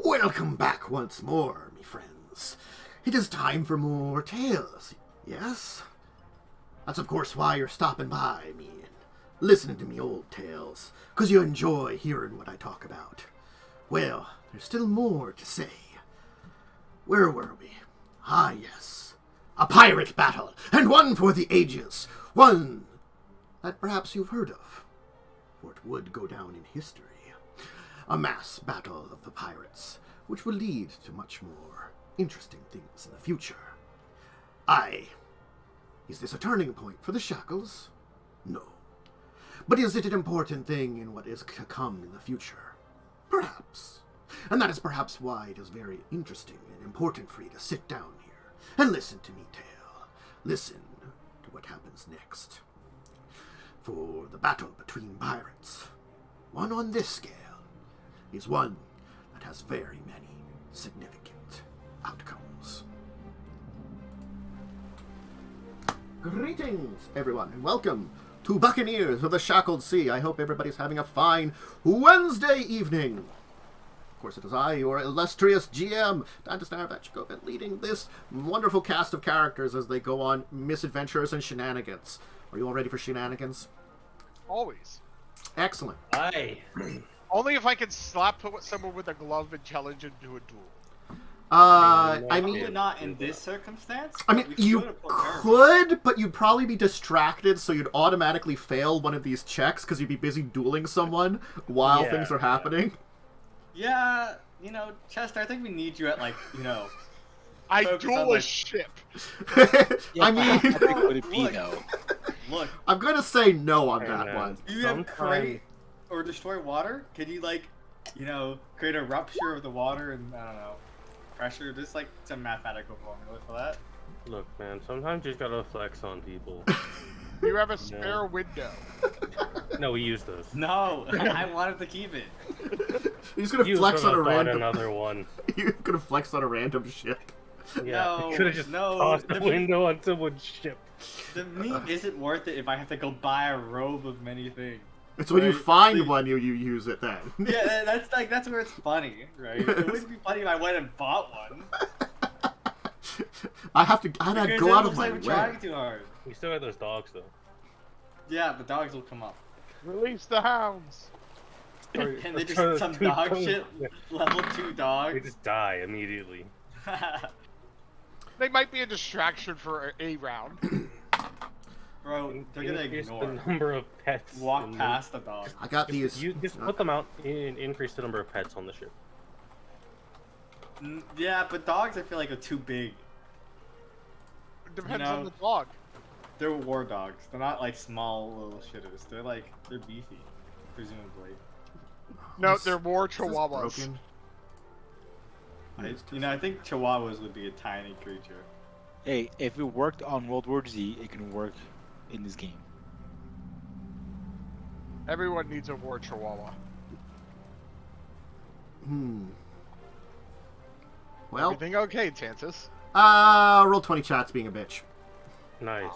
Welcome back once more, me friends. It is time for more tales, yes? That's of course why you're stopping by me and listening to me old tales, 'cause you enjoy hearing what I talk about. Well, there's still more to say. Where were we? Ah, yes. A pirate battle, and one for the ages. One that perhaps you've heard of, for it would go down in history. A mass battle of the pirates, which will lead to much more interesting things in the future. Aye. Is this a turning point for the Shackles? No. But is it an important thing in what is to come in the future? Perhaps. And that is perhaps why it is very interesting and important for you to sit down here and listen to me tell. Listen to what happens next. For the battle between pirates, one on this scale, is one that has very many significant outcomes. Greetings, everyone, and welcome to Buccaneers of the Shackled Sea. I hope everybody's having a fine Wednesday evening. Of course, it is I, your illustrious GM, Jacub, leading this wonderful cast of characters as they go on misadventures and shenanigans. Are you all ready for shenanigans? Always. Excellent. Aye. Only if I can slap someone with a glove and challenge him to a duel. I Probably mean, not in this circumstance. I mean, you could, but you'd probably be distracted, so you'd automatically fail one of these checks because you'd be busy dueling someone while things are happening. Yeah, Chester, I think we need you at, I duel a ship. I mean, would it be though? Look, I'm gonna say no on that one. do you have create or destroy water? Can you, create a rupture of the water and, I don't know, pressure? Just, some mathematical formula for that. Look, man, sometimes you just gotta flex on people. You have a spare window. No, we use those. No, I wanted to keep it. You're just gonna flex on a random. Another one. You're gonna flex on a random ship. Yeah, No, you could have just no, tossed the window on someone's ship. The meme isn't worth it if I have to go buy a robe of many things. It's when you Right. find one, you use it then. Yeah, that's where it's funny, right? It wouldn't be funny if I went and bought one. I'd have to Because go it out of looks my like we're way. trying too hard. We still have those dogs, though. Yeah, the dogs will come up. Release the hounds. And they Let's just some turn- dog turn- shit, level 2 They dogs. just die immediately. They might be a distraction for a round. Bro, they're gonna Increase ignore. the number of pets. Walk in past the dog. I got these. You just put them out and increase the number of pets on the ship. Yeah, but dogs I feel like are too big. It depends know- on the dog. They're war dogs. They're not like small little shitters. They're beefy, presumably. No, This- they're more this is chihuahuas. broken. I think chihuahuas would be a tiny creature. Hey, if it worked on World War Z, it can work in this game. Everyone needs a war chihuahua. Well, Everything okay, Tantus? roll 20 chat's being a bitch. Nice.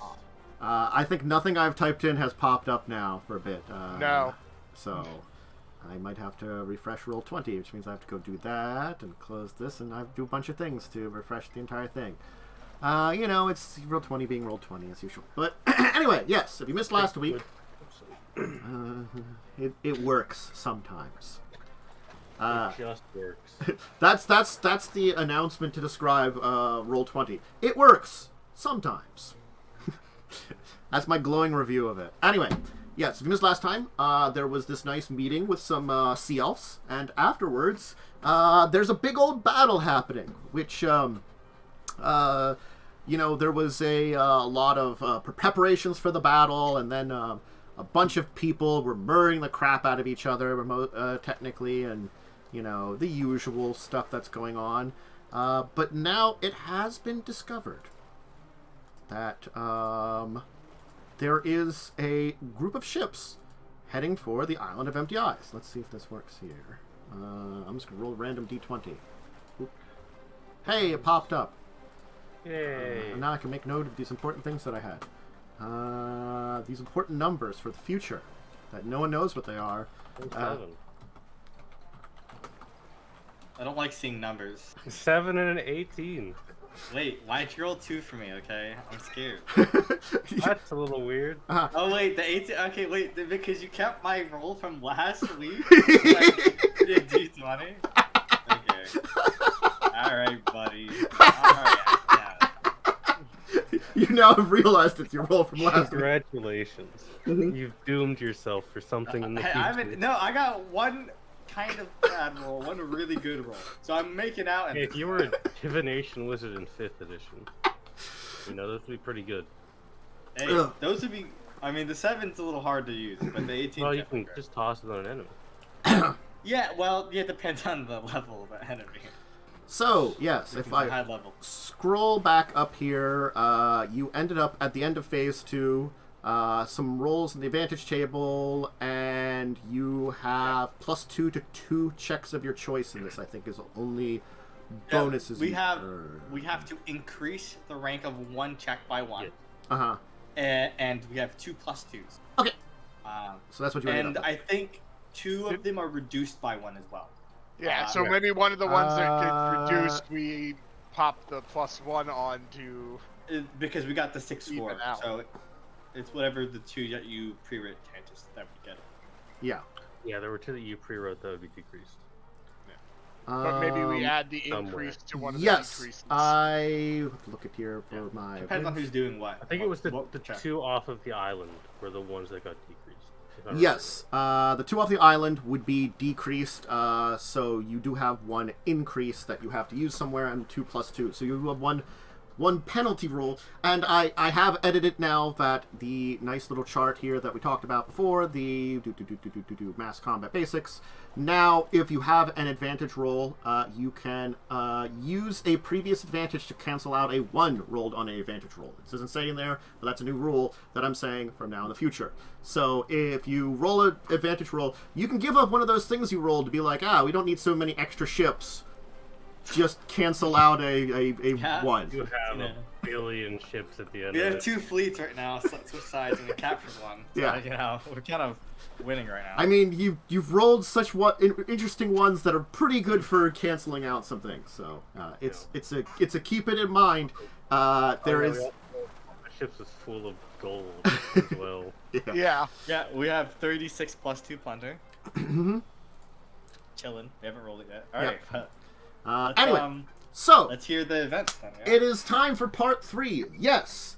I think nothing I've typed in has popped up now for a bit. No. So I might have to refresh roll 20, which means I have to go do that and close this, and I have to do a bunch of things to refresh the entire thing. It's roll 20 being roll 20 as usual. But anyway, yes, if you missed last week, it works sometimes. It just works. That's the announcement to describe roll 20. It works sometimes. That's my glowing review of it. Anyway, yes, if you missed last time, there was this nice meeting with some sea elves, and afterwards, there's a big old battle happening, which, there was a lot of preparations for the battle, and then a bunch of people were murdering the crap out of each other, technically, and, the usual stuff that's going on. But now it has been discovered that there is a group of ships heading for the Island of Empty Eyes. Let's see if this works here. I'm just going to roll a random d20. Oop. Hey, it popped up. Yay. And now I can make note of these important things that I had. These important numbers for the future that no one knows what they are. 7. I don't like seeing numbers. 7 and an 18. Wait, why'd you roll 2 for me? Okay, I'm scared. That's a little weird. Oh wait, the 18. Okay, wait, because you kept my roll from last week. Like, did D20? Okay. All right, buddy. All right. Yeah. You now have realized it's your roll from last week. Congratulations. You've doomed yourself for something in the future. No, I got one kind of bad roll, one really good roll. So I'm making out. And... If you were a divination wizard in 5th edition, you know, those would be pretty good. Hey, those would be. I mean, the 7's a little hard to use, but the 18. Well, you can just toss it on an enemy. Yeah, well, yeah, it depends on the level of the enemy. So, yes, if I high level. scroll back up here, you ended up at the end of phase 2, some rolls in the advantage table, and you have +2 to 2 checks of your choice in this, I think, is only bonuses. We have to increase the rank of 1 check by 1. Uh-huh. And we have 2 +2s. Okay. So that's what you ended And up with. I think 2 of them are reduced by 1 as well. Yeah, so maybe one of the ones that get reduced, we pop the +1 on to... Because we got the 6 Even score, out. so it's whatever the 2 that you pre-wrote can't that we get it. Yeah. Yeah, there were 2 that you pre-wrote that would be decreased. But maybe we add the somewhere. increase to one of the Yes, decreases. I have to look at here for my... Depends on who's doing what. I think it was the check. 2 off of the island were the ones that got decreased. Yes, the 2 off the island would be decreased, so you do have 1 increase that you have to use somewhere, and 2 +2. So you have one penalty roll, and I have edited now that the nice little chart here that we talked about before, the mass combat basics. Now, if you have an advantage roll, you can use a previous advantage to cancel out a 1 rolled on an advantage roll. This isn't saying there, but that's a new rule that I'm saying from now in the future. So if you roll an advantage roll, you can give up one of those things you rolled to be like, we don't need so many extra ships. Just cancel out a 1. You have a billion ships at the end We of have it. 2 fleets right now, so let's switch sides and we captured 1. So, Yeah. you know, we're kind of winning right now. I mean, you've rolled such interesting ones that are pretty good for canceling out some things. So it's a keep it in mind. There is. The ships is full of gold as well. Yeah. Yeah, we have 36 +2 plunder. Chilling. We haven't rolled it yet. All right, but Anyway, so let's hear the events then. Yeah? it is time for part 3. Yes,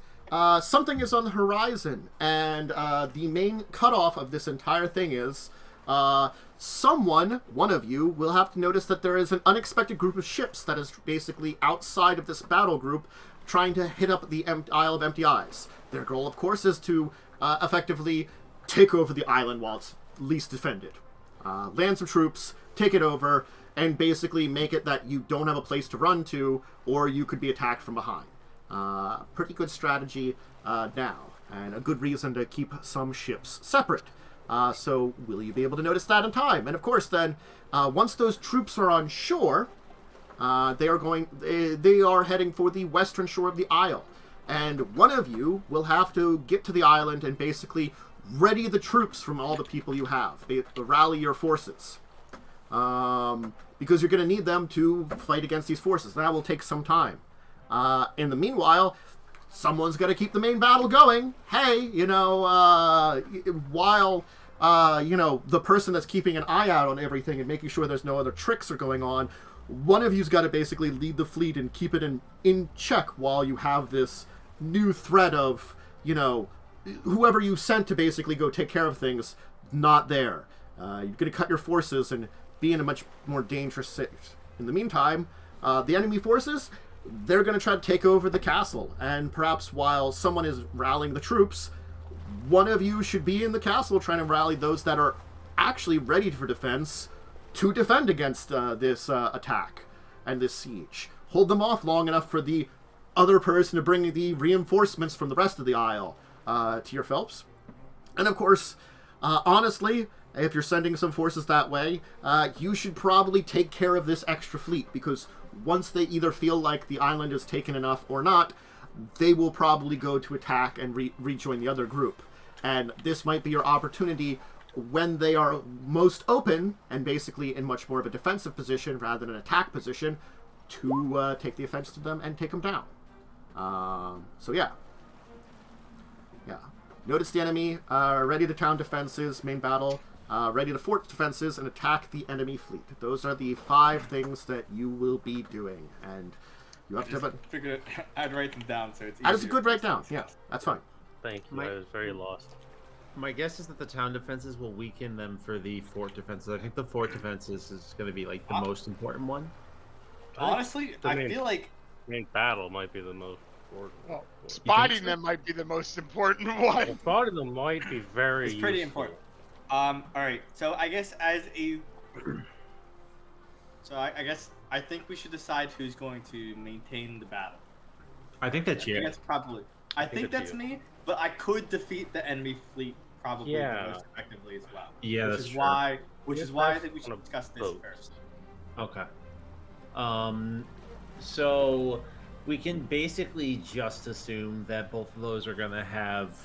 something is on the horizon, and the main cutoff of this entire thing is one of you, will have to notice that there is an unexpected group of ships that is basically outside of this battle group trying to hit up the Isle of Empty Eyes. Their goal, of course, is to effectively take over the island while it's least defended. Land some troops, take it over, and basically make it that you don't have a place to run to, or you could be attacked from behind. Pretty good strategy now, and a good reason to keep some ships separate. So will you be able to notice that in time? And of course then, once those troops are on shore, they are heading for the western shore of the isle. And one of you will have to get to the island and basically ready the troops from all the people you have. Rally your forces. Because you're going to need them to fight against these forces. That will take some time. In the meanwhile, someone's got to keep the main battle going. Hey, while, the person that's keeping an eye out on everything and making sure there's no other tricks are going on, one of you's got to basically lead the fleet and keep it in check while you have this new threat of, whoever you sent to basically go take care of things, not there. You're going to cut your forces and be in a much more dangerous state. In the meantime, the enemy forces, they're going to try to take over the castle. And perhaps while someone is rallying the troops, one of you should be in the castle trying to rally those that are actually ready for defense to defend against this attack and this siege. Hold them off long enough for the other person to bring the reinforcements from the rest of the isle to your Phelps. And of course, honestly, if you're sending some forces that way, you should probably take care of this extra fleet, because once they either feel like the island is taken enough or not, they will probably go to attack and rejoin the other group. And this might be your opportunity, when they are most open and basically in much more of a defensive position rather than an attack position, to take the offense to them and take them down. So yeah. Notice the enemy, ready to town defenses, main battle, ready to fort defenses, and attack the enemy fleet. Those are the 5 things that you will be doing, and you have to. Figured I'd write them down so it's. That is a good write down. Yeah, that's fine. Thank you. I was very lost. My guess is that the town defenses will weaken them for the fort defenses. I think the fort defenses is going to be like the most important one. Honestly, I feel like main battle might be the most important. Well, spotting them might be the most important one. Spotting them might be very. It's pretty useful. important. All right. So I guess I think we should decide who's going to maintain the battle. I think that's you. I think that's me, but I could defeat the enemy fleet probably the most effectively as well. Yeah, which that's is true. why I think we should discuss this first. Okay. So we can basically just assume that both of those are gonna have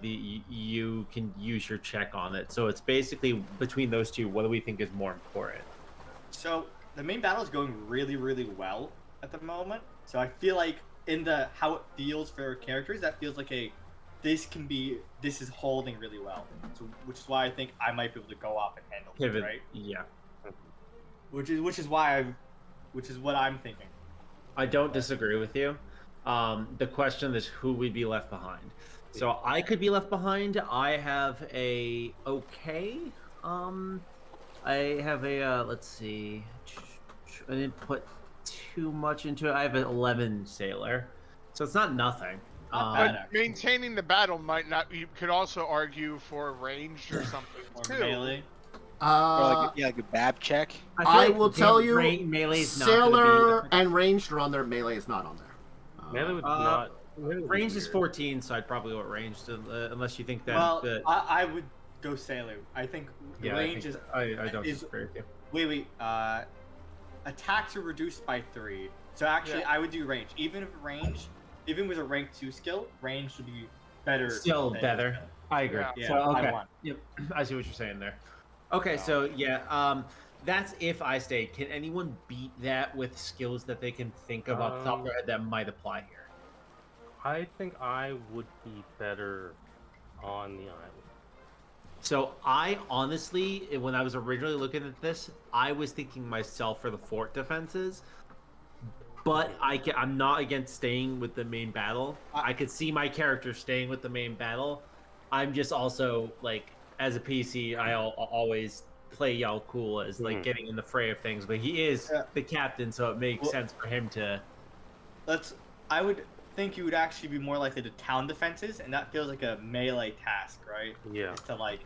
you can use your check on it. So it's basically between those two. What do we think is more important? So the main battle is going really, really well at the moment. So I feel like in the how it feels for characters, that feels like this is holding really well. So which is why I think I might be able to go off and handle it, right? Yeah. Which is what I'm thinking. I don't disagree with you. The question is who would be left behind. So I could be left behind. I have a let's see. I didn't put too much into it. I have an 11 sailor, so it's not nothing. But maintaining the battle might not. You could also argue for ranged or something too. Melee. Like a BAB check. I will tell you, melee's not sailor and ranged are on there. Melee is not on there. Melee would not. Range is 14, so I'd probably go with ranged, unless you think that. Well, I would go sailor. I think range is. I don't disagree with you. Wait. Attacks are reduced by 3. So actually, I would do range. Even with a rank 2 skill, range would be better. Still better. I agree. Yeah. So, okay. I want. Yep. I see what you're saying there. Okay, so yeah, that's if I stay. Can anyone beat that with skills that they can think of off the top of their head that might apply here? I think I would be better on the island. So I honestly, when I was originally looking at this, I was thinking myself for the fort defenses, but I'm not against staying with the main battle. I could see my character staying with the main battle. I'm just also like, as a PC, I always play Yaalkol as like getting in the fray of things, but he is the captain, so it makes sense for him to. I would think you would actually be more likely to town defenses, and that feels like a melee task, right? Yeah. Just to like.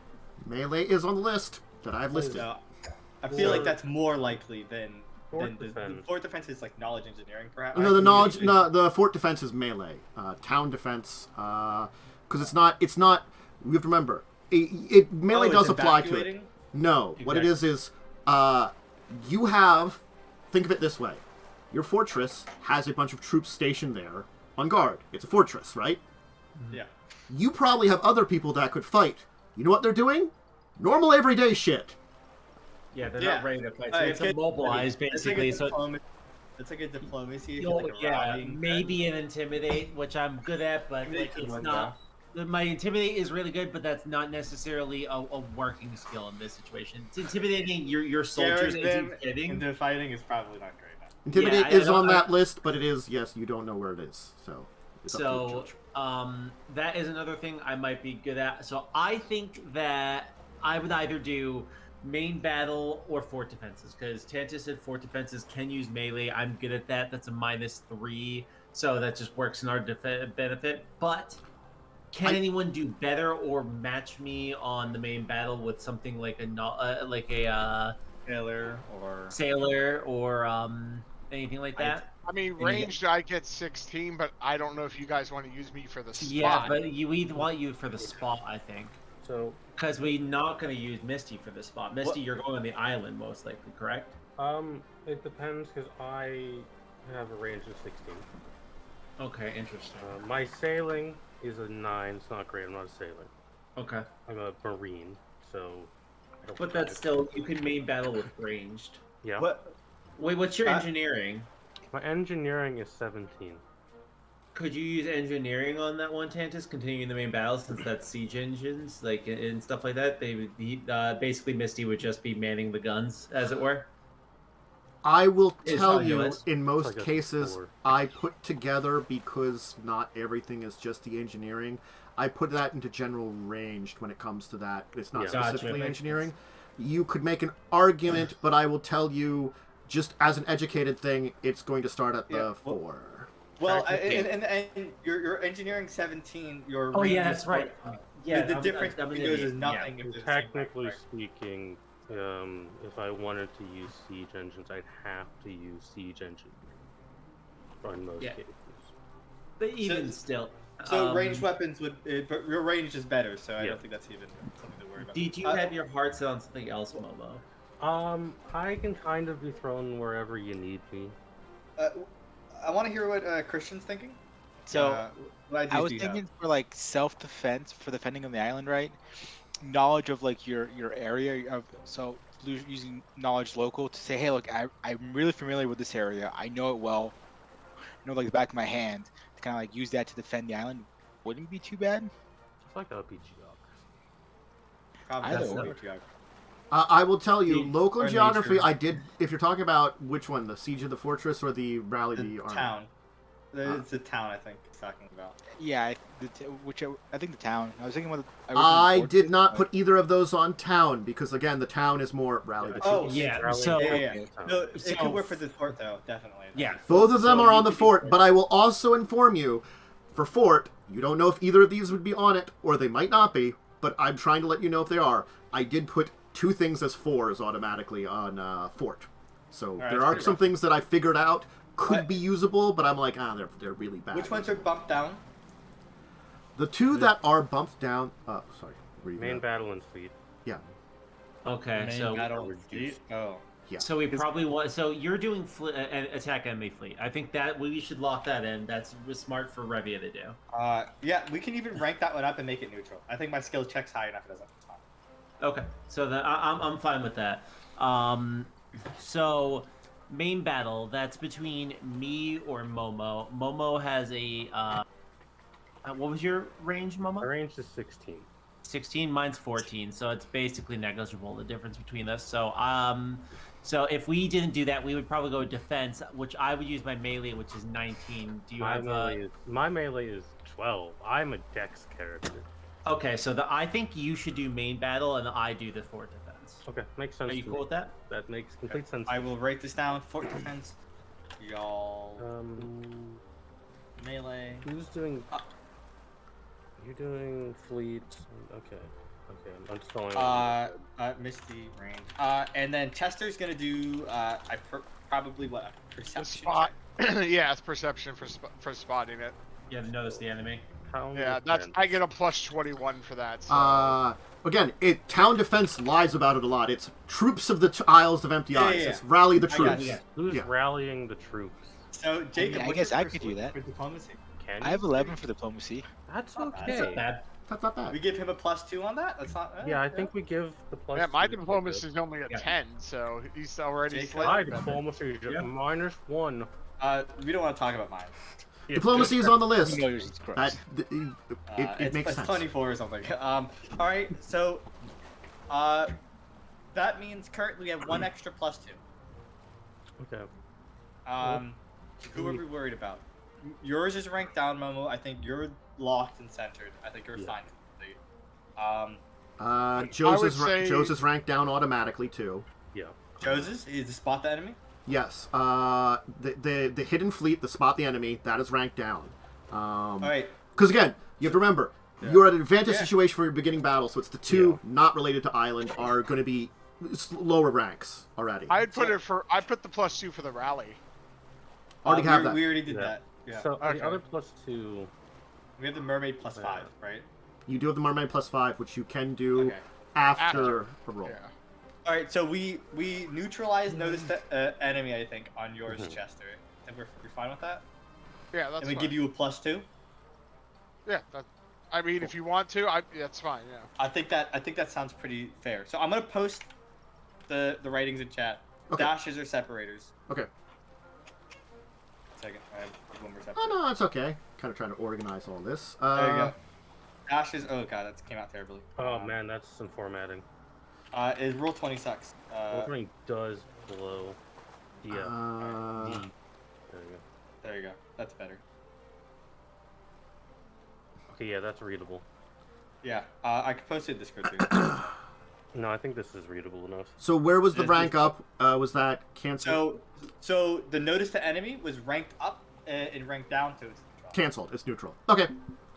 Melee is on the list that I've listed. So, I feel like that's more likely than defense. The fort defense is like knowledge engineering, perhaps. No, the fort defense is melee. Town defense, because it's not. We have to remember. Melee does apply to it. No, exactly. What it is you have, think of it this way. Your fortress has a bunch of troops stationed there on guard. It's a fortress, right? Yeah. You probably have other people that could fight. You know what they're doing? Normal everyday shit. Yeah, they're not ready to fight. So it's immobilized, basically. It's like a diplomacy. Maybe an intimidate, which I'm good at, but like it's not. My intimidate is really good, but that's not necessarily a working skill in this situation. It's intimidating your soldiers into getting. The fighting is probably not great. Intimidate is on that list, but it is, yes, you don't know where it is. So it's up to the judge. That is another thing I might be good at. So I think that I would either do main battle or fort defenses, because Tantus said fort defenses can use melee. I'm good at that. That's a -3, so that just works in our benefit. But can anyone do better or match me on the main battle with something like a sailor or anything like that? I mean, ranged, I get 16, but I don't know if you guys want to use me for the spot. Yeah, but we want you for the spot, I think. So, because we're not going to use Myste for the spot. Myste, you're going on the island most likely, correct? It depends, because I have a range of 16. Okay, interesting. My sailing is a 9. It's not great. I'm not a sailor. Okay. I'm a marine, so. I don't But think that's still, you can main battle with ranged. Yeah. What? Wait, what's your engineering? My engineering is 17. Could you use engineering on that one, Tantus, continuing the main battle, since that's siege engines, like, and stuff like that? They would be, basically Misty would just be manning the guns, as it were. I will It's tell not you, Duelist. in most Like a cases, four. I put together, because not everything is just the engineering, I put that into general ranged when it comes to that. It's not Yeah. Gotcha. specifically Makes engineering. You could make an argument, but I will tell you, just as an educated thing, it's going to start at the Yeah, 4. Well, Technically. and you're engineering 17. Your Oh, range yeah, is that's right. 20. Yeah, the I'm difference an between those idiot. is nothing. if they're the same Technically rank, speaking, if I wanted to use siege engines, I'd have to use siege engine in most Yeah. cases. But even still. right? So ranged weapons would, but your range is better. So I Yeah. don't think that's even something to worry about. Did you have your heart set on something else, Momo? I can kind of be thrown wherever you need me. I want to hear what Christian's thinking. So What ideas I was do you have? thinking for like self-defense for defending on the island, right? Knowledge of like your area of using knowledge local to say, hey, look, I'm really familiar with this area. I know it well. I know like the back of my hand. To kind of like use that to defend the island wouldn't be too bad. I feel like that would be Probably Either that's or. what you have. I will tell you, local or geography, nature. I did, if you're talking about which one, the Siege of the Fortress or the Rally The the Army? town. It's the town, I think, it's talking about. Yeah, I think the town. I was thinking about. I did not put either of those on town, because again, the town is more Rally the Oh, Troops. Yeah, Rally so... Yeah, the yeah. town. No, it So- could work for the fort, though, definitely. Yeah. Both of them So are you on the could fort, be- but I will also inform you, for fort, you don't know if either of these would be on it, or they might not be, but I'm trying to let you know if they are. I did put 2 things as 4s automatically on fort. So Alright, there that's are pretty some rough. things that I figured out could What? be usable, but I'm like, they're really bad. Which ones are bumped down? The 2 that are bumped down... Oh, sorry. Were you Main gonna- battle and fleet. Yeah. Okay, so... reduced. Oh. Yeah. So we probably want. So you're doing attack enemy fleet. I think that we should lock that in. That's smart for Revia to do. Yeah, we can even rank that one up and make it neutral. I think my skill check's high enough. It doesn't. It's fine. Okay, so I'm fine with that. So main battle, that's between me or Momo. Momo has a what was your range, My Momo? range is 16. 16. Mine's 14. So it's basically negligible, the difference between us. So so if we didn't do that, we would probably go defense, which I would use my melee, which is 19. Do you have My melee is 12. I'm a dex character. Okay, so I think you should do main battle and I do the fort defense. Okay, makes sense. Are you to cool me. with that? That makes complete sense. I will write this down. Fort defense. Y'all. Melee. Who's doing? You're doing fleet. Okay. I'm installing. Misty range. And then Chester's gonna do. Probably what a The perception. spot. check? Yeah, it's perception for spotting it. You have to notice the enemy. Yeah, that's I get a plus 21 for that. So. Again, town defense lies about it a lot. It's troops of the Isles of Empty Eyes. Yeah. It's rally the I got troops. you. Who's Yeah. rallying the troops? So Jacob, I what's guess your I first could do one that. for diplomacy? Can I have 11 for diplomacy. That's Not bad. okay. That's not bad. That's not bad. We give him a +2 on that. That's not. Yeah, I think we give the plus. Yeah, my 2 to diplomacy Jacob. is only a Yeah. 10, so he's already Jacob. slightly My better. diplomacy is Yeah. -1. We don't want to talk about mine. Diplomacy is on the list. You know yours is gross. That it makes it's sense. 24 or something. All right, so that means currently we have 1 extra +2. Okay. Who are we worried about? Yours is ranked down, Momo. I think you're locked and centered. I think you're Yeah. fine completely. Joe's is ranked down automatically too. Yeah. Jose's is to spot the enemy. Yes. The hidden fleet, the spot the enemy, that is ranked down. All right. Because again, you have to remember, Yeah. you're at an advantage Yeah. situation for your beginning battle, so it's the 2 not related to island are going to be lower ranks already. I put the +2 for the rally. Already have that. We already did Yeah. that. Yeah. So Okay. the other +2. We have the mermaid +5, right? You do have the mermaid +5, which you can do Okay. after a roll. Yeah. All right. So we neutralize notice the enemy. I think on yours, Mhm. Chester. I think we're fine with that. Yeah, that's And we fine. give you a +2. Yeah, that, I mean, if you want to, that's fine. Yeah. I think that sounds pretty fair. So I'm gonna post the writings in chat. Okay. Dashes or separators. Okay. Second, I have one more Oh separator. no, it's okay. Kind of trying to organize all this. There you go. Dashes. Oh god, that came out terribly. Oh man, that's some formatting. Is rule 20 sucks. Filtering does blow. Yeah. Uh, D. There you go. There you go. That's better. Okay, yeah, that's readable. Yeah. I could post it in Discord too. No, I think this is readable enough. So where was the Is rank this- up? Was that canceled? So the notice to enemy was ranked up and ranked down to its neutral. Canceled. It's neutral. Okay.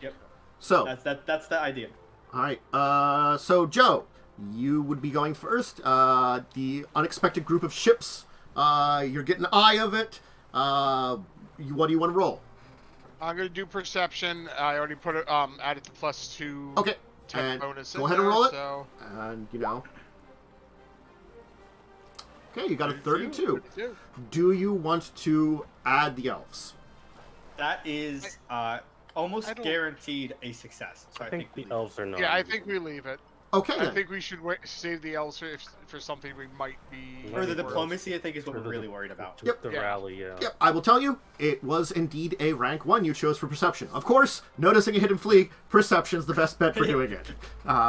Yep. So, That's the idea. all right. So Joe, you would be going first. The unexpected group of ships. You're getting an eye of it. What do you want to roll? I'm gonna do perception. I already put it added the +2 Okay. tech And bonus. go in ahead and there, roll it. So And Okay, you got a 32. 32. Do you want to add the elves? That is almost I don't- guaranteed a success. So I think the we elves are not. Yeah, I think we leave it. Okay. I Then. think we should save the elves for something we might be. For the worried. diplomacy, I think is what For we're the- really worried about. Yep. The Yeah. rally, yeah. Yep, I will tell you, it was indeed a rank 1 you chose for perception. Of course, noticing a hidden flea, perception's the best bet for doing it.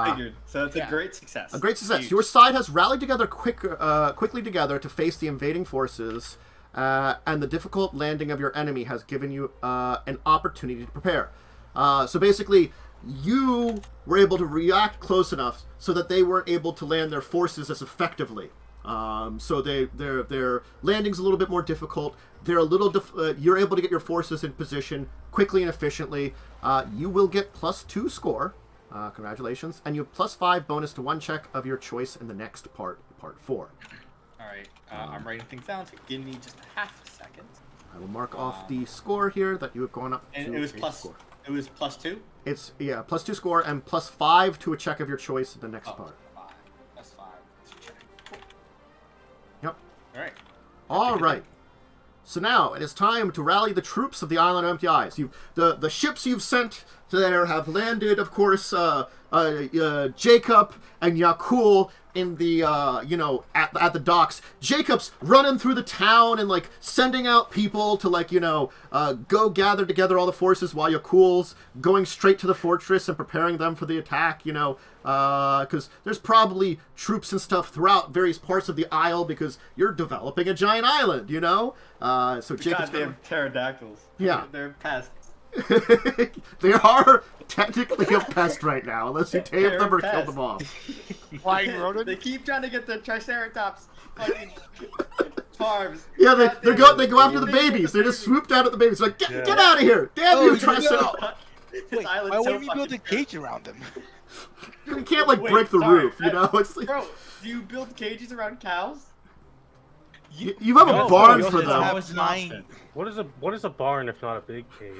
Figured. So it's yeah. a great success. A great success. Huge. Your side has rallied together quickly together to face the invading forces, and the difficult landing of your enemy has given you an opportunity to prepare. So basically, you were able to react close enough so that they weren't able to land their forces as effectively. So their landing's a little bit more difficult. They're a little. You're able to get your forces in position quickly and efficiently. You will get +2 score. Congratulations, and you have +5 bonus to 1 check of your choice in the next part 4. All right. I'm writing things down, so give me just a half a second. I will mark off the score here that you have gone up And to it was a plus. score. It was +2. It's +2 score and +5 to a check of your choice in the next part. 5. That's 5. Let's check. Yep. All right. All right. So now it is time to rally the troops of the Island of Empty Eyes. The ships you've sent there have landed, of course. Jacub and Yaalkol in the at the docks. Jacob's running through the town and like sending out people to go gather together all the forces, while Yaalkol's going straight to the fortress and preparing them for the attack. Because there's probably troops and stuff throughout various parts of the isle because you're developing a giant island. So Jacob's Goddamn pterodactyls. Yeah. They're pests. They are technically a pest right now, unless you tame They're them or a kill pest. them off. Flying rodent. They keep trying to get the Triceratops fucking farms. Yeah, they Goddamn. go after the They get babies. the They just babies. swoop down at the babies. Like, get Yeah. out of here! Damn you, Triceratops! This Wait, island's why so wouldn't we build a fucking cage around them? You can't Wait, break the sorry, roof. It's like Bro, do you build cages around cows? you have a No, barn you for also them. have Always an flying- option. What is a barn if not a big cage?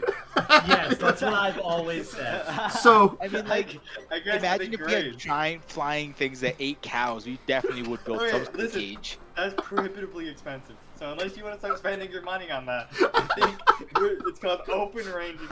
Yes, that's what I've always said. So I mean, like, I guess imagine it'd if be we had great. giant flying things that ate cows. We definitely would build Okay, some sort of listen. cage. That's prohibitively expensive. So unless you want to start spending your money on that, I think it's called open ranging.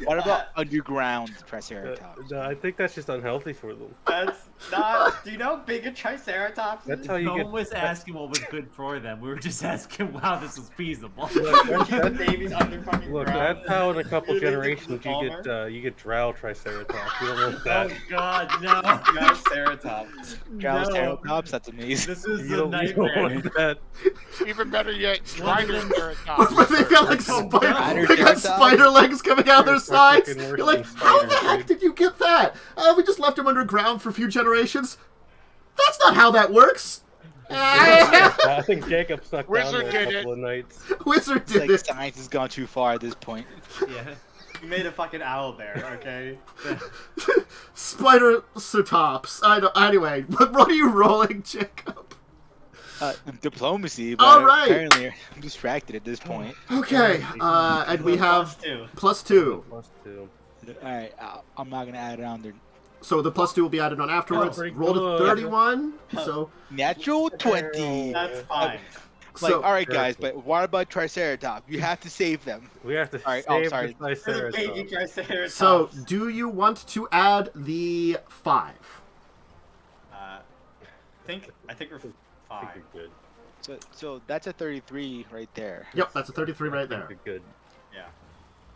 What about underground Triceratops? No, I think that's just unhealthy for them. That's not. Do you know how big a Triceratops is? That's how you No get. one was asking what was good for them. We were just asking how this was feasible. Look, Keep the babies under fucking Look, ground. that's how in a couple You're making generations Palmer? you get drow triceratops. You don't want Oh that. God, no! Triceratops. Triceratops, that's amazing. This is You a don't, you don't nightmare. want that. Even better yet, One of spider them- Ceratops. but they've got like Oh, spider, God. they got spider legs coming out their They're fucking sides. worse You're like, than how the spiders, heck dude. did you get that? We just left them underground for a few generations. That's not how that works. I think Jacob stuck down Wizard there did a couple it. of nights. Wizard It's did like it. science has gone too far at this point. Yeah. You made a fucking owl bear, okay? Spider Ceratops. I don't. Anyway, what are you rolling, Jacob? Diplomacy, but All right. apparently I'm distracted at this point. Okay, and we have +2. +2. Alright, I'm not gonna add it on there. So the +2 will be added on afterwards. Oh, very Rolled a good. 31. So Natural 20! That's fine. So- all right, guys, but what about Triceratops? You have to save them. We have to All right, save sorry. the For the baby Triceratops. Triceratops. So, do you want to add the 5? I think we're I think fine. we're good. So that's a 33 right there. Yep, that's a 33 right I think there. we're good. Yeah.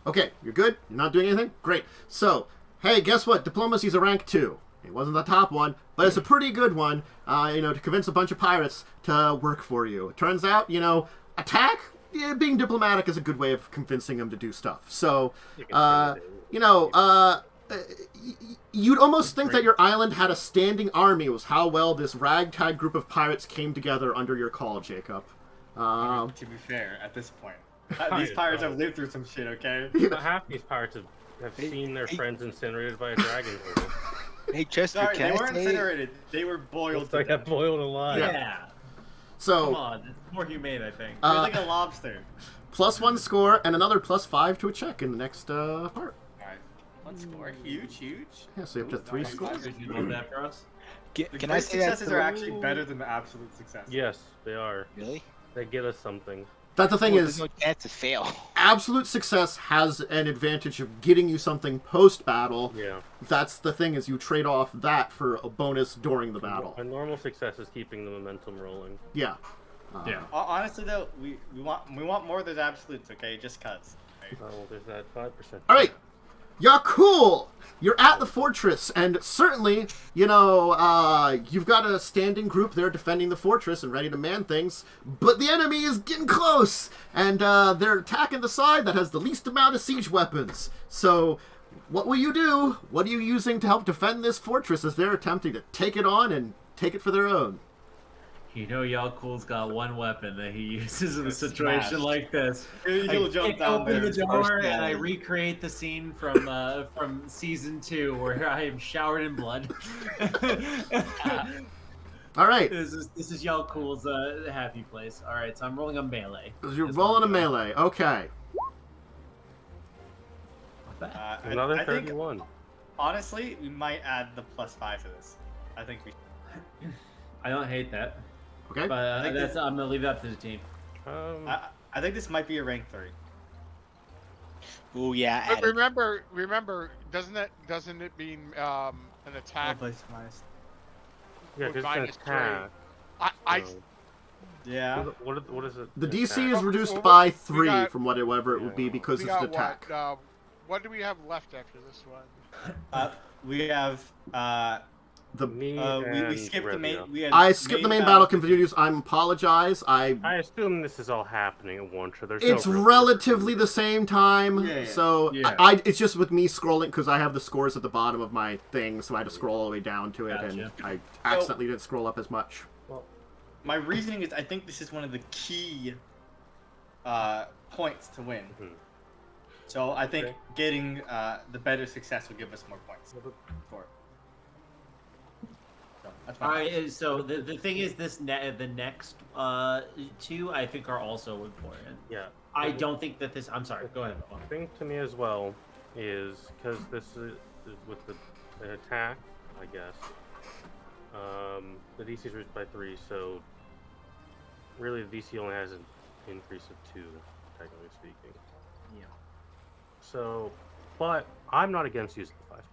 Okay, you're good? You're not doing anything? Great. So, hey, guess what? Diplomacy's a rank 2. It wasn't the top one, but it's a pretty good one, to convince a bunch of pirates to work for you. It turns out, attack, being diplomatic is a good way of convincing them to do stuff. So, You can say you'd almost think that your island had a standing army, was how well this ragtag group of pirates came together under your call, Jacub. To be fair, at this point, these pirates have lived through some shit. Okay. But half these pirates have seen their friends incinerated by a dragon. Hey, Chester, Sorry, can they I weren't say? incinerated. They were boiled. It's like to I death. boiled alive. Yeah. Come So, on, it's more humane, I think. They're like a lobster. +1 score and another +5 to a check in the next part. All right. One score. Huge. Yeah, so you have to 3 scores. You love that for us? The Can I great say that? successes are actually better than the absolute success. Yes, they are. Really? They get us something. That the thing Well, is, there's no chance to fail. absolute success has an advantage of getting you something post-battle. Yeah. That's the thing, is you trade off that for a bonus during the battle. A normal success is keeping the momentum rolling. Yeah. Yeah. Honestly, though, we want more of those absolutes. Okay, just cause. Right? Oh, there's that 5%. All right. Yaalkol! You're at the fortress, and certainly, you've got a standing group there defending the fortress and ready to man things, but the enemy is getting close, and they're attacking the side that has the least amount of siege weapons. So, what will you do? What are you using to help defend this fortress as they're attempting to take it on and take it for their own? Yaalkol's got one weapon that he uses in a situation Smash. like this. He'll I jump kick down open there. the door First and I down. recreate the scene from season 2 where I am showered in blood. All right. This is Yaalkol's happy place. All right, so I'm rolling a melee. You're That's rolling what a I'm doing. melee. Okay. Not bad. Another I think, 31. honestly, we might add the +5 to this. I think we. I don't hate that, Okay. but I think I'm gonna leave that up to the team. I think this might be a rank 3. Oh yeah. But add it. remember, doesn't it mean an attack? Yeah, With because it's an minus attack. I so- Yeah. What is it? The an DC attack? is reduced Well, by we 3 got- from whatever it would be because we it's an got attack. what do we have left after this one? We have. The Me We and skipped the Revia. main. We had I skipped the main battle continues. I apologize. I assume this is all happening at once. So there's It's no real- relatively the same time, Yeah. so Yeah. it's just with me scrolling because I have the scores at the bottom of my thing, so I had to scroll all the way down to it, and Gotcha. I accidentally didn't scroll up as much. My reasoning is I think this is one of the key points to win. Mhm. So I think Okay. getting the better success will give us more points for it. So that's my All right, so the thing is, the next 2 I think are also important. Yeah. I don't think that this. I'm sorry. Go ahead. The thing to me as well is because this is with the attack, I guess. The DC is reduced by 3, so really the DC only has an increase of 2, technically speaking. Yeah. So, but I'm not against using the 5.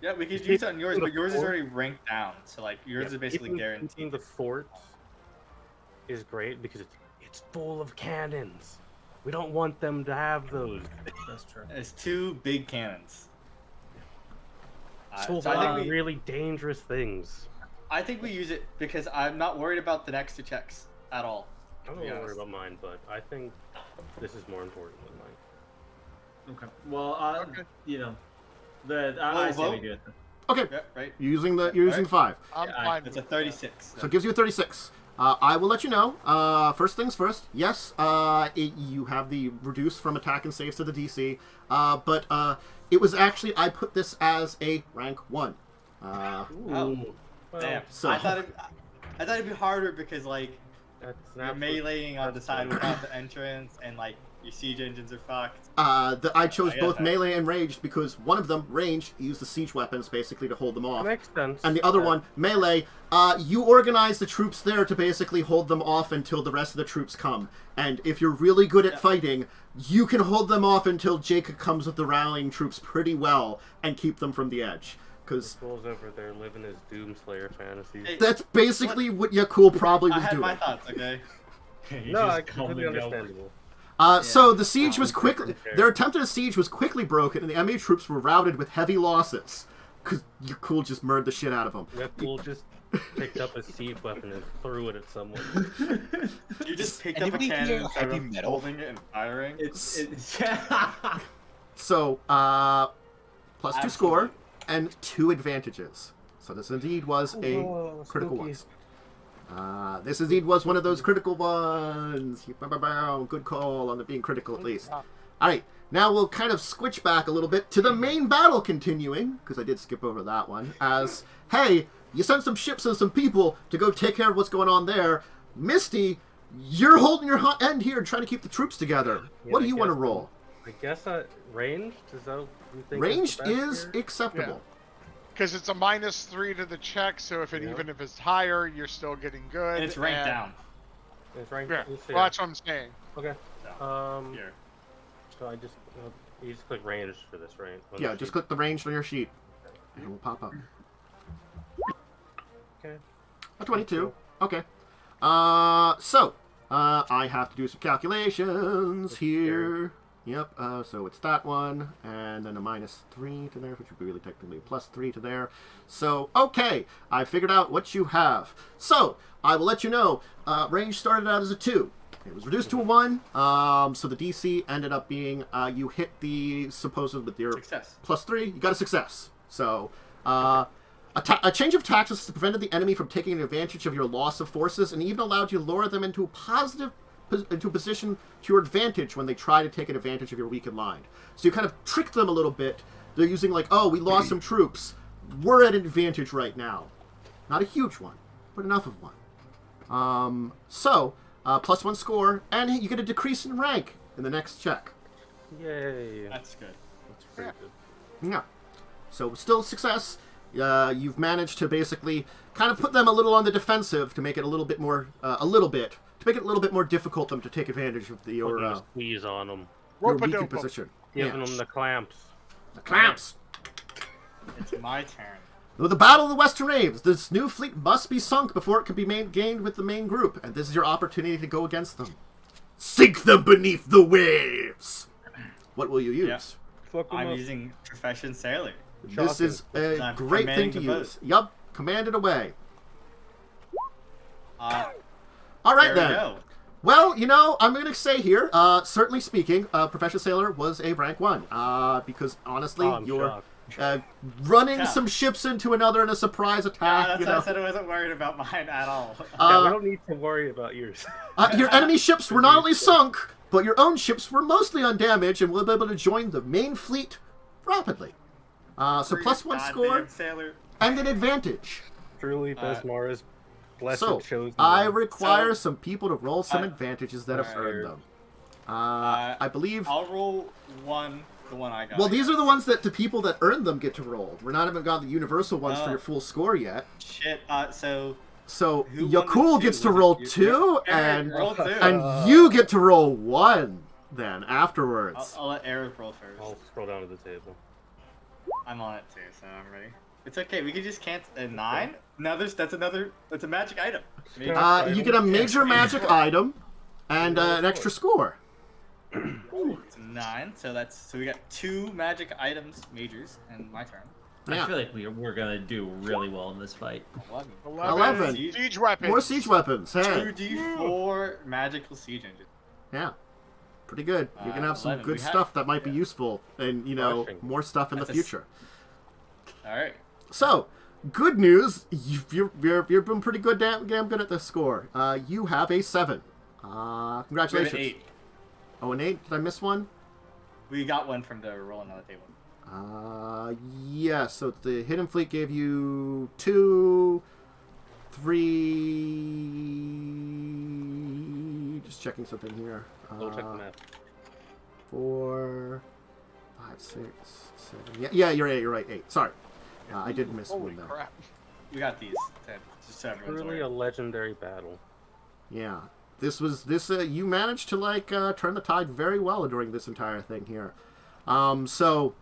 Yeah, we could Keep- use it on yours, but yours is fort. already ranked down. So like yours is basically keeping guaranteed. the fort is great because it's full of cannons. We don't want them to have those. That's true. It's 2 big cannons. So So I think really dangerous things. I think we use it because I'm not worried about the next 2 checks at all. I don't be worry honest. about mine, but I think this is more important than mine. Okay. Well, Okay. I say we vote? do it. Okay, Yeah, right. you're using 5, I'm Yeah, fine. It's a with 36. so it gives you a 36. I will let you know. First things first. Yes, you have the reduce from attack and saves to the DC, but it was actually I put this as a rank 1. Oh, Well, damn. so- I thought it'd be harder because like that's an you're absolute- meleeing on the side without the entrance, and like Your siege engines are fucked. I chose I get both that. melee and ranged because one of them, ranged, used the siege weapons basically to hold them off. Makes sense. And the other one, melee, you organize the troops there to basically hold them off until the rest of the troops come. And if you're really good at fighting, you can hold them off until Jacub comes with the rallying troops pretty well and keep them from the edge. Because Fool's over there living his Doomslayer fantasies. Hey, that's basically what Yaalkol probably I was had doing. my thoughts, okay? No, I completely understandable. So the siege was quickly. different there. Their attempted siege was quickly broken, and the enemy troops were routed with heavy losses. Because Yaalkol just murdered the shit out of them. That fool just picked up a siege weapon and threw it at someone. You just picked up a Anybody cannon hear instead heavy of metal? holding it and firing. Yeah. So, plus 2 score Absolutely. and 2 advantages. So this indeed was a Whoa, critical spooky. one. This indeed was one of those critical ones. Good call on it being critical at least. Alright, now we'll kind of switch back a little bit to the main battle continuing, because I did skip over that one, as, hey, you sent some ships and some people to go take care of what's going on there. Myste, you're holding your end here and trying to keep the troops together. Yeah, What do I you want to guess roll? I guess ranged? Is that what you think? Ranged the best is here? acceptable. Because it's a -3 to the check, so if it Yeah. even if it's higher, you're still getting good. And it's ranked down. It's ranked. Yeah, It's well, that's what I'm saying. Okay. So, here. So I just you just click ranged for this, right? On Yeah, the just sheet. click the range on your sheet. And it will pop up. Okay. A 22. Okay. I have to do some calculations here. Yep, so it's that one, and then a -3 to there, which would be really technically a +3 to there. So, okay, I figured out what you have. So, I will let you know, range started out as a 2. It was reduced to a 1, so the DC ended up being, you hit the, supposed with your Success. +3, you got a success. So, a change of tactics prevented the enemy from taking advantage of your loss of forces, and even allowed you to lure them into a position to your advantage when they try to take advantage of your weakened line. So you kind of trick them a little bit. They're using like, oh, we lost some troops. We're at an advantage right now. Not a huge one, but enough of one. +1 score, and you get a decrease in rank in the next check. Yay. That's good. That's pretty good. Yeah. So still success. You've managed to basically kind of put them a little on the defensive to make it a little bit more, to make it a little bit more difficult for them to take advantage of Putting your a squeeze on them. weakened Rope-a-dope. position. Giving Yeah. them the clamps. The clamps. It's my turn. With the Battle of the Western Waves, this new fleet must be sunk before it can be gained with the main group, and this is your opportunity to go against them. Sink them beneath the waves! What will you use? Yeah. Fuck 'em I'm up. using Profession Sailor. This is a I'm great thing to commanding the use. Yup, command it away. All There right we then. go. Well, I'm going to say here, certainly speaking, Professional Sailor was a rank 1, because honestly, Oh, I'm you're shocked. running Yeah. some ships into another in a surprise Yeah, attack. that's why I said I wasn't worried about mine at all. Yeah, we don't need to worry about yours. Your enemy ships were not only sunk, but your own ships were mostly undamaged and will be able to join the main fleet rapidly. So +1 score Goddamn Sailor. and an advantage. Truly, Besmara's blessed So, chosen I one. require So, some people to roll some I- advantages that have earned Alright. them. I believe... I'll roll the one I got. Well, these are the ones that the people that earned them get to roll. We're not even got the universal ones for Oh. your full score yet. Shit, so... So Who won the Yaalkol two? gets to Was it roll you? 2, Eric, and roll 2. you get to roll 1 then afterwards. I'll let Eric roll first. I'll scroll down to the table. I'm on it too, so I'm ready. It's okay, we can just cancel a 9? No, that's a magic item. Maybe- You get a major magic item and an extra score. It's 9, so we got 2 magic items, majors, and my turn. Yeah. I feel like we're gonna do really well in this fight. 11. 11. Siege weapons. More siege weapons. Hey, 2d4 magical siege engine. yeah, pretty good. You're gonna have some 11. good We have- stuff that might be useful, and Crushing. more stuff in the That's a s- future. Alright. So, good news. You've been pretty good, damn good at this score. You have a 7. We have Congratulations. an 8. Oh, an 8. Did I miss one? We got one from the rolling on the table. Yeah. So the hidden fleet gave you 2, 3. Just checking something here. We'll check the map. 4, 5, 6, 7. Yeah, you're 8. You're right. 8. Sorry, I did miss Holy one there. crap. We got these. Just so everyone's Truly aware. a legendary battle. Yeah, this. You managed to like turn the tide very well during this entire thing here. So,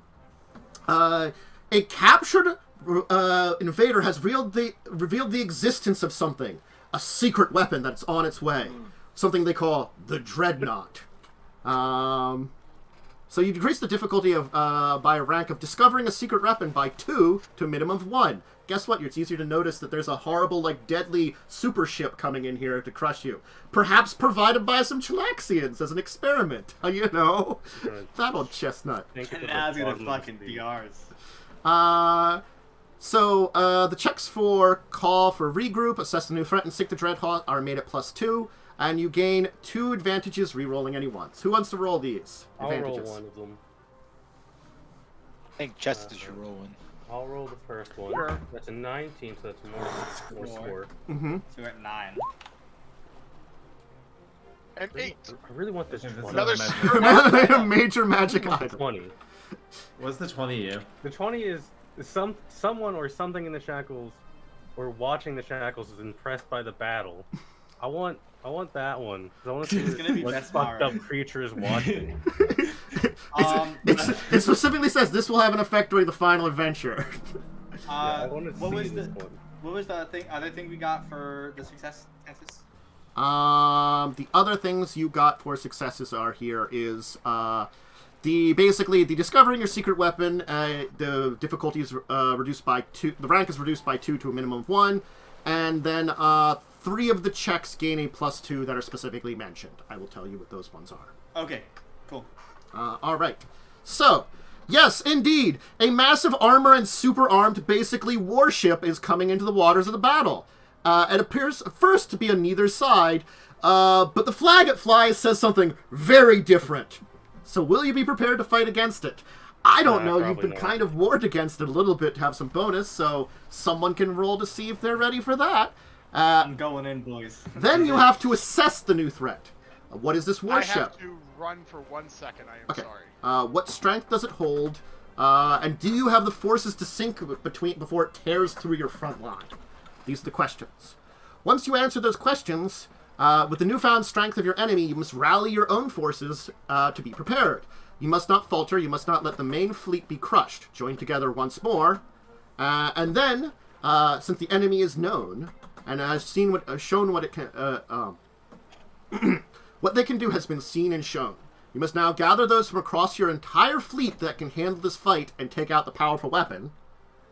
a captured invader has revealed the existence of something, a secret weapon that's on its way, something they call the Dreadnought. So you decrease the difficulty of by a rank of discovering a secret weapon by 2 to a minimum of 1. Guess what? It's easier to notice that there's a horrible, like, deadly super ship coming in here to crush you. Perhaps provided by some Chilaxians as an experiment. You know? That old chestnut. Thank you for Now it's the gonna bottom of fucking the DRs. So the checks for call for regroup, assess the new threat, and sink the Dreadhawk are made at +2. And you gain 2 advantages re-rolling any ones. Who wants to roll these I'll advantages? roll one of them. I think Justice should roll one. I'll roll the first one. Sure. That's a 19, so that's more score. Mm-hmm. So we're at 9. And 8. I really want this This is 20. Another magic. super Major magic item. 20. What's the 20 you? The 20 is someone or something in the shackles, or watching the shackles is impressed by the battle. I want that one. 'Cause I want to see It's gonna be what best fucked up Mara. creatures watching. It specifically says this will have an effect during the final adventure. I want to what see was this the one. what was the other thing we got for the success chances? The other things you got for successes are here is the discovering your secret weapon. The difficulty is reduced by 2. The rank is reduced by 2 to a minimum of 1, and then 3 of the checks gain a +2 that are specifically mentioned. I will tell you what those ones are. Okay, cool. All right. So, yes, indeed, a massive armor and super armed, basically warship is coming into the waters of the battle. It appears at first to be on neither side, but the flag it flies says something very different. So, will you be prepared to fight against it? I don't know. You've probably been not. kind of warned against it a little bit to have some bonus, so someone can roll to see if they're ready for that. I'm going in, boys. Then you have to assess the new threat. What is this I warship? have to run for 1 second. I am Okay. sorry. What strength does it hold? And do you have the forces to sink before it tears through your front line? These are the questions. Once you answer those questions, with the newfound strength of your enemy, you must rally your own forces to be prepared. You must not falter. You must not let the main fleet be crushed. Join together once more. And then, since the enemy is known, and has shown what it can... what they can do has been seen and shown. You must now gather those from across your entire fleet that can handle this fight and take out the powerful weapon.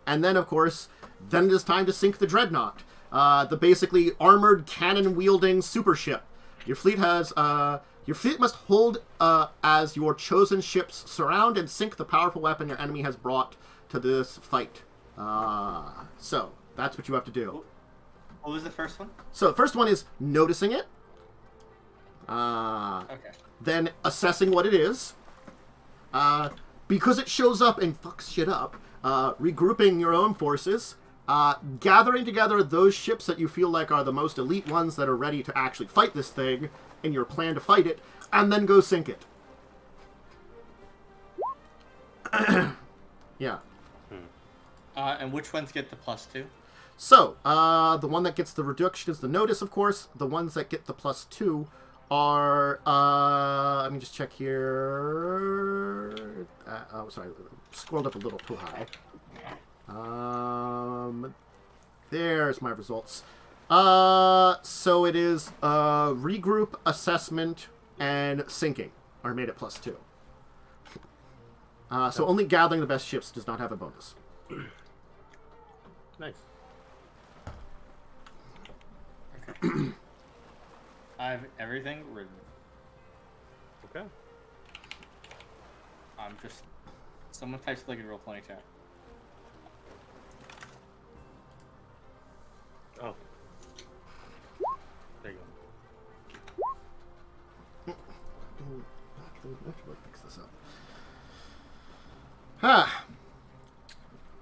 And then, of course, then it is time to sink the Dreadnought, the basically armored, cannon-wielding super ship. Your fleet must hold as your chosen ships surround and sink the powerful weapon your enemy has brought to this fight. So, that's what you have to do. What was the first one? So, the first one is noticing it. Okay. Then assessing what it is. Because it shows up and fucks shit up, regrouping your own forces, gathering together those ships that you feel like are the most elite ones that are ready to actually fight this thing in your plan to fight it, and then go sink it. Yeah. And which ones get the +2? So, the one that gets the reduction is the notice, of course. The ones that get the +2 are, let me just check here. Oh, sorry, scrolled up a little too high. There's my results. So it is, regroup, assessment, and sinking are made at +2. So only gathering the best ships does not have a bonus. Nice. Okay. I have everything written. Okay. I'm just... Someone types like in Roll20 chat. Oh. There you go. Fix this up. Ah.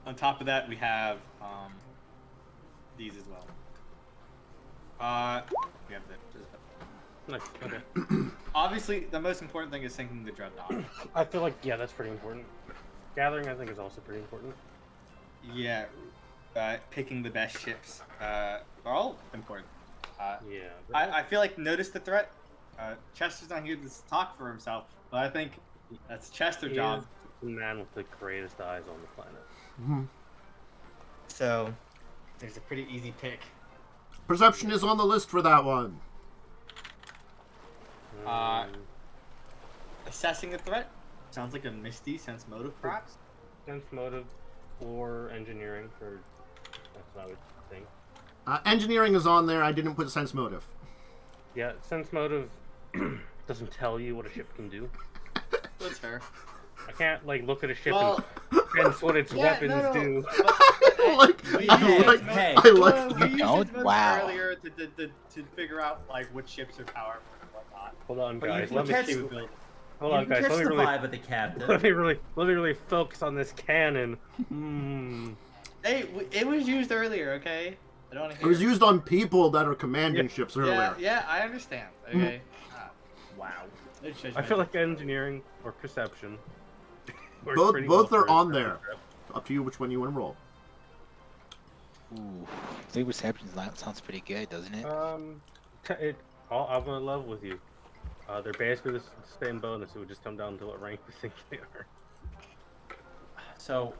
On top of that, we have these as well. We have the Nice. Okay. Obviously, the most important thing is sinking the dreadnought. I feel like that's pretty important. Gathering, I think, is also pretty important. Yeah, picking the best ships are all important. Yeah. I feel like notice the threat. Chester's not here to talk for himself, but I think that's Chester's job. The man with the greatest eyes on the planet. Mm-hmm. So, there's a pretty easy pick. Perception is on the list for that one. Assessing the threat sounds like a Misty sense motive, perhaps. Sense motive or engineering, or that's what I would think. Engineering is on there. I didn't put sense motive. Yeah, sense motive doesn't tell you what a ship can do. That's fair. I can't look at a ship Well, and sense what its weapons do. I like. We used don't? it motive Wow. earlier to figure out which ships are powerful and whatnot. Hold on, But you guys. can Let me catch, see. you Hold on, can guys. catch Let me the really, vibe of the captain. let me really focus on this cannon. Hmm. Hey, it was used earlier, okay? I don't want to It hear was used on people that are commanding ships earlier. Yeah, I understand. Okay. Wow. I feel like engineering or perception. work Both pretty well are for a on stealthy there. trip. Up to you which one you want to roll. Ooh, I think perception sounds pretty good, doesn't it? I'm gonna level with you. They're basically the same bonus. It would just come down to what rank we think they are. So,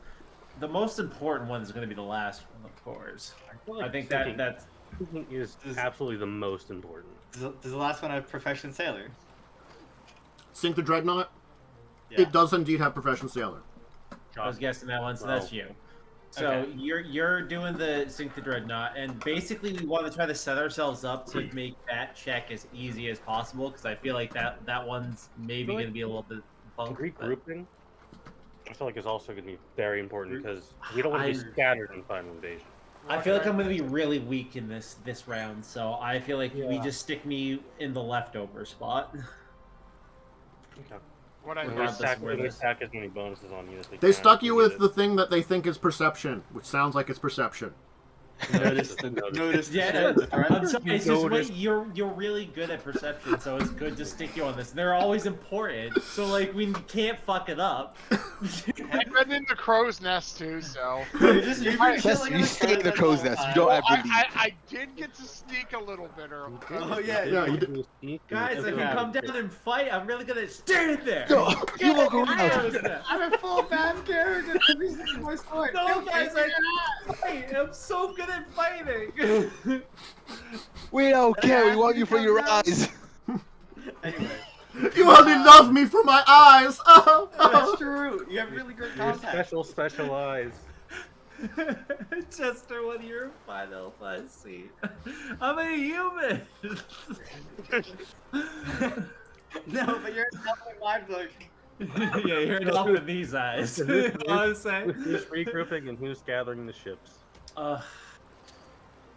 the most important one is going to be the last one, of course. I think that's Thinking is absolutely the most important. Does the last one have profession sailor? Sink the Dreadnought? Yeah. It does indeed have Profession Sailor. I was guessing that one, so that's you. So Okay. you're doing the Sink the Dreadnought, and basically we want to try to set ourselves up to make that check as easy as possible, because I feel like that one's maybe going to be a little bit bumped. Regrouping, I feel like, is also going to be very important because we don't want to be scattered in Final Invasion. I feel like I'm going to be really weak in this round, so I feel like we just stick me in the leftover spot. Okay. What I And Regardless of where we this- stack as many bonuses on you as we They can. stuck you We with need the thing that they think is perception, which sounds like it's perception. Notice Yeah, the threat. I'm sorry, it's just Notice. you're really good at perception, so it's good to stick you on this. They're always important, so we can't fuck it up. I've been in the crow's nest too, so. You're just Yes, you stay in the crow's nest. You don't Well, ever leave. I did get to sneak a little bit early. Oh yeah, Yeah, you to sneak Guys, and- if you come down and fight, I'm really gonna stand there. No, you look I around. am. I'm a full bad character. This is my sword. No, guys, I'm so good at fighting. We don't care. We want you for your eyes. Anyway, You only love me for my eyes! that's true. You have really great Your contact. special eyes. Chester, what are your final thoughts? See, I'm a human. No, but you're definitely live though. Yeah, you're an elf in these eyes. You know what I'm saying? Who's regrouping and who's gathering the ships?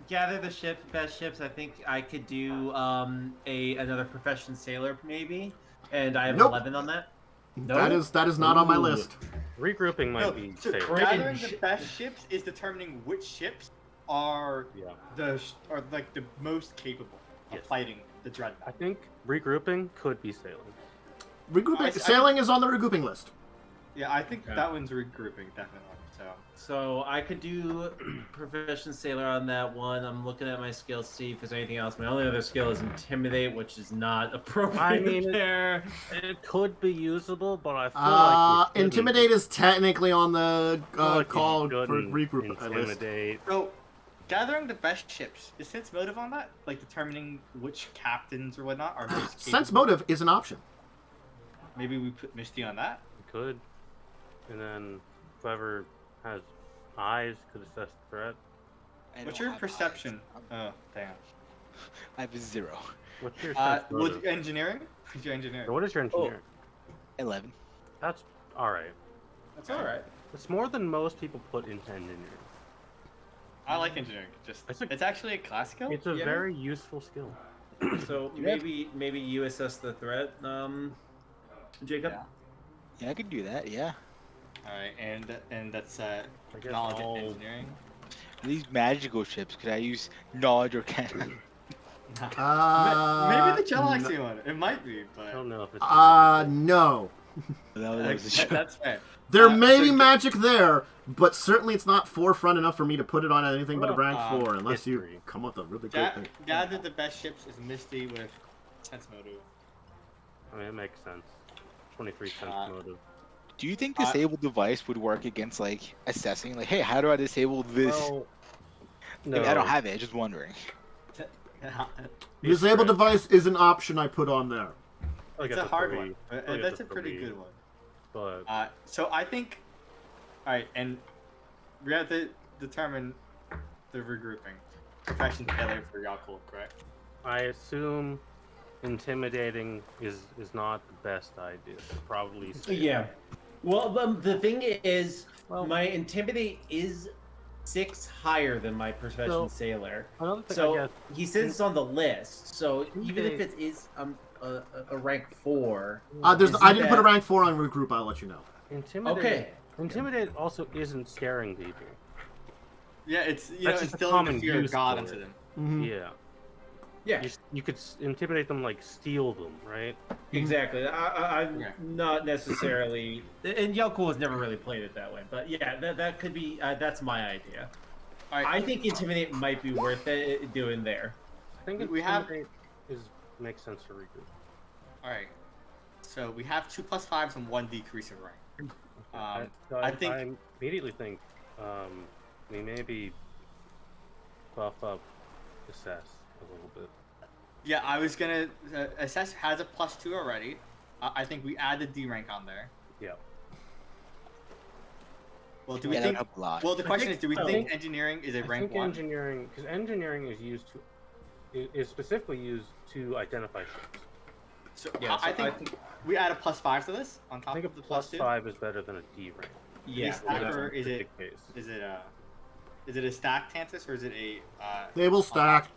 Gather the best ships. I think I could do another profession sailor maybe, and I have Nope. 11 on that. That is not on my Ooh. list. Regrouping might No, be so safe. gathering the best ships is determining which ships are Yeah. the most capable of Yes. fighting the dreadnought. I think regrouping could be sailing. Regrouping. Sailing is on the regrouping list. Yeah, I think Okay. that one's regrouping definitely. So I could do profession sailor on that one. I'm looking at my skills, see if there's anything else. My only other skill is intimidate, which is not appropriate. I mean, there. It could be usable, but I feel like you shouldn't. Intimidate is technically on the I feel like you call for shouldn't regroup list. Intimidate. So, gathering the best ships is sense motive on that, like determining which captains or whatnot are most capable. Sense motive is an option. Maybe we put Misty on that. Could. And then whoever has eyes could assess the threat. I What's don't your have perception? eyes. Oh, damn. I have a 0. What's your sense With motive? engineering? What's your engineering? What is your engineering? 11. That's alright. That's alright. It's more than most people put into engineering. I like engineering. It's actually a class skill. It's a yeah. very useful skill. So maybe you assess the threat, Jacob. Yeah. Yeah, I could do that. Yeah. Alright, and that's guess knowledge all- and engineering. These magical ships, could I use knowledge or can? Maybe the Galaxy one. It might be, but I don't know if it's. No. that's fair. There may so be g- magic there, but certainly it's not forefront enough for me to put it on anything but a rank 4, unless you history. come up with a really great thing. Gather the best ships is Myste with sense motive. I mean, it makes sense. 23 cents motive. Do you think disable device would work against like assessing? Like, hey, how do I disable this? Well, Like, I don't have it. Just wondering. Disable device is an option I put on there. It's a hard one. That's a pretty good one. But So I think, all right, and we have to determine the regrouping. Profession failure for Yaalkol, correct? I assume intimidating is not the best idea. Probably. Yeah. Well, the thing is, Well- my intimidate is 6 higher than my profession So, sailor. Another thing, I So guess, he says it's on the list. So even if Intimidate- it is a rank 4, I didn't put a that- rank 4 on regroup, I'll let you know. intimidate. Okay. Intimidate also isn't scaring people. Yeah, it's That's just a instilling common the fear of use God for into it. them. Mhm. Yeah. yeah, You could intimidate them like steal them, right? exactly. I'm Yeah. not necessarily, and Yaalkol has never really played it that way. But yeah, that could be. That's my idea. All right, I think intimidate might be worth it doing there. I think We have- intimidate makes sense for regroup. all right. So we have 2 +5s and 1 decrease in rank. So I think- I immediately think we maybe buff up assess a little bit. Yeah, I was gonna assess has a +2 already. I think we add the D rank on there. Yeah. Well, do we Yeah, think? that'd help a lot. Well, the question is, do we I think think- engineering is a I rank think 1? engineering, because engineering is used to is specifically used to identify ships. So Yeah, I so think we add a +5 to this on I top think a of the +2. +5 is better than a D rank. Yeah. stack That's or the is it case. is it a stack Tantus or is it a They will stack.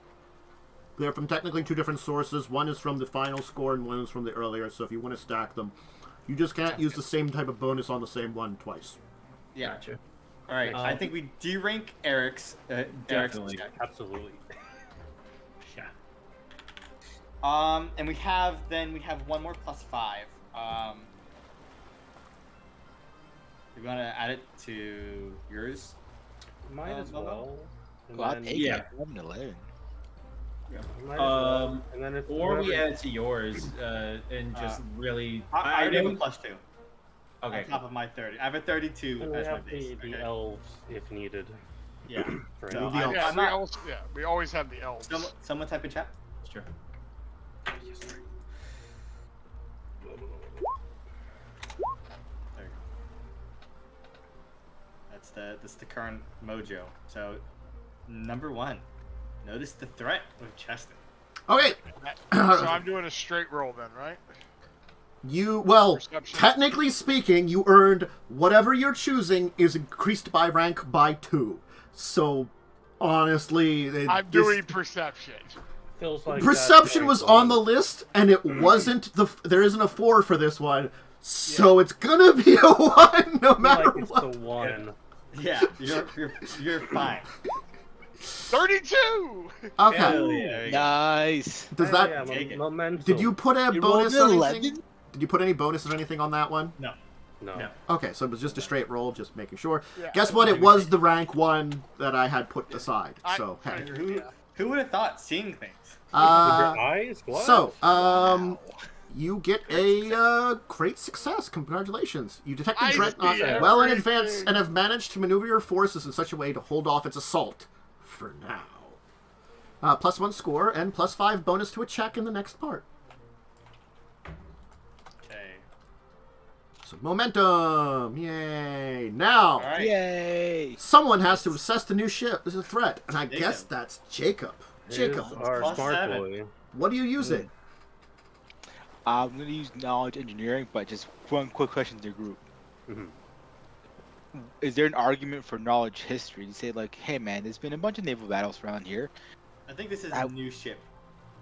They're from technically 2 different sources. One is from the final score and one is from the earlier, so if you want to stack them, you just can't use the same type of bonus on the same one twice. yeah. Gotcha. All right, I think we D-rank Eric's Definitely. check. Absolutely. Yeah. And we have one more +5. We're gonna add it to yours. Might as Momo? well. And Well, I'll then- take yeah. it. 11. might as well. Um, And then if Or we whoever- add it to yours and just really. I already have a don't- +2 Okay. on top of my 30. I have a 32 and we as my have base. the okay? elves if needed. Yeah. For So any- The elves. Yeah, I'm not- we always have the elves. Someone type in chat. Sure. There you go. That's the current mojo. So, number 1. Notice the threat of Cheston. Okay. So I'm doing a straight roll then, right? Well, Perception. technically speaking, you earned whatever you're choosing is increased by rank by 2. So, honestly, I'm doing perception. Feels like perception that's was like, on the list, and it wasn't there isn't a 4 for this one, so it's gonna be a 1 no I feel matter like it's what. the one. Yeah, you're fine. 32! Okay. Hell yeah, there you go. Nice. Does Oh, that? yeah, Take it. momentum. Did you put a You rolled bonus an or 11? anything? Did you put any bonuses or anything on that one? No. No. No. Okay, so it was just a straight roll, just making sure. Yeah. Guess what? It was the rank 1 that I had put aside. I- So hey. Who would have thought seeing things? With your Uh, eyes? What? so you get a great success. Congratulations! You detected I Dreadnought see well in everything. advance and have managed to maneuver your forces in such a way to hold off its assault for now. +1 score and +5 bonus to a check in the next part. Okay. So momentum, yay! Now, All right. Yay. someone has to assess the new ship. This is a threat, and I Jacob. guess that's Jacob. Jacob, Here's our Plus smart 7. boy. what are you using? I'm gonna use knowledge engineering, but just one quick question to the group. Mhm. Is there an argument for knowledge history? You say like, hey man, there's been a bunch of naval battles around here. I think this is I- a new ship.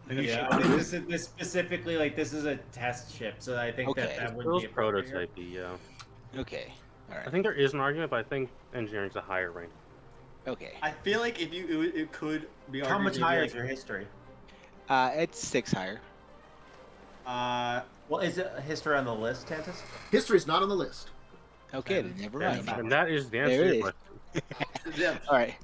Yeah, I think this specifically this is a test ship, so I think Okay. that wouldn't Feels be appropriate here. prototypey, yeah. Okay. All I right. think there is an argument, but I think engineering's a higher rank. Okay. I feel like if it could be How much arguably higher like- is your history? It's 6 higher. Well, is it history on the list, Tantus? History's not on the list. Okay, then never Yeah, mind. and that is the answer There to it your is. question. Yeah. All right.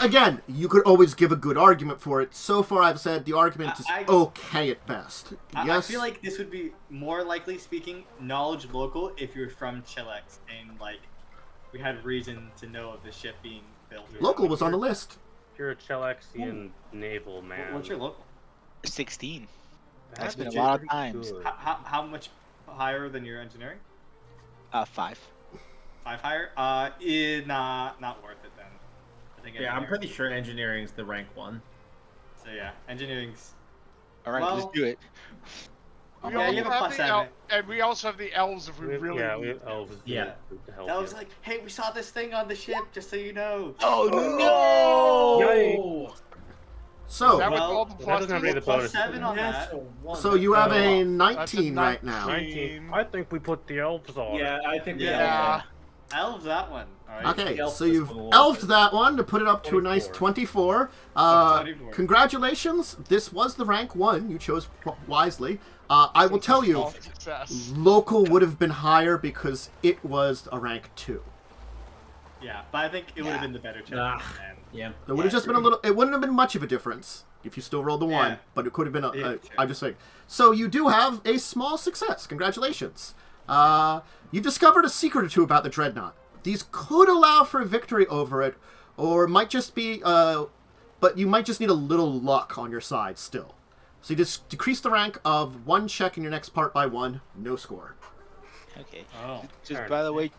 Again, you could always give a good argument for it. So far, I've said the argument is I- okay at best. I Yes. feel like this would be more likely speaking knowledge local if you're from Chilex and like we had reason to know of the ship being built. Local was on the list. If you're a Chelexian naval man. What's your local? 16. that's That's been a legit lot of pretty times. good. How much higher than your engineering? 5. 5 higher? Not worth it then. I think. Yeah, I'm engineering- pretty sure engineering's the rank 1. So yeah, engineering's. All right, Well- let's do it. We Yeah, also you have a have plus the 7. and we also have the elves if we really Yeah, need we have them. elves. Yeah. To help That was you. like, hey, we saw this thing on the ship, just so you know. Oh no! Yikes. So, That with Well, all the that doesn't have any of the Plus bonuses. 7 on that. so you have a That's 19 a right now. 19. I think we put the elves on. Yeah, I think we Yeah. Elves that one. All right. Okay, elf so this you've one a little elfed bit. that one to put it up to a nice 24. 24. Congratulations, this was the rank 1. You chose wisely. I will tell you, Small success. local would have been higher because it was a rank 2. Yeah, but I think it would have been the better choice. Ah. man. Yeah. It would have just been a little. It wouldn't have been much of a difference if you still rolled the 1, Yeah. but it could have been. Yeah, sure. I'm just saying. So you do have a small success. Congratulations. You discovered a secret or two about the dreadnought. These could allow for a victory over it, or might just be. But you might just need a little luck on your side still. So you just decrease the rank of 1 check in your next part by 1. No score. Okay. Oh. Just Alright. by the way,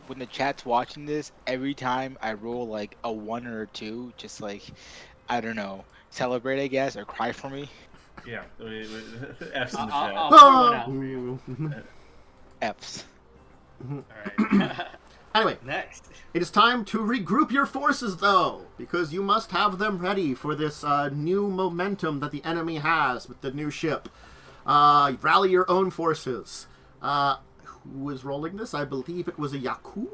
when the chat's watching this, every time I roll like a 1 or a 2, just like, I don't know, celebrate, I guess, or cry for me. Yeah. F's in the I'll chat. point one out. F's. All right. Anyway, Next. it is time to regroup your forces, though, because you must have them ready for this new momentum that the enemy has with the new ship. Rally your own forces. Who was rolling this? I believe it was a Yaalkol.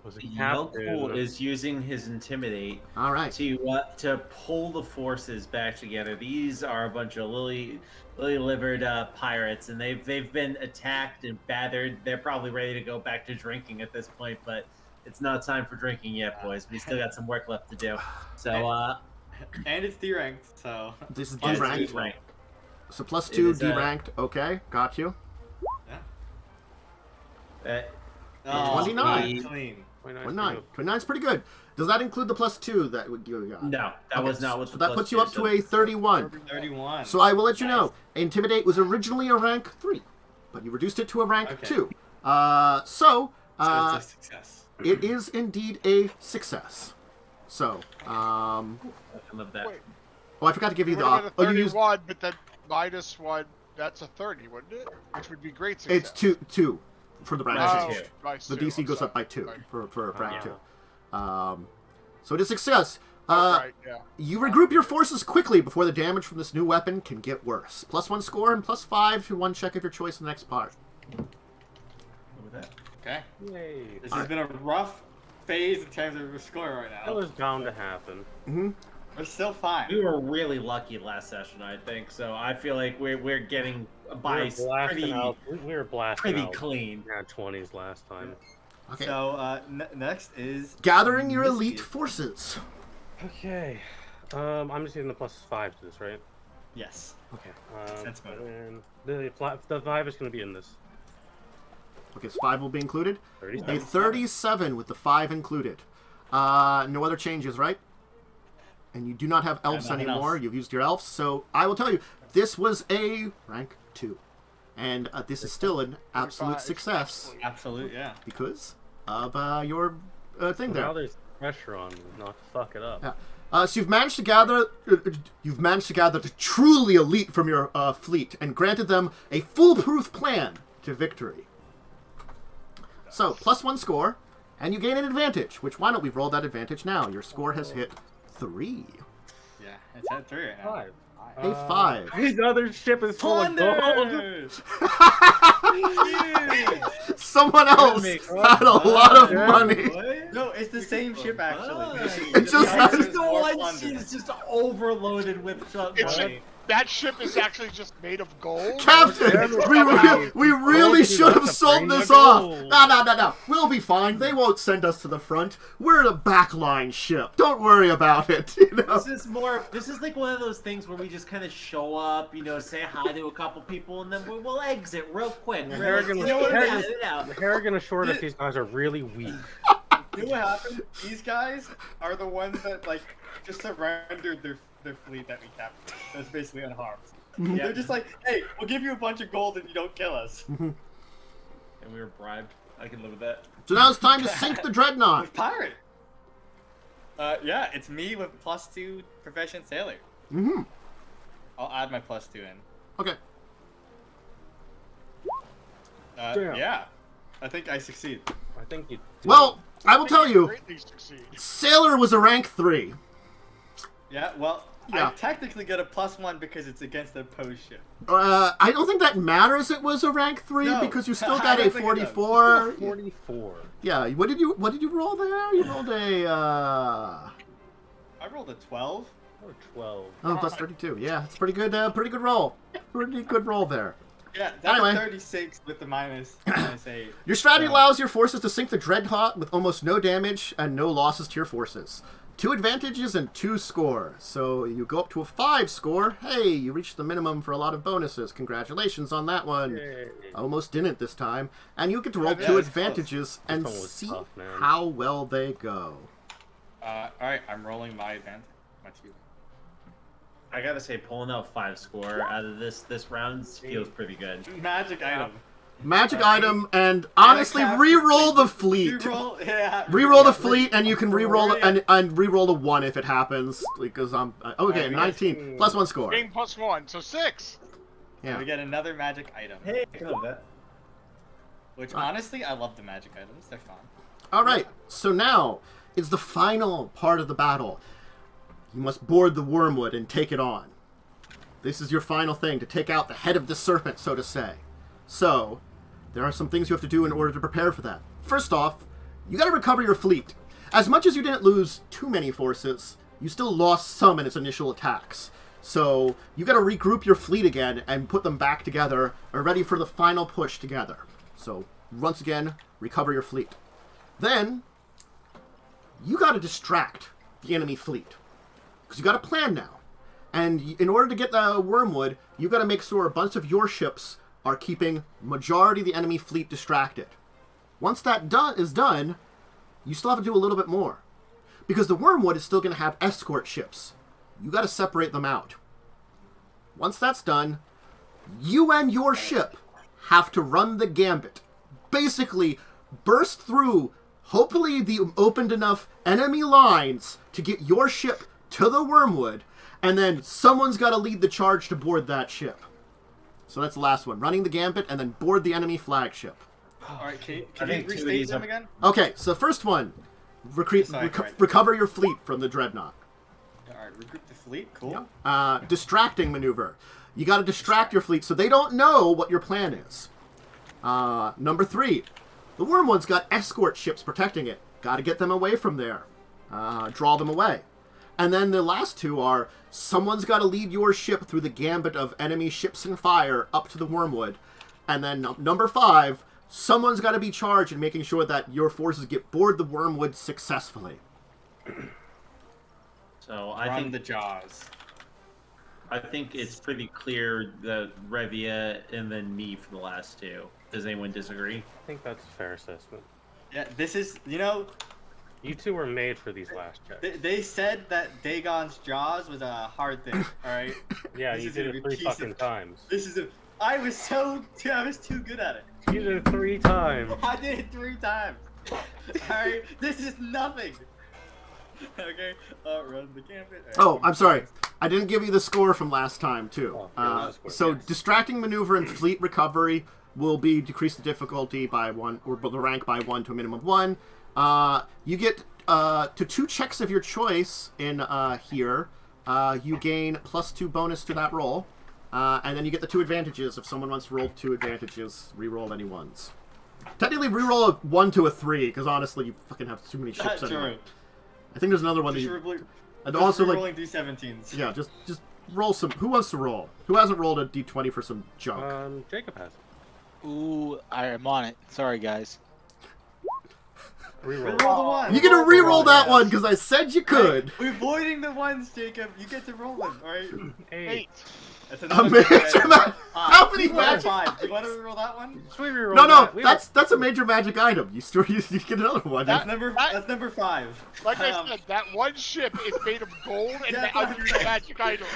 Was a Yaalkol captain. is using his intimidate All right. to pull the forces back together. These are a bunch of lily-livered pirates, and they've been attacked and battered. They're probably ready to go back to drinking at this point, but it's not time for drinking yet, boys. We still got some work left to do. So, And it's D-ranked, so. This is yes, D-ranked. it's rank. So plus It 2 is, D-ranked. Okay, got you. Oh, 29. Clean. 29. 29's pretty good. Does that include the plus 2 that you got? No, that was not what So the that plus puts you two, up to so- a 31. 31. So I will let you know, Intimidate was originally a rank 3, but you reduced it to a rank Okay. 2. So it's a success. It is indeed a success. So, I love that. Wait. oh, I forgot to give you It the would have been a oh, you used 31, but then minus 1, that's a 30, wouldn't it? Which would be great success. it's 2 for the rank. Minus Oh, two. minus The 2, DC I'm goes sorry. up by 2 Right. for rank Yeah. 2. So it is success. Oh, right, yeah. You regroup your forces quickly before the damage from this new weapon can get worse. Plus 1 score and plus 5 to 1 check of your choice in the next part. With that. Okay. Yay. This has been a rough phase in terms of the score right That now. was bound to happen. We're still fine. We were really lucky last session, I think. So I feel like we're getting by We were blasting pretty out. clean. Yeah, 20s last time. Okay. So next is Gathering your Myste. elite forces. Okay. I'm just using the plus 5 to this, right? Yes. Okay. Sense motive. And the 5 is going to be in this. Okay, so 5 will be included. 37. A 37 with the 5 included. No other changes, right? And you do not have elves nothing anymore. else. You've used your elves. So I will tell you, this was a rank 2. And this is still an absolute 35. success Absolute, yeah. because of your thing Now there. there's pressure on me not to fuck it up. Yeah. So you've managed to gather the truly elite from your fleet and granted them a foolproof plan to victory. So plus 1 score, and you gain an advantage. Which why don't we roll that advantage now? Your score has hit 3. Yeah, it's at 3 right now. 5. A 5. His other ship is full of gold. Plunders! Someone else makes had a lot of Yeah. money. No, it's the same ship actually. It just The has- price is The more one plunder. she's just overloaded with It's money. that ship is actually just made of gold? Captain, we really should have sold this off. No. We'll be fine. They won't send us to the front. We're a backline ship. Don't worry about it. You know? This is like one of those things where we just kind of show up, say hi to a couple people, and then we'll exit real quick. Harrigan assured us these guys are really weak. You know what happened? These guys are the ones that just surrendered their fleet that we captured. That's basically unharmed. Yeah. They're just like, hey, we'll give you a bunch of gold if you don't kill us. And we were bribed. I can live with that. So now it's time to sink the dreadnought. Pirate. Yeah, it's me with +2 proficient sailor. Mm-hmm. I'll add my +2 in. Okay. Yeah. I think I succeed. I think you. Well, I will tell you, Greatly succeed. Sailor was a rank 3. Yeah, well, Yeah. I technically get a +1 because it's against the opposed ship. I don't think that matters. It was a rank 3 No, because you still I got a don't think it does. 44. 44. Yeah. What did you roll there? You rolled a. I rolled a 12. Or 12. Oh, plus 32. Yeah, it's pretty good. Pretty good roll. Pretty good roll there. Yeah, that's Anyway. 36 with the minus 8. Your strategy allows your forces to sink the dreadnought with almost no damage and no losses to your forces. 2 advantages and 2 score. So you go up to a 5 score. Hey, you reached the minimum for a lot of bonuses. Congratulations on that one. Yay. Almost didn't this time. And you get to roll Yeah, 2 it's close. advantages and one was see tough, man. how well they go. Alright, I'm rolling my advantage. My 2. I gotta say, pulling out 5 score out of this round feels pretty good. Magic item. Magic item, and honestly, re-roll the fleet. Reroll the fleet, and you can re-roll and re-roll a 1 if it happens. Because I'm okay. 19 plus 1 score. Game +1, so 6. Yeah. We get another magic item. Hey, I can live with that. Which, honestly, I love the magic items. They're fun. All right. So now it's the final part of the battle. You must board the wormwood and take it on. This is your final thing, to take out the head of the serpent, so to say. So, there are some things you have to do in order to prepare for that. First off, you gotta recover your fleet. As much as you didn't lose too many forces, you still lost some in its initial attacks. So, you gotta regroup your fleet again and put them back together, are ready for the final push together. So, once again, recover your fleet. Then, you gotta distract the enemy fleet. Because you got a plan now. And in order to get the wormwood, you got to make sure a bunch of your ships are keeping majority of the enemy fleet distracted. Once that is done, you still have to do a little bit more. Because the wormwood is still going to have escort ships. You got to separate them out. Once that's done, you and your ship have to run the gambit. Basically, burst through, hopefully the opened enough enemy lines to get your ship to the wormwood, and then someone's got to lead the charge to board that ship. So that's the last one. Running the gambit and then board the enemy flagship. Alright, can I you think two of restate these them are- again? Okay, so first one. Sorry, go ahead. Recover your fleet from the dreadnought. Alright, regroup the fleet. Cool. Distracting maneuver. You got to distract your fleet so they don't know what your plan is. Number 3. The wormwood's got escort ships protecting it. Got to get them away from there. Draw them away. And then the last 2 are, someone's got to lead your ship through the gambit of enemy ships and fire up to the wormwood. And then number 5, someone's got to be charged in making sure that your forces get board the wormwood successfully. So I Run think the jaws. I think it's pretty clear that Revia and then me for the last 2. Does anyone disagree? I think that's a fair assessment. Yeah, this is, You two were made for these last checks. they said that Dagon's jaws was a hard thing, alright? Yeah, This you is did gonna it be 3 piece fucking of- times. I was too good at it. You did it 3 times. I did it 3 times. Alright, this is nothing. Okay, run the gambit. Alright. Oh, I'm sorry. I didn't give you the score from last time, too. Oh, yeah, that's good, So, yes. distracting maneuver and fleet recovery will be decrease the difficulty by 1, or the rank by 1 to a minimum of 1. You get to 2 checks of your choice in here. You gain +2 bonus to that roll. And then you get the 2 advantages. If someone wants to roll 2 advantages, re-roll any ones. Technically, re-roll a 1 to a 3, because honestly, you fucking have too many ships That's anyway. right. I think there's another one that Just you... And also, like, rolling d17s. yeah, just roll some. Who wants to roll? Who hasn't rolled a d20 for some junk? Jacob has. Ooh, I'm on it. Sorry, guys. Reroll. Roll the one. You're gonna re-roll that yes. one because I said you could. We're avoiding the ones, Jacob. You get to roll them, alright? 8. That's A another major magic. How many You want magic? 5. Do you want to roll that one? Should we reroll No, that? that's a major magic item. You get another one. That- That's number 5. Like I said, that one ship is made of gold and Yeah, now you're magic items.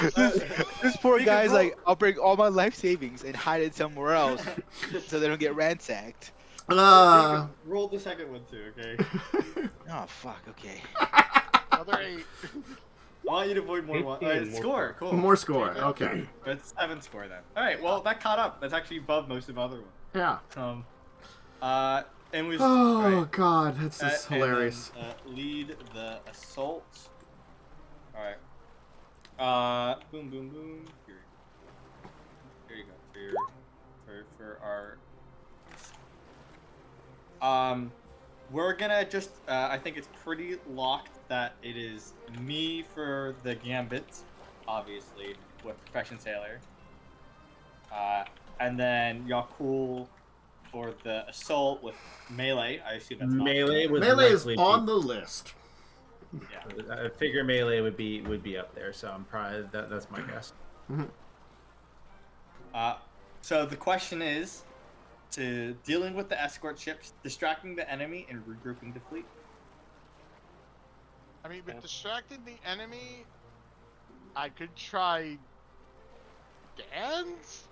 This poor You guy's can roll- like, I'll bring all my life savings and hide it somewhere else so they don't get ransacked. Roll the second one too, okay? Oh, fuck, okay. Another 8. I want you to avoid more 18 one. Alright, more score, cool. More score. Okay. It's 7 score then. Alright, well that caught up. That's actually above most of the other ones. Yeah. And we. Oh alright. God, that's just And then, hilarious. lead the assault. Alright. Boom, boom, boom. Here you go. For our. We're gonna just. I think it's pretty locked that it is me for the gambit, obviously with Profession Sailor. And then Yaalkol for the assault with melee. I assume that's not Melee would Melee is likely on be, the list. Yeah. I figure melee would be up there, so I'm probably that's my guess. So the question is, to dealing with the escort ships, distracting the enemy, and regrouping the fleet. I mean, with distracting the enemy, I could try dance,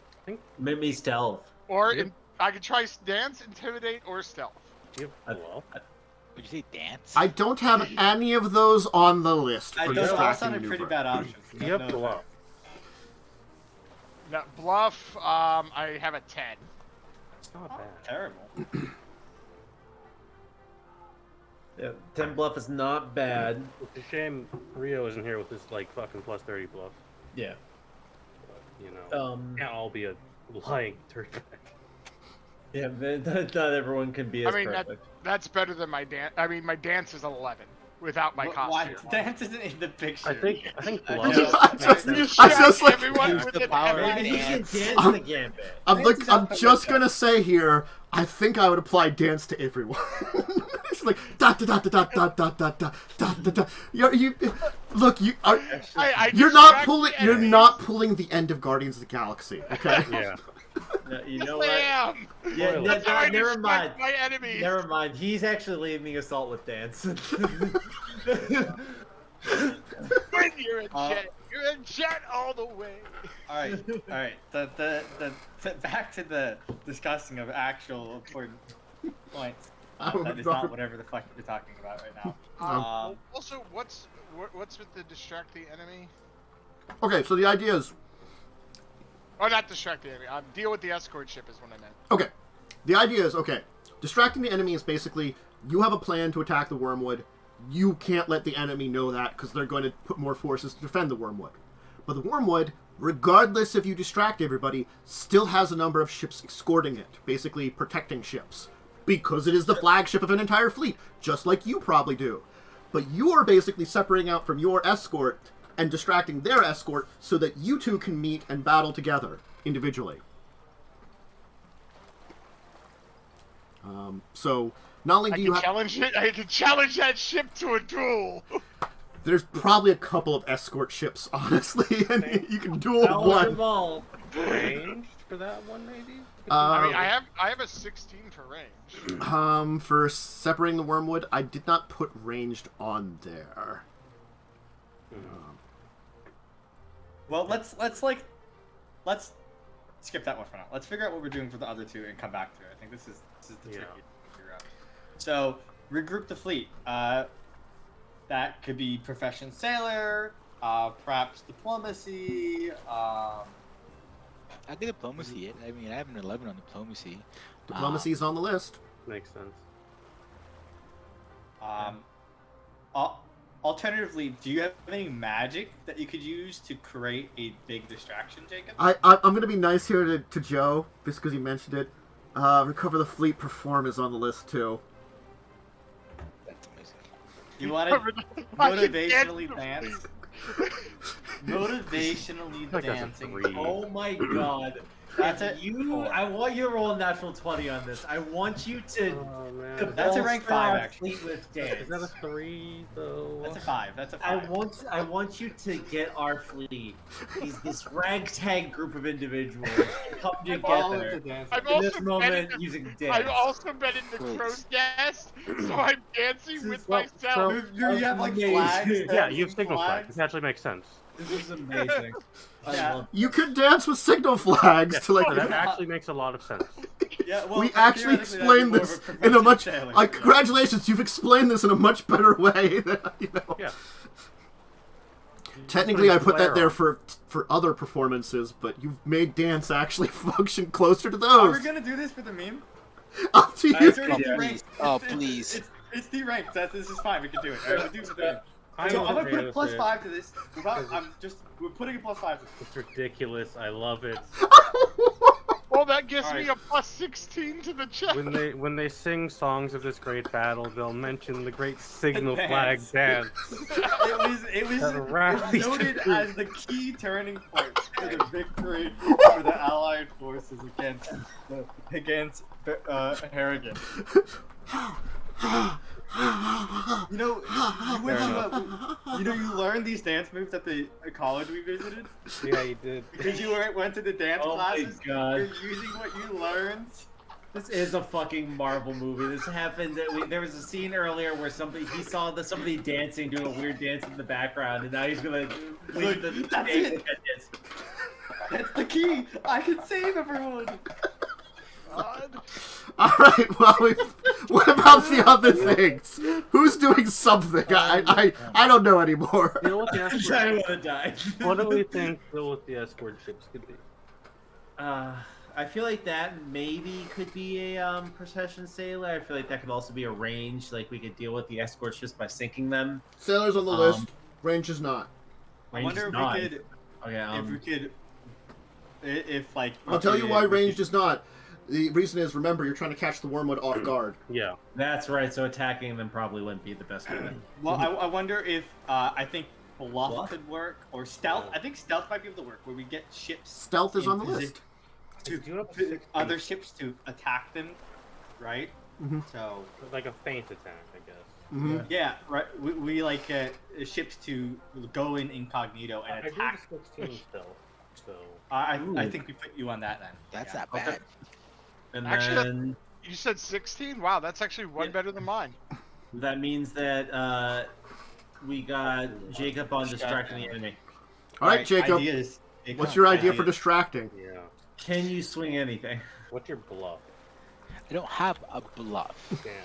Maybe stealth. or Yep. I could try dance, intimidate, or stealth. Yep. Well, Would you say dance? I don't have any of those on the list for Those all distracting sounded pretty maneuver. bad options. you have to bluff. Now, bluff, I have a 10. It's not bad. Terrible. Yeah, 10 bluff is not bad. It's a shame Rio isn't here with his like fucking plus 30 bluff. Yeah. You know, can't all be a lying turd. Yeah, not everyone can be as I mean, perfect. that's better than my dance. I mean, my dance is 11 without my Why? costume. Dance isn't in the picture. I think I bluff. know. I just- You I distract just like- everyone Use with the an power of enemy. Maybe he can dance. dance the gambit. I'm just gonna say here, I think I would apply dance to everyone. It's like da da da da da da da da da da da. You look, you are. I You're not distract pulling. the You're enemy. not pulling the end of Guardians of the Galaxy. Okay. Yeah. No, you know what? Bam! Yeah, That's how I never distract mind. my enemies. Never mind. He's actually leading assault with dance. When you're a jet, you're a jet all the way. All right. The back to the discussing of actual important points. That is not whatever the fuck you're talking about right now. Also, what's with the distract the enemy? Okay. So the idea is, Oh, not distract the enemy. Deal with the escort ship is what I meant. okay. The idea is, okay. Distracting the enemy is basically you have a plan to attack the Wormwood. You can't let the enemy know that because they're going to put more forces to defend the Wormwood. But the Wormwood, regardless if you distract everybody, still has a number of ships escorting it, basically protecting ships. Because it is the flagship of an entire fleet, just like you probably do. But you are basically separating out from your escort and distracting their escort so that you two can meet and battle together individually. So not only do you have... I can challenge that ship to a duel. There's probably a couple of escort ships, honestly, and you can duel one. All. Ranged for that one, maybe. I mean, I have a 16 for range. For separating the Wormwood, I did not put ranged on there. Well, let's skip that one for now. Let's figure out what we're doing for the other two and come back to it. I think this is the tricky to figure out. So regroup the fleet. That could be profession sailor, perhaps diplomacy. I get diplomacy. I mean, I have an 11 on diplomacy. Diplomacy's on the list. Makes sense. Alternatively, do you have any magic that you could use to create a big distraction, Jacob? I'm going to be nice here to Joe, just because you mentioned it. Recover the fleet, perform is on the list, too. That's amazing. You want to I can motivationally dance. dance? Motivationally Like that's a dancing. 3. Oh my god. That's If it. you, I want you to roll a natural 20 on this. I want you to. Oh man. That's a rank bolster our 5, actually. Fleet with dance. Is that a 3 though? That's a 5. That's a I 5. want you to get our fleet. This ragtag group of individuals come together I've in this also moment been in using the, dance. I've also been in the Please. crow's nest, so I'm dancing with Well, myself. You have like Amazing. flags. Yeah, you have dancing signal flags. flags. This actually makes sense. This is amazing. I Yeah. love You could dance with signal flags Yeah, to like. no, that actually makes a lot of sense. Yeah, well, We actually theoretically, that'd explained be more this of a in a professional much sailing. like. Yeah. Congratulations, you've explained this in a much better way than you know. Yeah. Technically, I put that there Flare for other performances, but you've made dance actually function closer to Are we those. gonna do this for the meme? Up to you. It's Oh, already Yeah. D-ranked. please. Oh, It's- please. It's D-ranked. This is fine. We can do it. All right, we'll do it for the meme. I'm So I'm gonna okay put with plus it. 5 to this. We're putting a plus 5 to this. It's ridiculous. I love it. Well, that gives All me right. a plus 16 to the check. When they sing songs of this great battle, they'll mention the great signal flag Dance. dance. It was Rallies to noted group. as the key turning point for the victory for the Allied forces against Harrigan. You know, you learned these dance moves at the college we visited Yeah, you did. because you went to the dance Oh my classes. God. You're using what you learned. This is a fucking Marvel movie. This happened. There was a scene earlier where he saw somebody dancing, doing a weird dance in the background, and now he's gonna leave the That's stage it. look at this. That's the key. I can save everyone. God. All right. Well, what about the other things? Who's doing something? I don't know anymore. You know what the I escort? want to die. What do we think deal with the escort ships could be? I feel like that maybe could be a procession sailor. I feel like that could also be a range. Like we could deal with the escorts just by sinking them. Sailors on the list. Range is not. I Range wonder is if not. we could. Okay, If we could. If like. I'll tell you why we ranged could- is not. The reason is, remember, you're trying to catch the wormwood off guard. Yeah. that's right. So attacking them probably wouldn't be the best way. Well, I wonder if I think bluff Bluff? could work or stealth. I think stealth might be able to work, where we get ships Stealth is in on the position list. to Do you have a to 16? other ships to attack them, right? Mhm. So Like a feint attack, I guess. Mm-hmm. yeah, right. We like ships to go in incognito and I do attack. the 16 stealth, so I Ooh. think we put you on that then. That's Yeah. not bad. And Actually, then You said 16? Wow, that's actually one Yeah. better than mine. that means that we got Jacub on distracting the enemy. All right, Jacob. Ideas. What's your idea for distracting? yeah. Can you swing anything? What's your bluff? I don't have a bluff.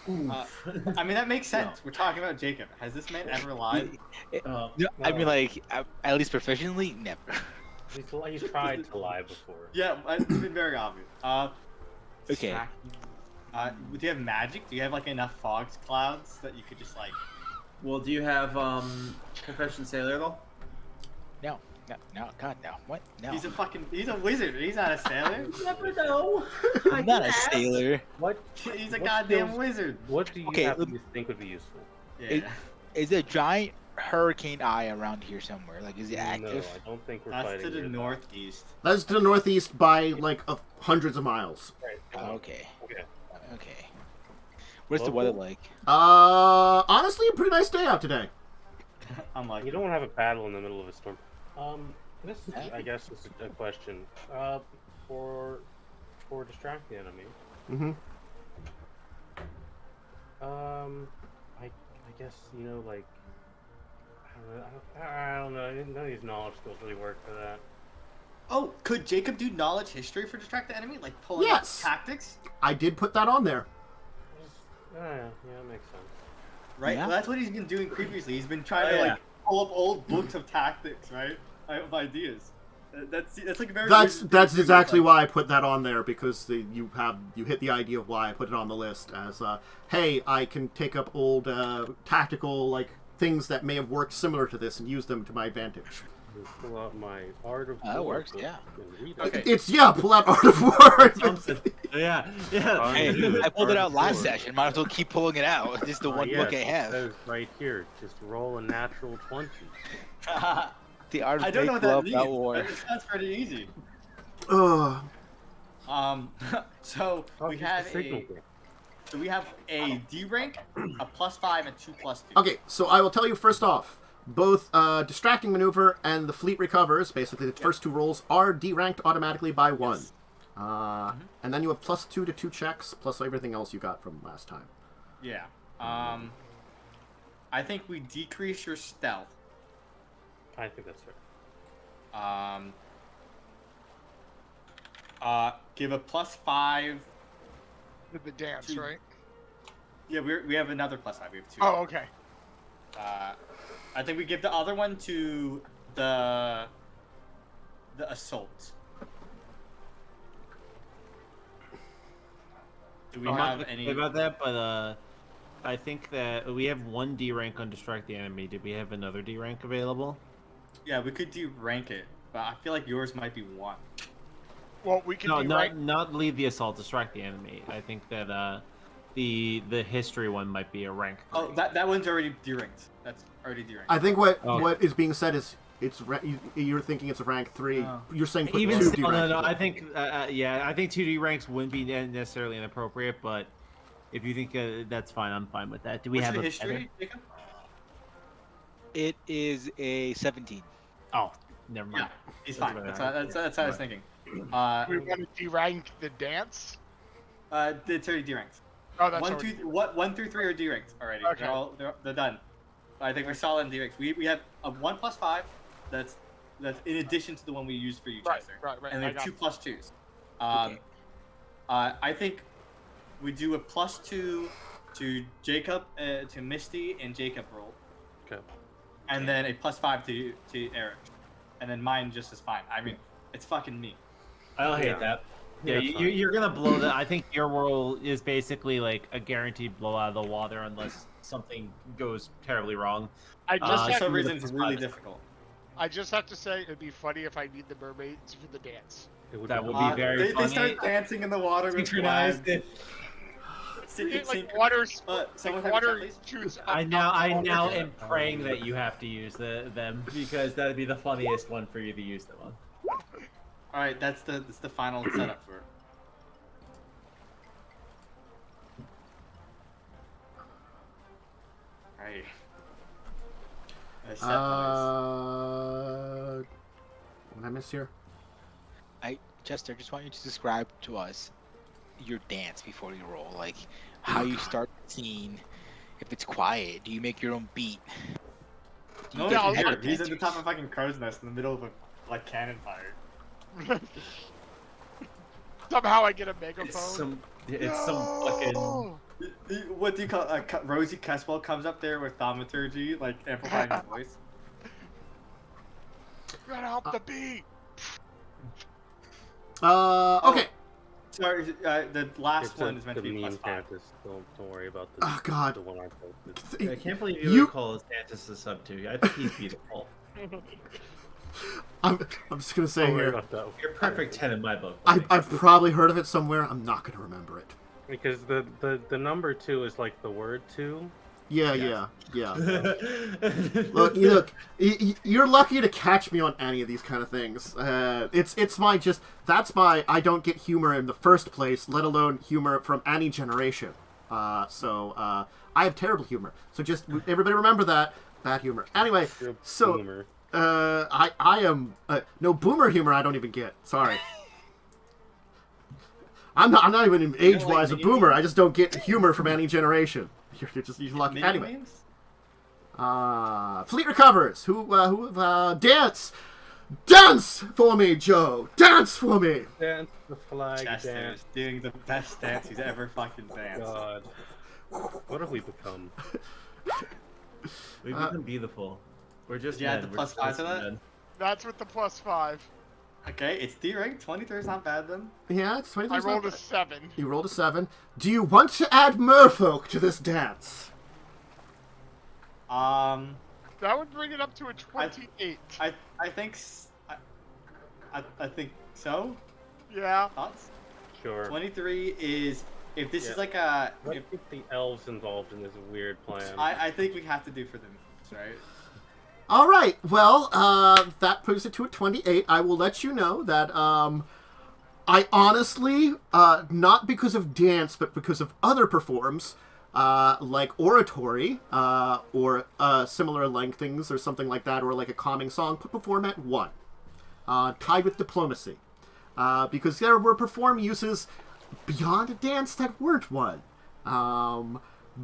Damn. I mean, that makes sense. We're talking about Jacob. Has this man ever lied? Oh, No, I No. mean, like, at least professionally, never. He's tried to lie before. Yeah, it's been very obvious. Okay. Distracting. Do you have magic? Do you have like enough fog clouds that you could just like? well, do you have Profession Sailor though? No, God, no. What? No. He's a wizard. He's not a sailor. Never know. I'm not a sailor. What? He's a What goddamn skills- wizard. What do you Okay, have let to think would be useful? Yeah. Is a giant hurricane eye around here somewhere? Like, is it No, active? I don't think we're That's fighting to the near that. northeast. That's to the northeast by like hundreds of miles. Right. Oh, okay. Okay. Okay. What's the weather Local? like? Honestly, a pretty nice day out today. I'm like, You don't want to have a battle in the middle of a storm. This is, Yeah. I guess, is a question. For distract the enemy. Mm-hmm. I guess like I don't know. None of these knowledge skills really work for that. oh, could Jacob do knowledge history for distract the enemy, like pulling Yes. up tactics? I did put that on there. Yeah, that makes sense. Right. Yeah. Well, that's what he's been doing previously. He's been trying to Oh, yeah. like pull up old books of tactics, right? Of ideas. That's like a very. That's wizard thing to do, exactly like- why I put that on there, because you hit the idea of why I put it on the list as hey, I can take up old tactical like things that may have worked similar to this and use them to my advantage. Just pull out my Art of That War works, book yeah. and read it. Okay. It's, yeah, pull out Art of War. Something. Yeah. Hey, I pulled it out last Sure. session. Might as well keep pulling it out. This is the one book I It have. says right here, just roll a natural 20. The Art of I don't know what Make that Love, means. Not War. It sounds pretty easy. Ugh. So Oh, we just have a signal a thing. so we have a D rank, a +5, and 2 +2. Okay, so I will tell you first off, both Distracting Maneuver and the Fleet Recovers, basically the first two rolls, are D-ranked automatically by 1. Yes. And then you have +2 to 2 checks, plus everything else you got from last time. Yeah. I think we decrease your stealth. I think that's right. Give a +5. With the dance, Two. right? Yeah, we have another +5. We have 2. Oh, okay. I think we give the other one to the assault. Do we I'm have not any? about that, but I think that we have 1 D rank on distract the enemy. Did we have another D rank available? Yeah, we could rank it, but I feel like yours might be 1. Well, we can No, be not right. not lead the assault, distract the enemy. I think that the history one might be a rank 3. Oh, that one's already D-ranked. That's already D-ranked. I think what Okay. what is being said is you're thinking it's a rank 3. Oh. You're saying put Even 2 still, D-ranked. no, I think yeah, I think 2D ranks wouldn't be necessarily inappropriate, but if you think that's fine, I'm fine with that. Do we What's have the a history, Jacob? It is a 17. Oh, never mind. Yeah, he's That's fine. what That's how I was thinking. We want to de-rank the dance. It's already D-ranked. Oh, that's 1 already... through 1 through 3 are D-ranked already. Okay. They're done. I think we're solid in D-ranked. We have a 1 +5. That's in addition to the one we used for you, Right, Chester. right. And I then got 2 it. +2s. Okay. I think we do a +2 to Jacub, to Myste and Jacub roll, Okay. and then a +5 to Erik, and then mine just is fine. I mean, it's fucking me. I don't hate Yeah. that. Yeah, that's fine. you're gonna blow that. I think your roll is basically like a guaranteed blow out of the water unless something goes terribly wrong. I For just, so some the reason, it's really +5. difficult. I just have to say, it'd be funny if I need the mermaids for the dance. It would That be would be very they funny. start dancing in the water with flags. Like water, someone like have a water please? shoots up. I now up. am praying that you have to use them because that'd be the funniest one for you to use them on. All right, that's the final setup for it. All right. I set What did I miss here? Chester, just want you to describe to us your dance before you roll, like how you start the scene. If it's quiet, do you make your own beat? Do you No, get I'll he's here. heavy He's at the dancers? top of a fucking crow's nest in the middle of a cannon fire. Somehow I get a megaphone. It's some fucking. No! What do you call Rosie Caswell comes up there with thaumaturgy, like amplifying his voice. Gotta help the beat. Okay. Sorry, the last It's one is meant the to be meme +5. Cantus. Don't worry about the, Oh, God. the one I posted. I can't believe you You- would call Santis a sub 2. I think he's beautiful. I'm just gonna say Don't worry here. about that. You're perfect 10 in my book. I've probably heard of it somewhere. I'm not gonna remember it. Because the number 2 is like the word 2. Yeah. Look, you're lucky to catch me on any of these kind of things. It's my I don't get humor in the first place, let alone humor from any generation. So I have terrible humor. So just everybody remember that bad humor. Anyway, You're a so boomer. I am no boomer humor. I don't even get. Sorry. I'm not even age wise a video boomer. I just don't get humor from any generation. You're lucky. Mini Anyway. memes? Fleet recovers. Dance for me, Joe. Dance for me. Dance the flag Chester dance. is doing the best dance he's ever fucking danced. God. What have we become? We've become beautiful. We're just Did you add men. the We're +5 to just that? men. That's with the +5. Okay, it's D-rank. 23 is not bad then. Yeah, it's 23. I rolled a 7. You rolled a 7. Do you want to add merfolk to this dance? That That would bring it up to a 28. I think I think so. Yeah. Thoughts? Sure. 23 is if this Yeah. is like a. Let's get the elves involved in this weird plan. I think we have to do for them, right? All right. Well, that puts it to a 28. I will let you know that I honestly, not because of dance, but because of other performs, like oratory or similar lengthings or something like that, or like a calming song, put perform at 1, tied with diplomacy, because there were perform uses beyond a dance that weren't 1.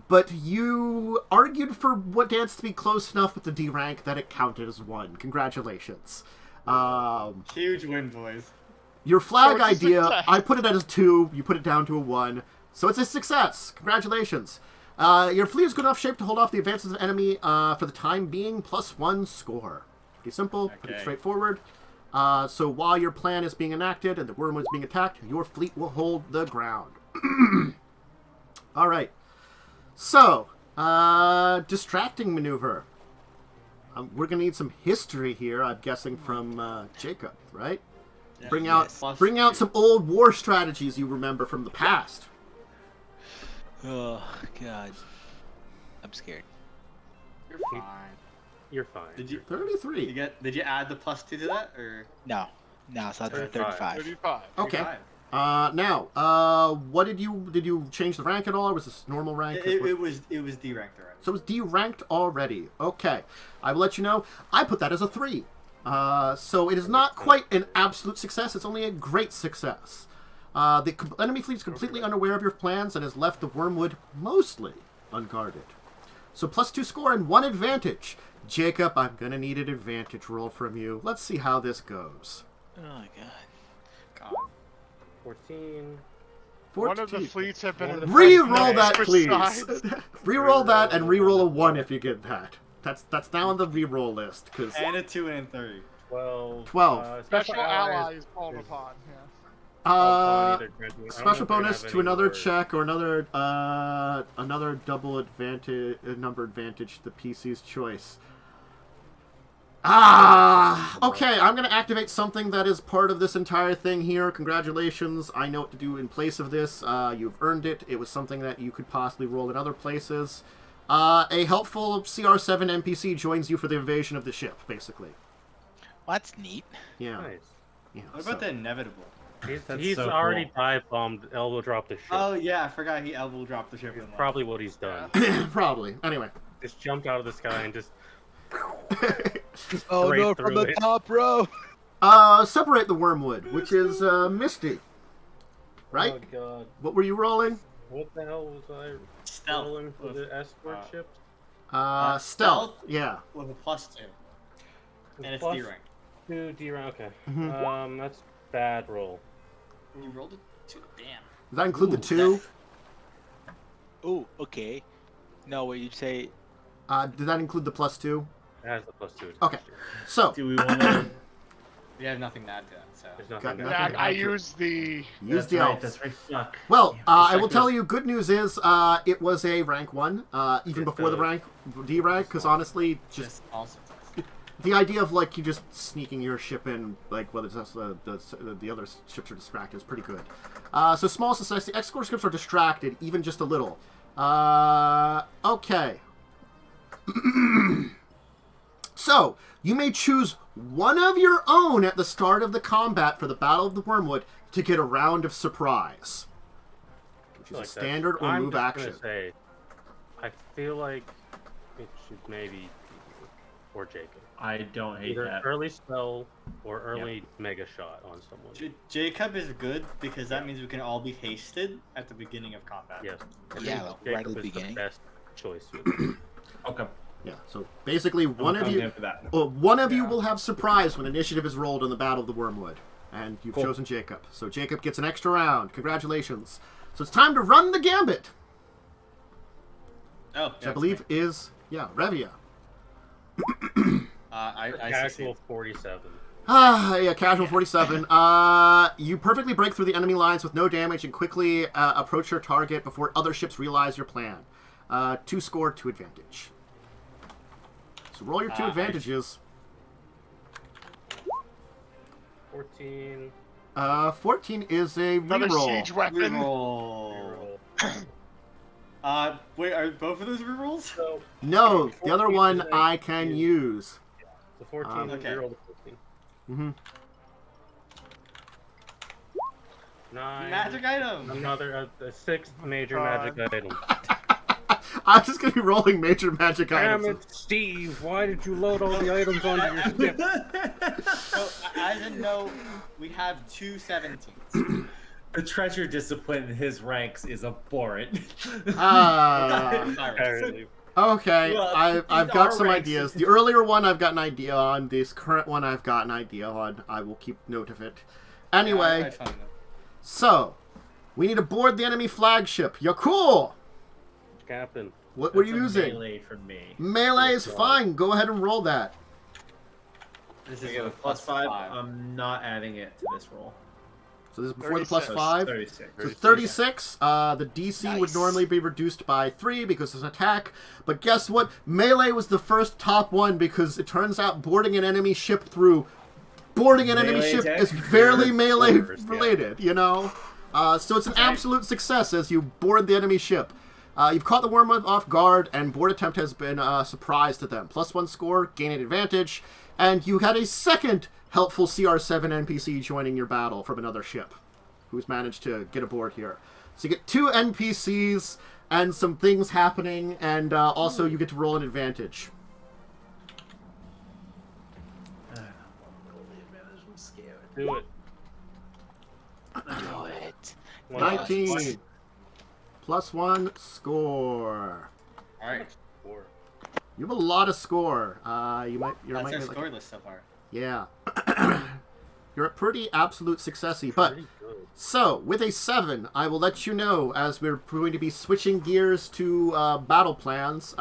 But you argued for what dance to be close enough with the D rank that it counted as 1. Congratulations. Huge win, boys. Your flag So it's a idea, success. I put it at a 2, you put it down to a 1. So it's a success. Congratulations. Your fleet is good enough shape to hold off the advances of the enemy for the time being, +1 score. Pretty simple, pretty Okay. straightforward. So while your plan is being enacted and the wormwood is being attacked, your fleet will hold the ground. All right. So, distracting maneuver. We're going to need some history here, I'm guessing, from Jacub, right? Yeah. Bring out Plus some old war strategies you remember from the past. Oh God, I'm scared. You're fine. You're fine. Did you 33. Did you add the +2 to that or? No, so that's 35. 35. 35. Okay. 35? Now, what did you change the rank at all, or was this normal rank? It was D ranked already. So it was D-ranked already. Okay. I will let you know. I put that as a 3. So it is not quite an absolute success. It's only a great success. The enemy fleet is completely unaware of your plans and has left the wormwood mostly unguarded. So +2 score and 1 advantage. Jacub, I'm going to need an advantage roll from you. Let's see how this goes. Oh my God. God. 14. 14. One of the fleets have been. Re-roll that, Switch please. sides. Re-roll that and re-roll a 1 if you get that. That's now on the re-roll list. Cause And a 2 and 3. 12. 12. Special allies called upon. Yeah. Special bonus to another check or another double advantage, number advantage to the PC's choice. Okay, I'm going to activate something that is part of this entire thing here. Congratulations, I know what to do in place of this. You've earned it. It was something that you could possibly roll in other places. A helpful CR7 NPC joins you for the invasion of the ship, basically. Well, that's neat. Yeah. Nice. Yeah, What about the inevitable? He's so already cool. dive bombed, elbow dropped the ship. Oh yeah, I forgot he elbow dropped the ship. in Probably what he's done. Probably. Anyway. Just jumped out of the sky and just Oh Straight no, from through the it. top row. Separate the wormwood, which is Myste. Right? Oh god. What were you rolling? What the hell was I Stealth rolling for with, the escort ships? Stealth. stealth? Yeah. with a +2, and it's Plus D rank. 2 D rank. Okay. Mhm. That's bad roll. You rolled a 2. Damn. Does that include the 2? Oh, okay. No, what you'd say? Did that include the +2? It has the +2. Okay. So, Do we want to? We have nothing to add to that, so. There's Got nothing. nothing. Yeah, Okay. I used the. use the right. elves. That's right. Fuck. Well, Damn, I will check tell this. you, good news is it was a rank 1, even It's before the rank D rank, because honestly, just Just also. the idea of like you just sneaking your ship in, like whether it's us, the other ships are distracted, is pretty good. So small success. The escort ships are distracted, even just a little. Okay. So you may choose one of your own at the start of the combat for the Battle of the Wormwood to get a round of surprise, which is Like a that. standard or I'm move just action. Gonna say, I feel like it should maybe be you or Jacob. I don't hate Either that. early spell or early mega shot on someone. Jacub is good because that means we can all be hasted at the beginning of combat. Yes. Yeah, like right at Jacob the is beginning. the best choice. Okay. Yeah. So basically, one of I'm you. game for that. One of you will have surprise when initiative is rolled in the Battle of the Wormwood. And you've Cool. chosen Jacub. So Jacub gets an extra round. Congratulations. So it's time to run the gambit, Oh, which I believe is, Revia. I Casual succeed. 47. Casual 47. You perfectly break through the enemy lines with no damage and quickly approach your target before other ships realize your plan. 2 score, 2 advantage. So roll your two advantages. 14. 14 is a Another reroll. siege weapon. Reroll. Wait, are both of those rerolls? So, No, the other 14 one is a- I can use. The 14 Okay. reroll the 14. Mm-hmm. 9. Magic item. Another a sixth major God. magic item. I'm just gonna be rolling major magic Damn items. it, Steve! Why did you load all the items onto your ship? So, as a note, we have two 17s. The treasure discipline in his ranks is abhorrent. Apparently. Okay, Well, I've these got are some ranks. ideas. The earlier one I've got an idea on. This current one I've got an idea on. I will keep note of it. Anyway, I found them. so we need to board the enemy flagship. Yaalkol! Captain. What were That's you a using? melee from me. Melee is Oh, God. fine. Go ahead and roll that. This I is get a a plus +5. 5. I'm not adding it to this roll. So this is before the plus 36. 5. 36. So 36, the DC would Nice. normally be reduced by 3 because it's an attack. But guess what? Melee was the first top one because it turns out boarding an enemy ship through... Boarding an enemy Melee ship attack? is fairly Yeah, melee orders, yeah. related, you know? So it's an absolute success as you board the enemy ship. You've caught the wormwood off guard, and board attempt has been a surprise to them. +1 score, gain an advantage, and you had a second helpful CR7 NPC joining your battle from another ship, who's managed to get aboard here. So you get 2 NPCs and some things happening, and also you get to roll an advantage. I'm scared. Do it. Do it. 19. +1 score. Alright. 4. You have a lot of score. You might That's be our like, score list so far. yeah. You're a pretty absolute successy, but Pretty good. so with a 7, I will let you know as we're going to be switching gears to battle plans,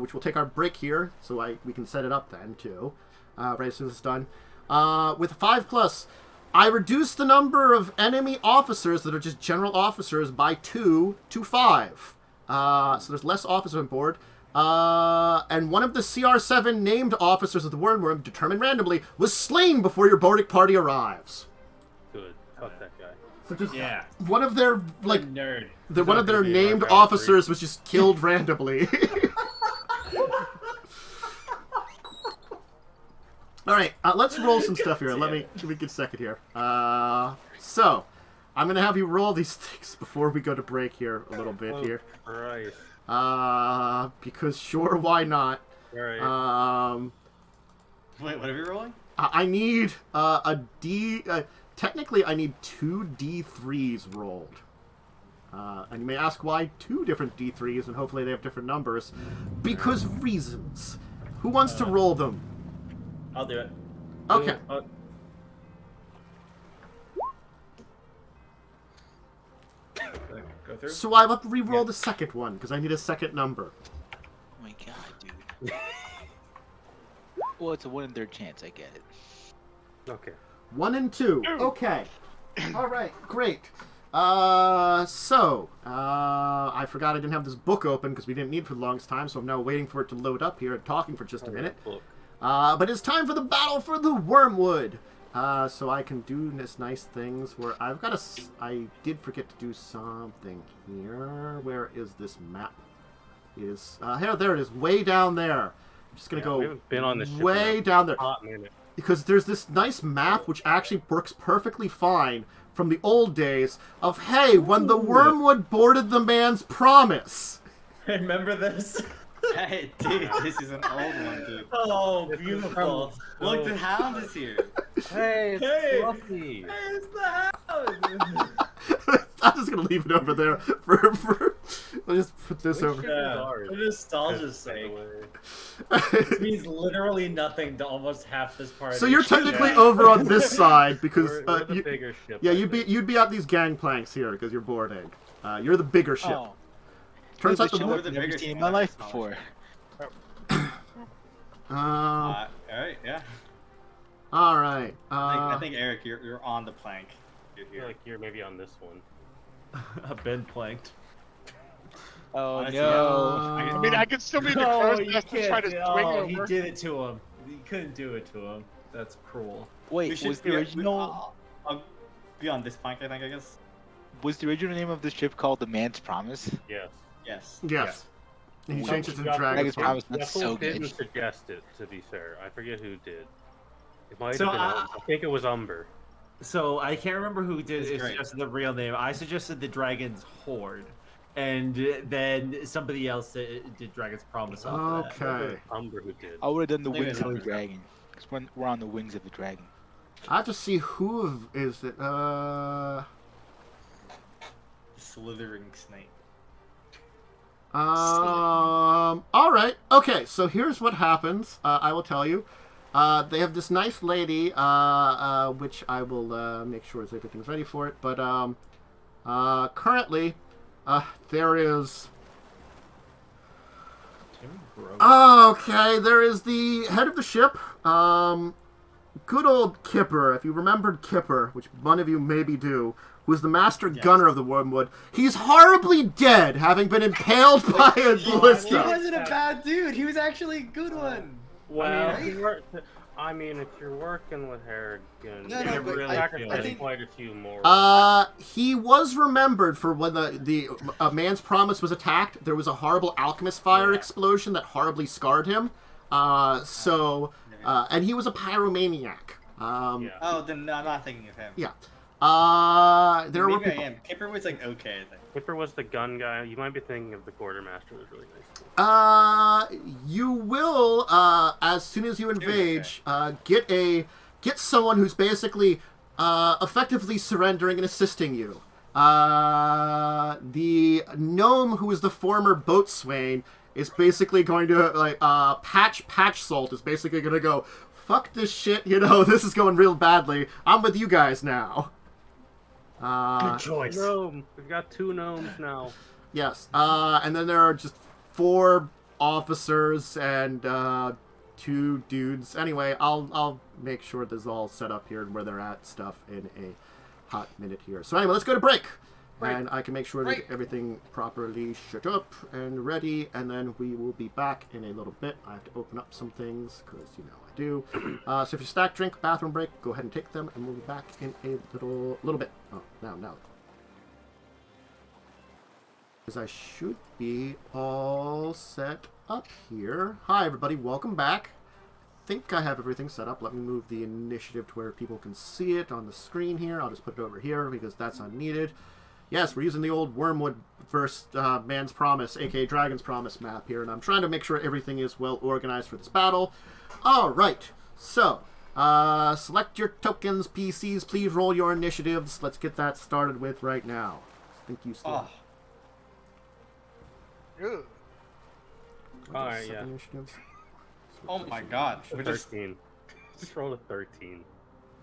which will take our break here, so we can set it up then too, right as soon as it's done. With 5+, I reduce the number of enemy officers that are just general officers by 2 to 5. So there's less officers on board. And one of the CR7 named officers of the Wormworm, determined randomly, was slain before your boarding party arrives. Good. Fuck that guy. So just Yeah. one of their like Nerd. one of their gonna be in our named battle officers was just killed randomly. All right, let's roll some stuff here. Give me a good second here. So I'm gonna have you roll these things before we go to break here a little bit here. Christ. Because sure, why not? Alright. Wait, what are we rolling? I need a D. Technically, I need 2 D3s rolled. And you may ask why 2 different D3s, and hopefully they have different numbers. Because reasons. Who wants to roll them? I'll do it. Okay. Go through. So I have to re-roll the second one, because I need a second number. Oh my god, dude. Well, it's a 1 in 3rd chance. I get it. Okay. 1 and 2. Okay. All right. Great. I forgot I didn't have this book open because we didn't need it for the longest time, so I'm now waiting for it to load up here and talking for just a minute. Look. But it's time for the battle for the Wormwood. So I can do this nice things where I've got I did forget to do something here. Where is this map? It is here. There it is, way down there. I'm just gonna We go haven't been on this ship way in a down there. hot minute. Because there's this nice map which actually works perfectly fine from the old days of, hey, when the Wormwood boarded the man's promise. Remember this? Hey, dude, this is an old one, dude. Oh, beautiful. Look, the hound is here. Hey, it's Hey. Fluffy. It's the house. I'm just going to leave it over there for I'll just put this Which over. ship Yeah, is ours? for nostalgia's By the sake. way. It means literally nothing to almost half this party. So you're technically Yeah. over on this side because We're the bigger ship. yeah, I you'd be at these gangplanks here because you're boarding. You're the bigger ship. Oh, Turns out the ship we're I've the never bigger seen in ship. my life before. Alright, yeah. All right. I think Eric, you're on the plank. You're feel here. like you're maybe on this one. I've been planked. Oh Honestly, no. I mean, I could still be the No, curse you master can't. try to swing Oh, or he work. did it to him. He couldn't do it to him. That's cruel. Wait, was the original I'll be on this plank, I guess. was the original name of the ship called the Man's Promise? Yes. Yes. Yes. And he Some- changed it to Yaalkol- Dragon's Promise. Promise. That's Yaalkol so didn't good. suggest it, to be fair. I forget who did. It might have So, been. I think it was Umber. So I can't remember who did That's great. suggested the real name. I suggested the Dragon's Horde, and then somebody else did Dragon's Promise. Off that. Okay. Umber who did. I would have done the Leave Wings it of the on. Dragon. Because we're on the Wings of the Dragon. I have to see who is it. Slithering snake. All right. Okay. So here's what happens. I will tell you. They have this nice lady, which I will make sure everything's ready for it. But currently, there is. Okay, there is the head of the ship. Good old Kipper, if you remembered Kipper, which one of you maybe do, who was the master gunner of the Wormwood. He's horribly dead, having been impaled by a He ballista. wasn't a bad dude. He was actually a good one. Well, I mean, I mean, if you're working with Harrigan, No, no, you but really I sacrifice think- quite a few more. He was remembered for when the Man's Promise was attacked. There was a horrible alchemist fire explosion that horribly scarred him. And he was a pyromaniac. Yeah. Oh, then I'm not thinking of him. Yeah. There were Maybe I people. am. Kipper was like okay, I think. Kipper was the gun guy. You might be thinking of the quartermaster. Was really nice. You will, as soon as you engage, get someone who's basically, effectively surrendering and assisting you. The gnome who is the former boatswain is basically going to, Patch Salt is basically going to go, fuck this shit, this is going real badly. I'm with you guys now. Good choice. Gnome. We've got 2 gnomes now. Yes. And then there are just 4 officers and 2 dudes. Anyway, I'll make sure this is all set up here and where they're at stuff in a hot minute here. So anyway, let's go to break. And I can make sure to get everything properly shut up and ready, and then we will be back in a little bit. I have to open up some things, because I do. So if you stack, drink, bathroom break, go ahead and take them, and we'll be back in a little bit. Oh, now. Because I should be all set up here. Hi, everybody. Welcome back. I think I have everything set up. Let me move the initiative to where people can see it on the screen here. I'll just put it over here because that's unneeded. Yes, we're using the old Wormwood versus Man's Promise, aka Dragon's Promise map here, and I'm trying to make sure everything is well organized for this battle. All right, so select your tokens, PCs. Please roll your initiatives. Let's get that started with right now. I think you still. Ugh. Alright, yeah. Initiatives. Oh my god. We're just 13. Just rolled a 13.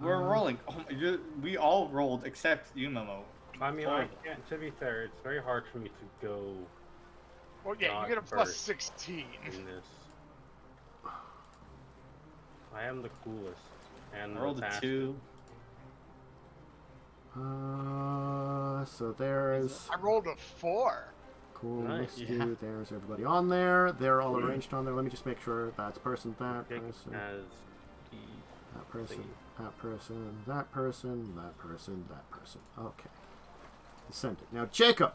we're rolling. Oh my, we all rolled except you, Momo. I mean, to be fair, it's very hard for me to go Well, yeah, Not you get a plus first. 16. in this. I am the coolest. And I rolled the a fastest. 2. So there's I rolled a 4. cool. Nice. Misty, Yeah. There's everybody on there. They're all arranged on there. Let me just make sure that's person, that Jake person, has the that person, that person, that person, that person, that person. Okay. Send it. Now, Jacob,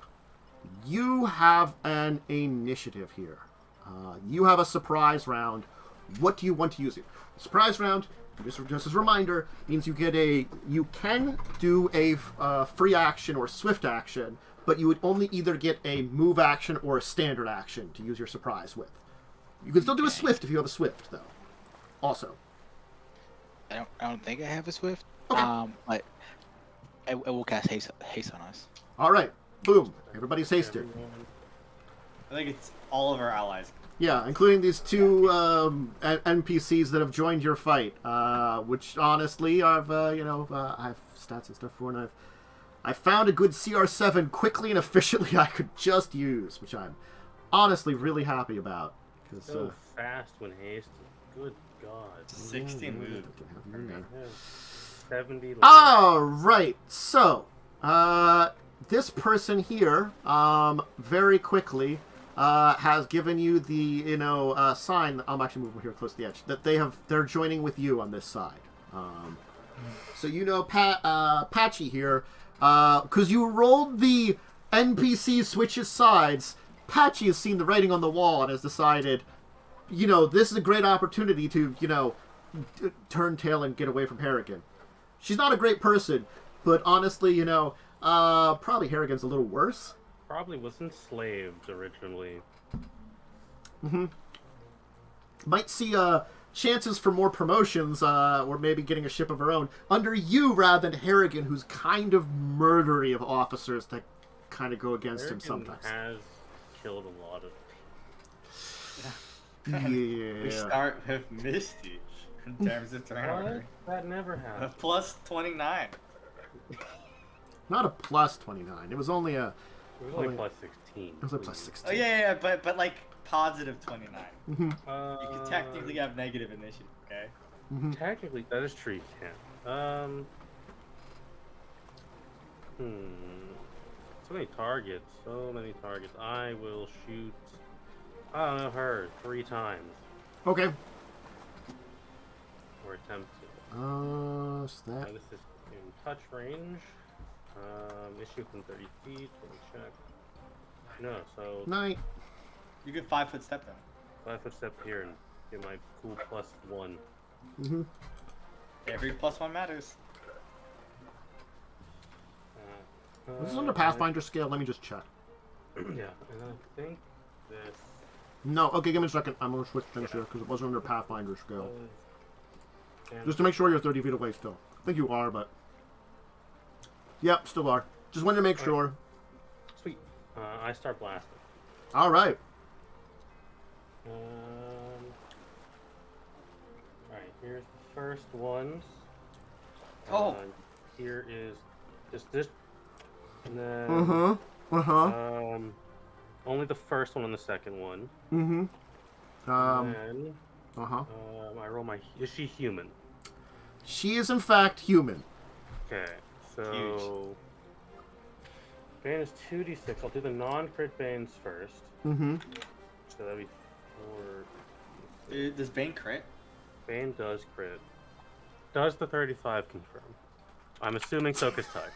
you have an initiative here. You have a surprise round. What do you want to use it? Surprise round, just as a reminder, means you can do a free action or swift action, but you would only either get a move action or a standard action to use your surprise with. You can still do a swift if you have a swift, though. Also. I don't think I have a Swift. Okay. But I will cast haste on us. All right. Boom. Everybody's hasted. I think it's all of our allies. Yeah, including these 2 NPCs that have joined your fight, which honestly I've I have stats and stuff for, and I found a good CR7 quickly and efficiently I could just use, which I'm honestly really happy about. so fast when hasted. Good God. 60 move. Yeah. 70. All right, so this person here, very quickly, has given you the sign. I'm actually moving here close to the edge. That they're joining with you on this side. So Patchy here, because you rolled the NPC switches sides. Patchy has seen the writing on the wall and has decided, this is a great opportunity to, turn tail and get away from Harrigan. She's not a great person, but honestly, probably Harrigan's a little worse. Probably was enslaved originally. Mm-hmm. Might see chances for more promotions, or maybe getting a ship of her own under you rather than Harrigan, who's kind of murdery of officers that kind of go against him sometimes. Has killed a lot of Yeah. We start with Misty in terms of turn order. That never happened. Plus 29. Not a plus 29. It was only a. It was only plus 16. It was a plus 16. Oh yeah, but like positive 29. Mm-hmm. You can technically have negative initiative, okay? Mm-hmm. Technically, that is true. You can. So many targets. I will shoot. I don't know her 3 times. Okay. Or attempt to. So that. This is in touch range. Issue from 30 feet. Let me check. No, so. Night. You get 5 foot step then. 5 foot step here and get my cool +1. Mm-hmm. Every +1 matters. This is under Pathfinder scale. Let me just check. Yeah, and I think this. No, okay, give me a second. I'm going to switch things here because it wasn't under Pathfinder scale. And Just to make sure you're 30 feet away still. I think you are, but... Yep, still are. Just wanted to make sure. Sweet. I start blasting. All right. Alright, here's the first ones. Oh. Here is just this. And then... Uh-huh. Uh-huh. Only the first one and the second one. Mm-hmm. And then... Uh-huh. I roll my... Is she human? She is, in fact, human. Okay, so... Bane is 2d6. I'll do the non-crit Banes first. Mm-hmm. So that'd be 4... Does Bane crit? Bane does crit. Does the 35 confirm? I'm assuming Soka's touch.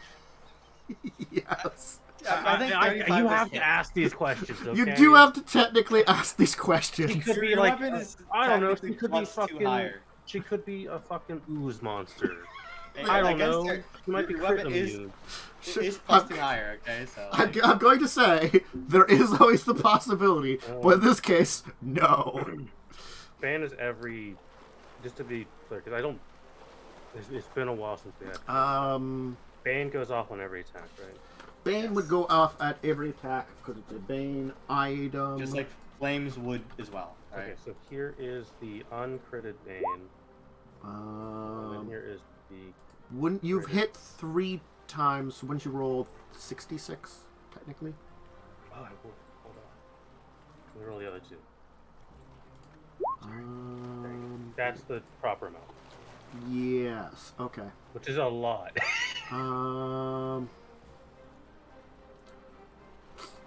Yes. I think 35 you was have hit. to ask these questions, okay? You do have to technically ask these questions. She could be Your like... weapon is I don't know, she technically could be +2 fucking... higher. She could be a fucking ooze monster. Hey, I don't guess know. your- She might be your crit weapon is immune. +2 higher, okay? So I'm going to say there is always the possibility, but in this case, no. Ban is every... Just to be clear, because I don't... It's been a while since we had... Bane goes off on every attack, right? Bane would go off at every attack because it's a Bane item. just like Flames would as well, right? Okay, so here is the uncritted Bane. And then here is the... Wouldn't you've hit 3 times? So wouldn't you roll 66 technically? Oh, I will. Hold on. Let me roll the other 2. That's the proper amount. Yes. Okay. Which is a lot.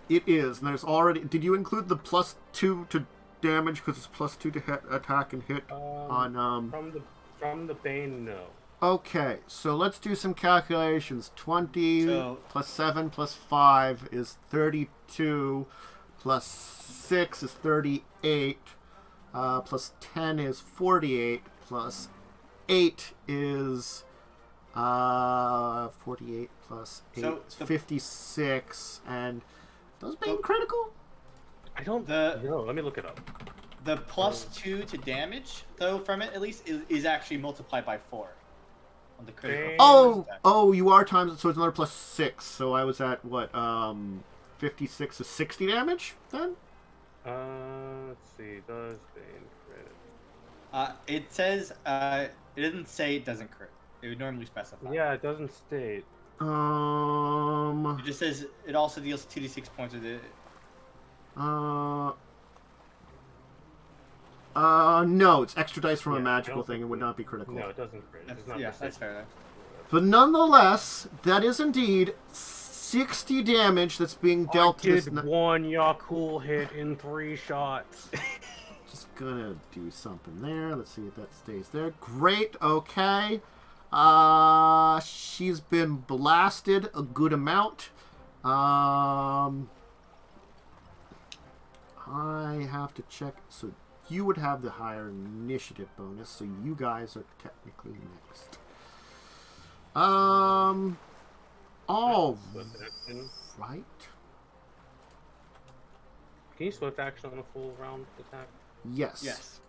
It is. And there's already. Did you include the +2 to damage because it's +2 to hit, attack and hit on From the Bane, no. Okay, so let's do some calculations. 20 So- plus 7 plus 5 is 32. Plus 6 is 38. Plus 10 is 48. Plus 8 is 48 plus 8 So is the- 56. And does Bane The- critical? I don't The- know. Let me look it up. The +2 to damage, though, from it at least, is actually multiplied by 4 on the critical. Bane- Oh, you are times, so it's another plus 6. So I was at what? 56 is 60 damage then? Let's see. Does Bane crit? It says it doesn't say it doesn't crit. It would normally specify. Yeah, it doesn't state. It just says it also deals 2d6 points with it. No, it's extra dice from a Yeah, magical I don't thing. It think would not be critical. No, it doesn't crit. It's not Yeah, the that's same. fair. Though. But nonetheless, that is indeed 60 damage that's being dealt to I this. did one Yaalkol hit in 3 shots. Just gonna do something there. Let's see if that stays there. Great. Okay. She's been blasted a good amount. I have to check. So you would have the higher initiative bonus, so you guys are technically next. All right. Can you swift action on a full round attack? Yes. Yes.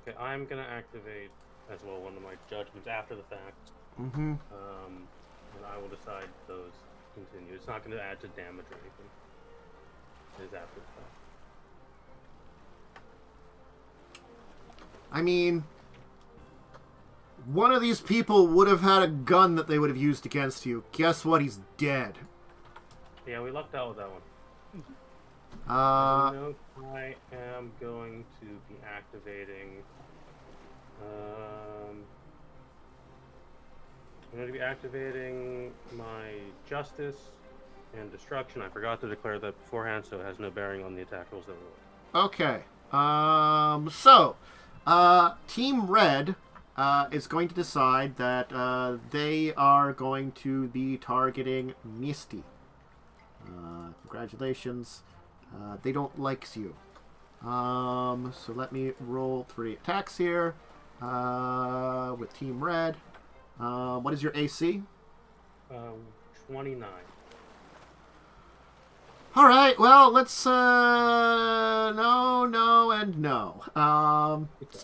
Okay, I'm gonna activate as well one of my judgments after the fact. Mm-hmm. And I will decide those continue. It's not gonna add to damage or anything. It is after the fact. I mean, one of these people would have had a gun that they would have used against you. Guess what? He's dead. Yeah, we lucked out with that one. Uh, I am going to be activating. I'm going to be activating my Justice and Destruction. I forgot to declare that beforehand, so it has no bearing on the attack rolls that were rolled. okay. So, Team Red is going to decide that they are going to be targeting Myste. Congratulations. They don't like you. So let me roll 3 attacks here with Team Red. What is your AC? 29. All right. Well, let's no, and no.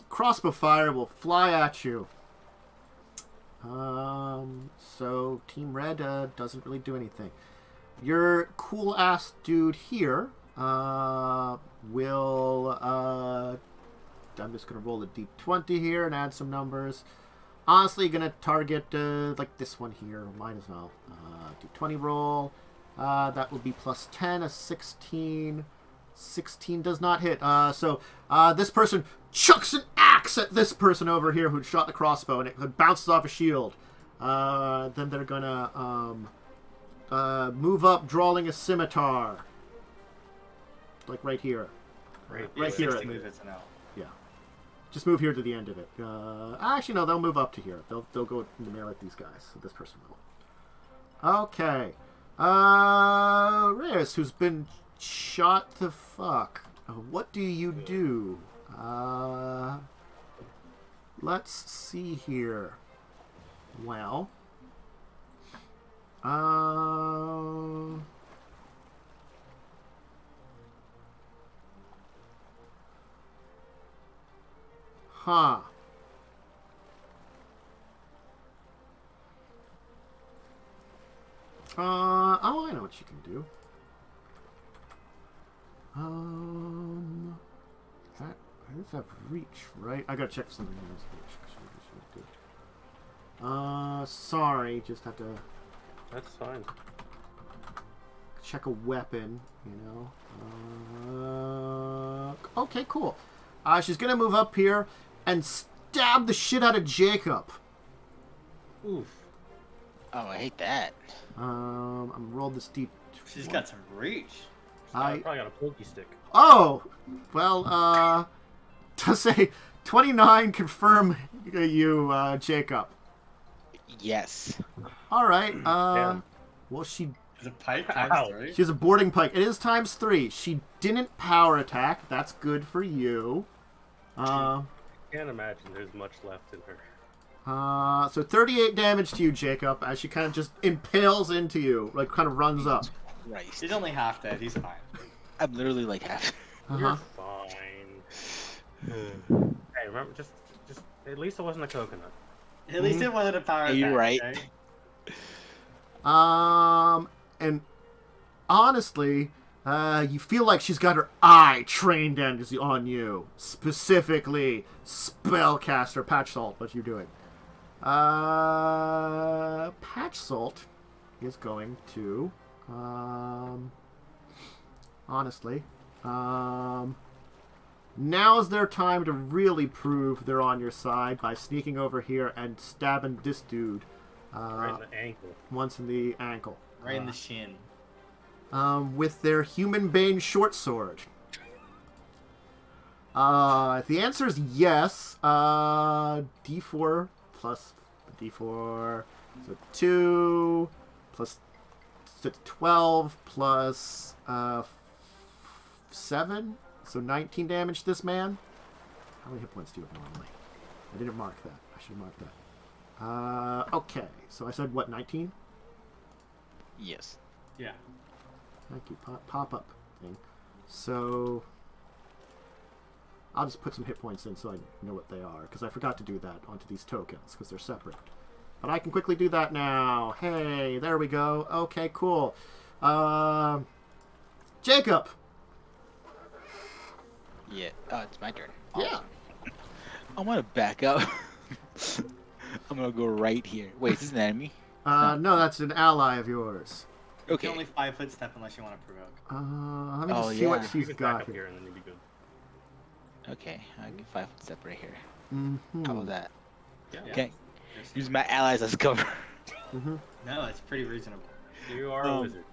Crossbow fire will fly at you. So Team Red doesn't really do anything. Your cool ass dude here will. I'm just gonna roll a d20 here and add some numbers. Honestly, gonna target like this one here. Might as well. D20 roll. That will be plus 10, a 16. 16 does not hit. So this person chucks an axe at this person over here who shot the crossbow, and it bounces off a shield. Then they're gonna move up, drawing a scimitar. Like right here. Right here. 60 move it's an L. Yeah. Just move here to the end of it. Actually, no, they'll move up to here. They'll go to melee at these guys. So this person will. Okay. Reyes, who's been shot the fuck. What do you do? Let's see here. Well. Huh. Oh, I know what you can do. That does have reach, right? I gotta check something else. Sorry, just have to That's fine. check a weapon, you know. Okay, cool. She's gonna move up here and stab the shit out of Jacub. Oof. Oh, I hate that. I'm rolled this deep. She's got some reach. I probably got a pokey stick. Oh, well, to say 29 confirm you, Jacub. Yes. All right. Damn. Well, she Is it pike Ow. times 3? has a boarding pike. It is times 3. She didn't power attack. That's good for you. Can't imagine there's much left in her. So 38 damage to you, Jacub, as she kind of just impales into you, like kind of runs up. Christ. He's only half dead. He's fine. I'm literally like half. You're fine. Hey, remember, just at least it wasn't a coconut. At least it wasn't a power Are attack. you right? Okay? And honestly, you feel like she's got her eye trained on you. Specifically, spellcaster Patch Salt. What you doing? Patch Salt is going to, honestly, now's their time to really prove they're on your side by sneaking over here and stabbing this dude Right in the ankle. once in the ankle. Right in the shin. with their human bane short sword. The answer is yes. D4 plus D4, so 2 plus 12 plus 7, so 19 damage to this man. How many hit points do you have normally? I didn't mark that. I should mark that. Okay, so I said what, 19? Yes. Yeah. Thank you. Pop up thing. So I'll just put some hit points in so I know what they are, because I forgot to do that onto these tokens, because they're separate. But I can quickly do that now. Hey, there we go. Okay, cool. Jacub. Yeah. It's my turn. Yeah. I want to back up. I'm gonna go right here. Wait, is this an enemy? No, that's an ally of yours. You Okay. can only 5-foot step unless you want to provoke. Let me just Oh, see yeah. what You she's can back got up here. here and then you'll be good. Okay, I get 5-foot step right here. Mm-hmm. How about that? Yeah. Okay. Use my allies as cover. Mm-hmm. No, it's pretty reasonable. You are a wizard.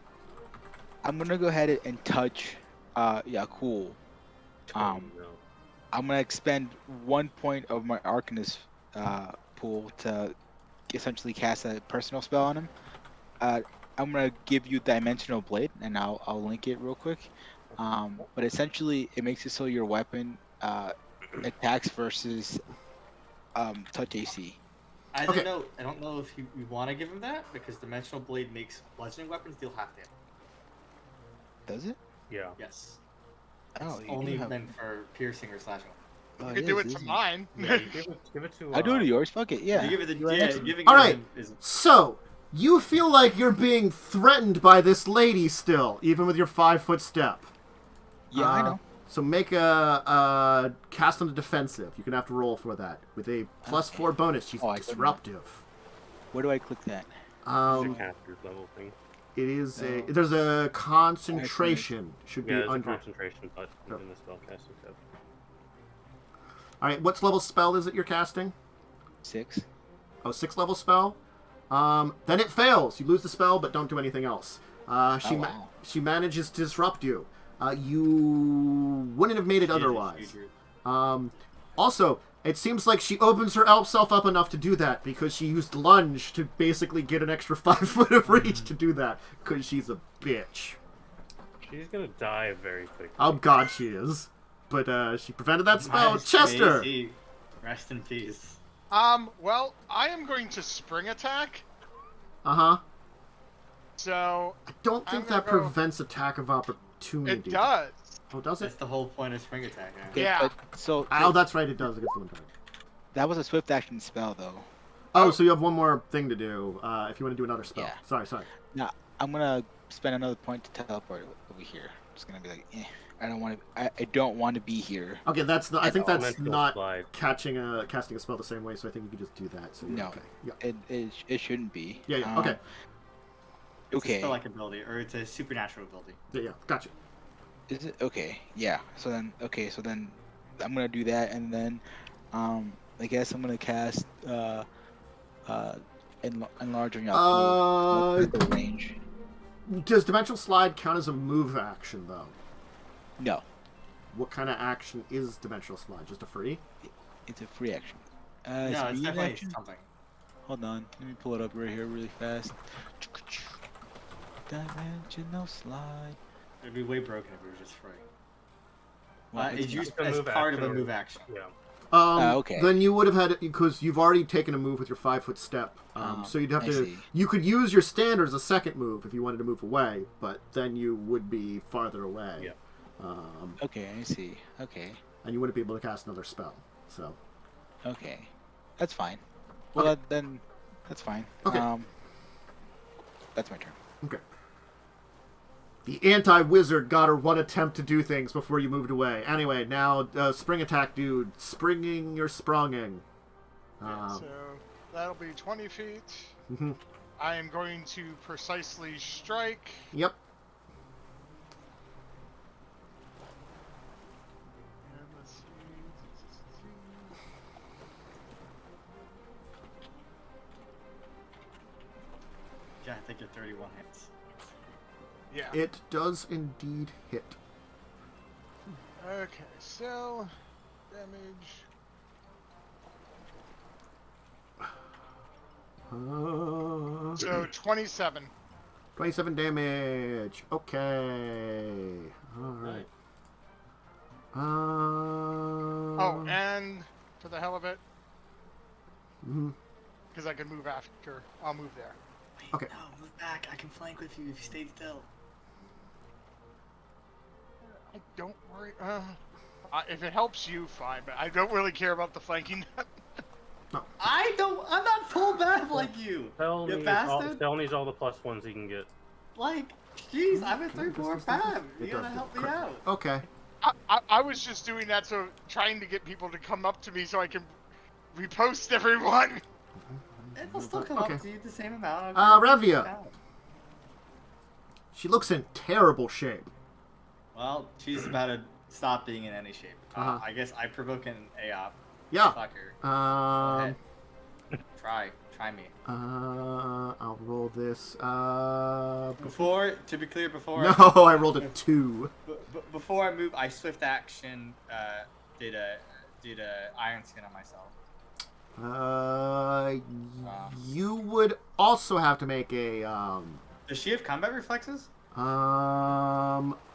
I'm gonna go ahead and touch Yaalkol. No. I'm gonna expend 1 point of my Arcanist pool to essentially cast a personal spell on him. I'm gonna give you Dimensional Blade, and I'll link it real quick. But essentially, it makes it so your weapon attacks versus touch AC. I Okay. don't know if you want to give him that, because Dimensional Blade makes bludgeoning weapons deal half damage. Does it? Yeah. Yes. Oh, It's you only do have- meant for piercing or slashing. Oh, You it could do is, it to isn't mine. Yeah, you give it to. I do it to yours. Fuck it. Yeah. You give it the You are yeah, excellent. giving All it right. is So, you feel like you're being threatened by this lady still, even with your 5-foot step. Yeah, I know. So make a cast on the defensive. You're gonna have to roll for that with a +4 bonus. She's Oh, I couldn't. disruptive. Where do I click that? It's a Um, caster's level thing. it is No. there's a concentration. Should Yeah, be it's a under. concentration button in the spellcasting tab. All right, what level spell is it you're casting? 6. Oh, 6th level spell. Then it fails. You lose the spell, but don't do anything else. Wow. She manages to disrupt you. You wouldn't have made it otherwise. Also, it seems like she opens herself up enough to do that because she used lunge to basically get an extra 5 foot of reach to do that because she's a bitch. She's gonna die very quickly. Oh god, she is. But she prevented that spell. Chester! AC. Rest in peace. Well, I am going to spring attack. Uh-huh. So I don't think I'm that gonna go- prevents attack of opportunity. it does. Oh, does it? That's the whole point of spring attack. Yeah. Okay, Yeah. but- so Oh, that's right, it does against the one target. that was a swift action spell, though. Oh, so you have one more thing to do if you want to do another spell. Yeah. Sorry. Now I'm gonna spend another point to teleport over here. Just gonna be like, I don't want to. I don't want to be here. Okay, that's not. I think that's Elemental not slide. casting a spell the same way. So I think you could just do that. So you're No. okay. Yeah. It shouldn't be. Yeah. Okay. It's Okay. a spell-like ability, or it's a supernatural ability. Yeah. Gotcha. Is it okay? Yeah. So then I'm gonna do that, and then I guess I'm gonna cast enlarge on your the range. Does Dimensional Slide count as a move action though? No, What kind of action is Dimensional Slide? Just a free? it's a free action. No, it's speed definitely action? something. Hold on, let me pull it up right here really fast. Dimensional slide. It'd be way broken if it was just free. Well, It's used a as move part of action a or- move action. Yeah. Okay. Then you would have had it because you've already taken a move with your 5 foot step. So you'd have I to. see. You could use your standard as a second move if you wanted to move away, but then you would be farther away. Yeah. Okay, I see. Okay, And you wouldn't be able to cast another spell. So. okay, that's fine. Well, Okay. then that's fine. Okay. That's my turn. Okay. The anti-wizard got her one attempt to do things before you moved away. Anyway, now spring attack, dude. Springing your spronging. So that'll be 20 feet. Mhm. I am going to precisely strike. Yep. And let's see. Yeah, I think you're 31 hits. Yeah. It does indeed hit. Okay, so damage. So 27. 27 damage. Okay. Alright. Oh, and for the hell of it, mhm. because I can move after, I'll move there. Wait, Okay. No, move back. I can flank with you if you stay still. I don't worry. If it helps you, fine, but I don't really care about the flanking. I'm not full bad like you. Tell You me bastard. Tell needs all the +1s he can get. Like, jeez, I'm at 3, 4, 5. You It gotta does help do- me out. Okay. I was just doing that, so trying to get people to come up to me so I can repost everyone. It'll still come Okay. up to you the same amount. Revia. She looks in terrible shape. Well, she's about to stop being in any shape. Uh-huh. I guess I provoke an AOP. Yeah. Fuck her. Go Um. ahead. Try me. I'll roll this. To be clear, before No, I rolled a 2. before I move, I swift action did a iron skin on myself. You would also have to make a Does she have combat reflexes?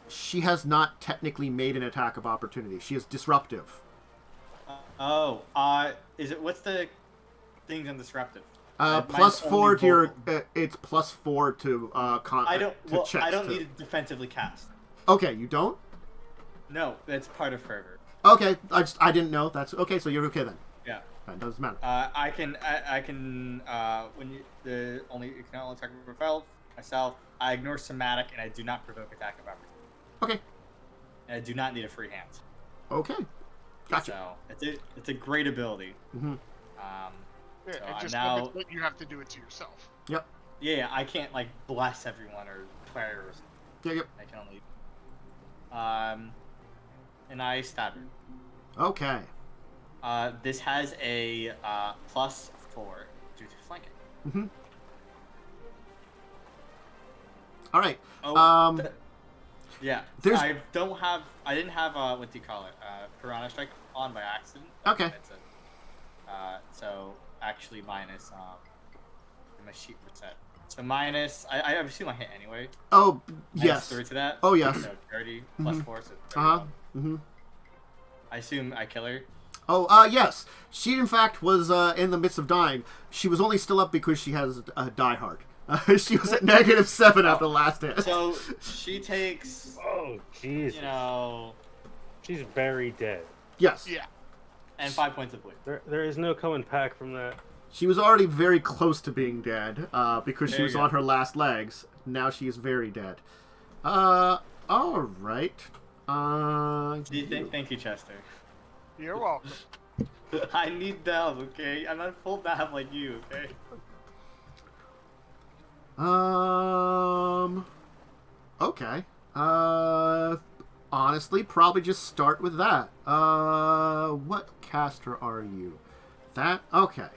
She has not technically made an attack of opportunity. She is disruptive. Is it what's the things on disruptive? Plus Mine's 4 only to your. vocal. It's plus 4 to I don't. Well, checks I don't to- need to defensively cast. Okay, you don't. No, that's part of fervor. Okay, I didn't know. That's okay. So you're okay then. Yeah. That doesn't matter. I can when you can only attack myself. I ignore somatic and I do not provoke attack of opportunity. Okay. And I do not need a free hand. Okay. Gotcha. So it's a great ability. Mm-hmm. Yeah, So it I'm just now- limits that you have to do it to yourself. Yep. Yeah, I can't like bless everyone or prayer or something. Yep. I can only and I stab her. Okay. This has a +4 due to flanking. Mm-hmm. All right. Oh, yeah. there's- I didn't have what do you call it? Piranha Strike on by accident. Okay. That's it. So actually minus my sheet reset. So minus I assume I hit anyway. Oh Minus yes. 3 to that. Oh, yes. So 30 plus Mhm. 4, so 31. Uh-huh. Mm-hmm. I assume I kill her. Oh, yes. She, in fact, was in the midst of dying. She was only still up because she has a die hard. She was at -7 after the last hit. So she takes, Oh, jeez. you know, She's very dead. Yes. Yeah. and 5 points of bleed. There is no coming back from that. She was already very close to being dead because she There was you go. on her last legs. Now she is very dead. All right. Thank you, Chester. You're welcome. I need delve, okay? I'm not full dive like you, okay? Okay. Honestly, probably just start with that. What caster are you? That? Okay.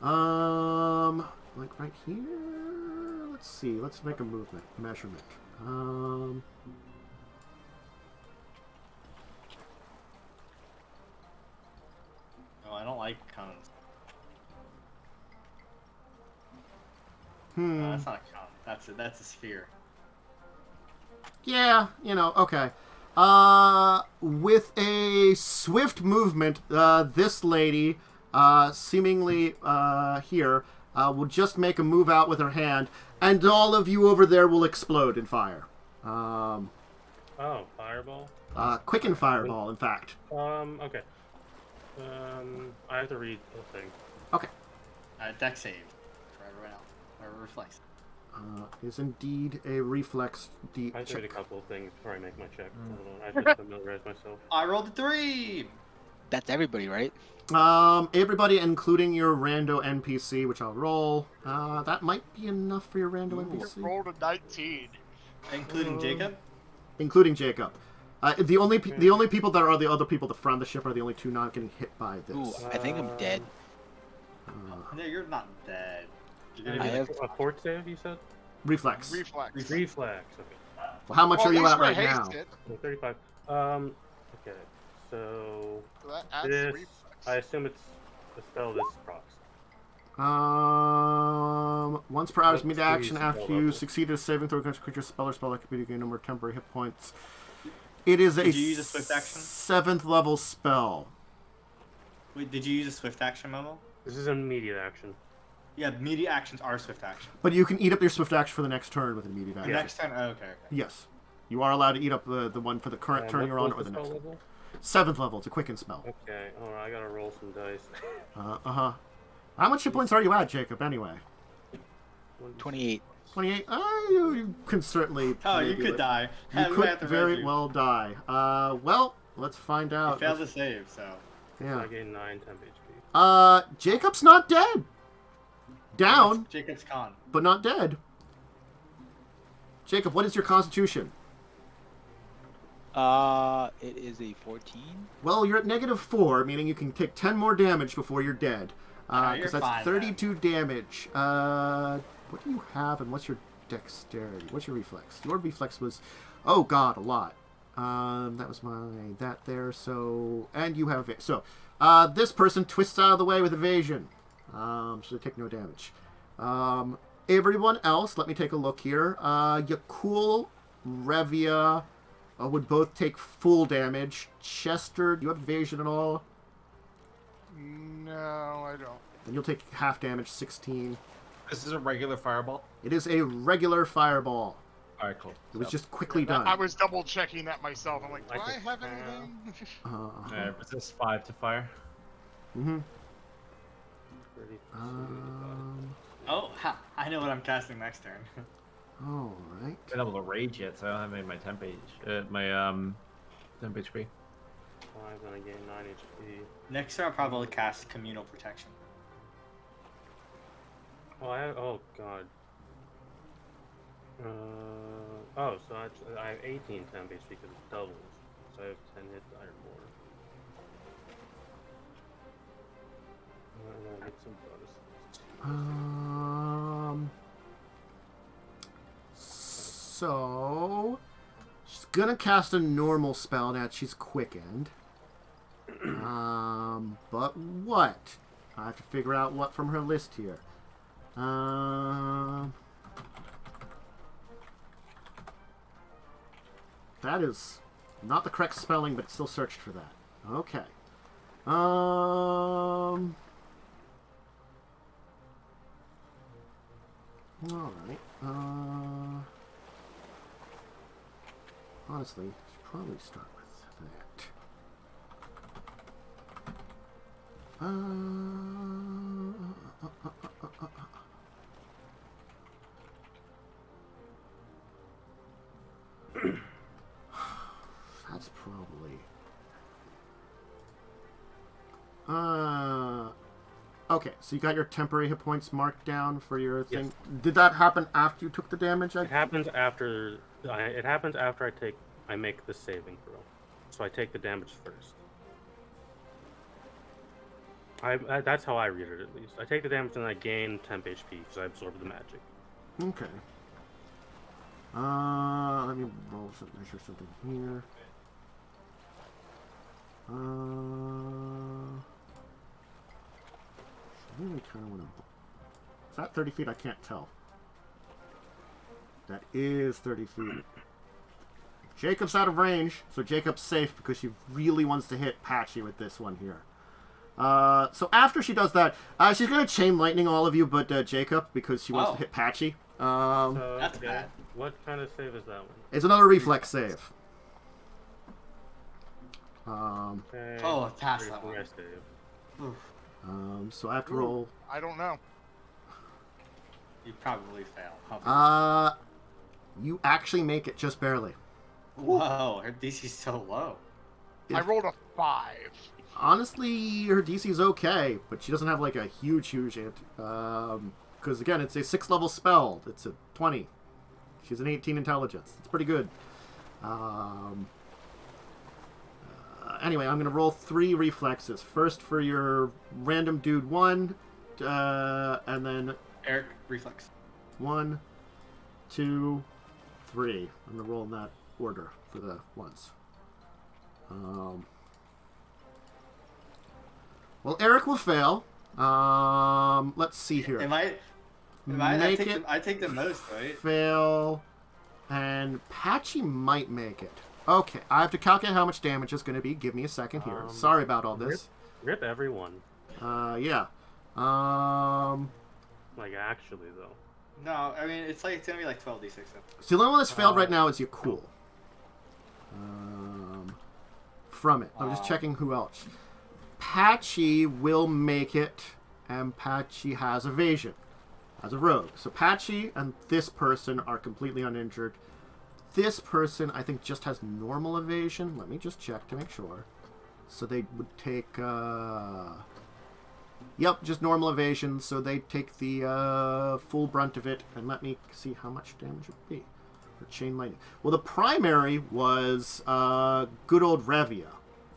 Like right here? Let's see. Let's make a movement measurement. Oh, I don't like cones. That's not a cone. That's a sphere. Yeah, okay. With a swift movement, this lady, seemingly here, will just make a move out with her hand, and all of you over there will explode in fire. Oh, fireball. Quicken fireball, in fact. Okay. I have to read the thing. Okay. Deck save for everyone else. Or reflex. Is indeed a reflex D. I have to read a check. couple of things before I make my check. Hold on. I have to familiarize myself. I rolled a 3! That's everybody, right? Everybody, including your rando NPC, which I'll roll. That might be enough for your rando You NPC. rolled a 19. Including Jacob? Including Jacub. The only people that are the other people that front the ship are the only two not getting hit by this. Ooh, I think I'm dead. No, you're not dead. You're I gonna be have- like, A fort save, you said? Reflex. Reflex. Reflex. Okay. Well, how much Well, are you least at we're right now? hasted, 35. Okay. So so that adds this, reflex. I assume it's a spell this procs. Once per hour's Let's mid see action spell after you level. succeed at a saving throw against a creature spell or spell that could be gain number of temporary hit points. It is Did you use a swift action? 7th level spell. Wait, did you use a swift action, Momo? This is an immediate action. Yeah, immediate actions are swift action. But you can eat up your swift action for the next turn with an immediate action. Next turn, oh, okay. Yes. You are allowed to eat up the one for the current turn you're on or what's the the next spell one. level? 7th level. It's a quicken spell. Okay, alright, I gotta roll some dice. Uh-huh. How much hit points are you at, Jacob, anyway? 28. 28? You can certainly... Oh, you maybe could live. die. You We might could have to very res you. well die. Well, let's find You out. failed to save, so. Yeah. I gain 9 temp HP. Jacob's not dead. Down, Jacob's con. but not dead. Jacob, what is your constitution? It is a 14. Well, you're at -4, meaning you can take 10 more damage before you're dead. you're Because that's fine, 32 damage. What do you have, and what's your dexterity? What's your reflex? Your reflex was, oh god, a lot. That was that there. So, and you have it. So, this person twists out of the way with evasion. So they take no damage. Everyone else, let me take a look here. Yaalkol, Revia would both take full damage. Chester, do you have evasion at all? No, I don't. Then you'll take half damage, 16. This is a regular fireball. It is a regular fireball. All right, cool. It was just quickly done. I was double checking that myself. I'm like, do I I can- have anything? Resist 5 to fire. Mm-hmm. 32. Oh, ha, I know what I'm casting next turn. All right. I'm not able to rage yet, so I don't have any of my temp temp HP. 5, then I gain 9 HP. Next turn, I'll probably cast Communal Protection. Oh, oh god. So actually, I have 18 temp HP because it doubles. So I have 10 hit die or more. I'm gonna get some bonuses. So she's gonna cast a normal spell now that she's quickened. But what? I have to figure out what from her list here. That is not the correct spelling, but it still searched for that. Okay. Alright. Honestly, should probably start with that. That's probably... Okay, so you got your temporary hit points marked down for your thing. Yes. Did that happen after you took the damage? It happens after I make the saving throw. So I take the damage first. That's how I read it, at least. I take the damage and I gain temp HP because I absorb the magic. Okay. Let me roll something, measure something here. I really kind of want to... Is that 30 feet? I can't tell. That is 30 feet. Jacob's out of range, so Jacob's safe because she really wants to hit Patchy with this one here. So after she does that, she's going to chain lightning all of you but Jacob because she wants to hit Patchy. So, That's bad. What kind of save is that one? It's another reflex save. Okay. Oh, pass that one. Reflex save. So I have to roll... I don't know. You probably fail. You actually make it just barely. Whoa, her DC's so low. I rolled a 5. Honestly, her DC is okay, but she doesn't have like a huge because again, it's a 6th level spell. It's a 20. She's an 18 intelligence. It's pretty good. Anyway, I'm gonna roll 3 reflexes. First for your random dude 1, and then Erik, reflex. 1, 2, 3. I'm gonna roll in that order for the ones. Well, Erik will fail. Let's see here. I take the most, right? Fail, and Patchy might make it. Okay, I have to calculate how much damage is going to be. Give me a second here. Sorry about all this. Rip everyone. Yeah. Like, actually, though. No, I mean, it's going to be like 12d6. So the only one that's failed right now is Yaalkol. From it. I'm just checking who else. Patchy will make it, and Patchy has evasion as a rogue. So Patchy and this person are completely uninjured. This person, I think, just has normal evasion. Let me just check to make sure. So they would take... Yep, just normal evasion, so they take the full brunt of it. And let me see how much damage it would be. For chain lightning. Well, the primary was good old Revia.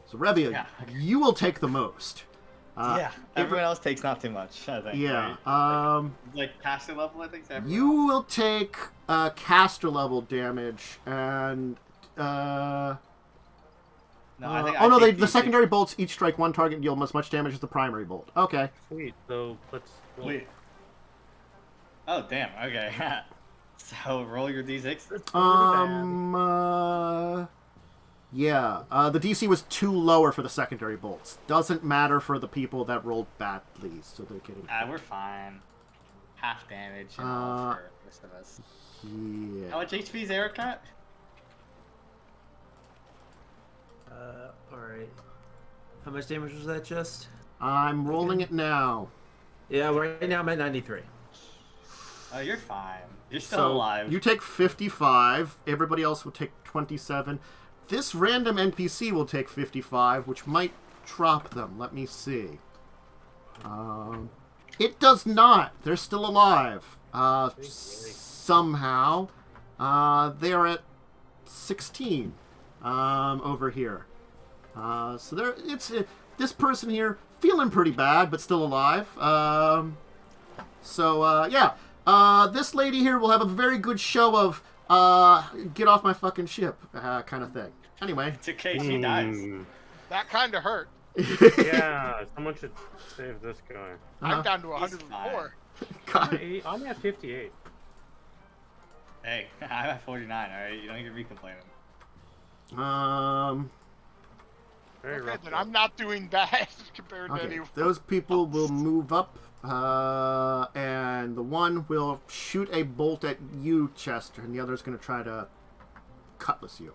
So Revia, you will take the most. Everyone else takes not too much, I think. Yeah. Right? Like caster level, I think. You will take caster level damage, and No, I think the secondary bolts each strike one target and deal as much damage as the primary bolt. Okay. Sweet. So let's. Wait. Oh damn. Okay. So roll your d6. Yeah. The DC was too lower for the secondary bolts. Doesn't matter for the people that rolled badly, so they're getting. We're fine. Half damage and all for the rest of us. Yeah. How much HP is Erik at? Alright. How much damage was that just? I'm rolling it now. Yeah, right now I'm at 93. Oh, you're fine. You're still alive. You take 55. Everybody else will take 27. This random NPC will take 55, which might drop them. Let me see. It does not. They're still alive. Somehow. They are at 16 over here. So this person here feeling pretty bad, but still alive. Yeah. This lady here will have a very good show of get off my fucking ship kind of thing. Anyway. It's okay, she dies. That kind of hurt. Yeah, someone should save this guy. I'm down to 104. I'm at 58. Hey, I'm at 49, alright? You don't need to be complaining. Very rough. Then I'm not doing bad compared to anyone. Those people will move up, and the one will shoot a bolt at you, Chester, and the other is going to try to cutlass you.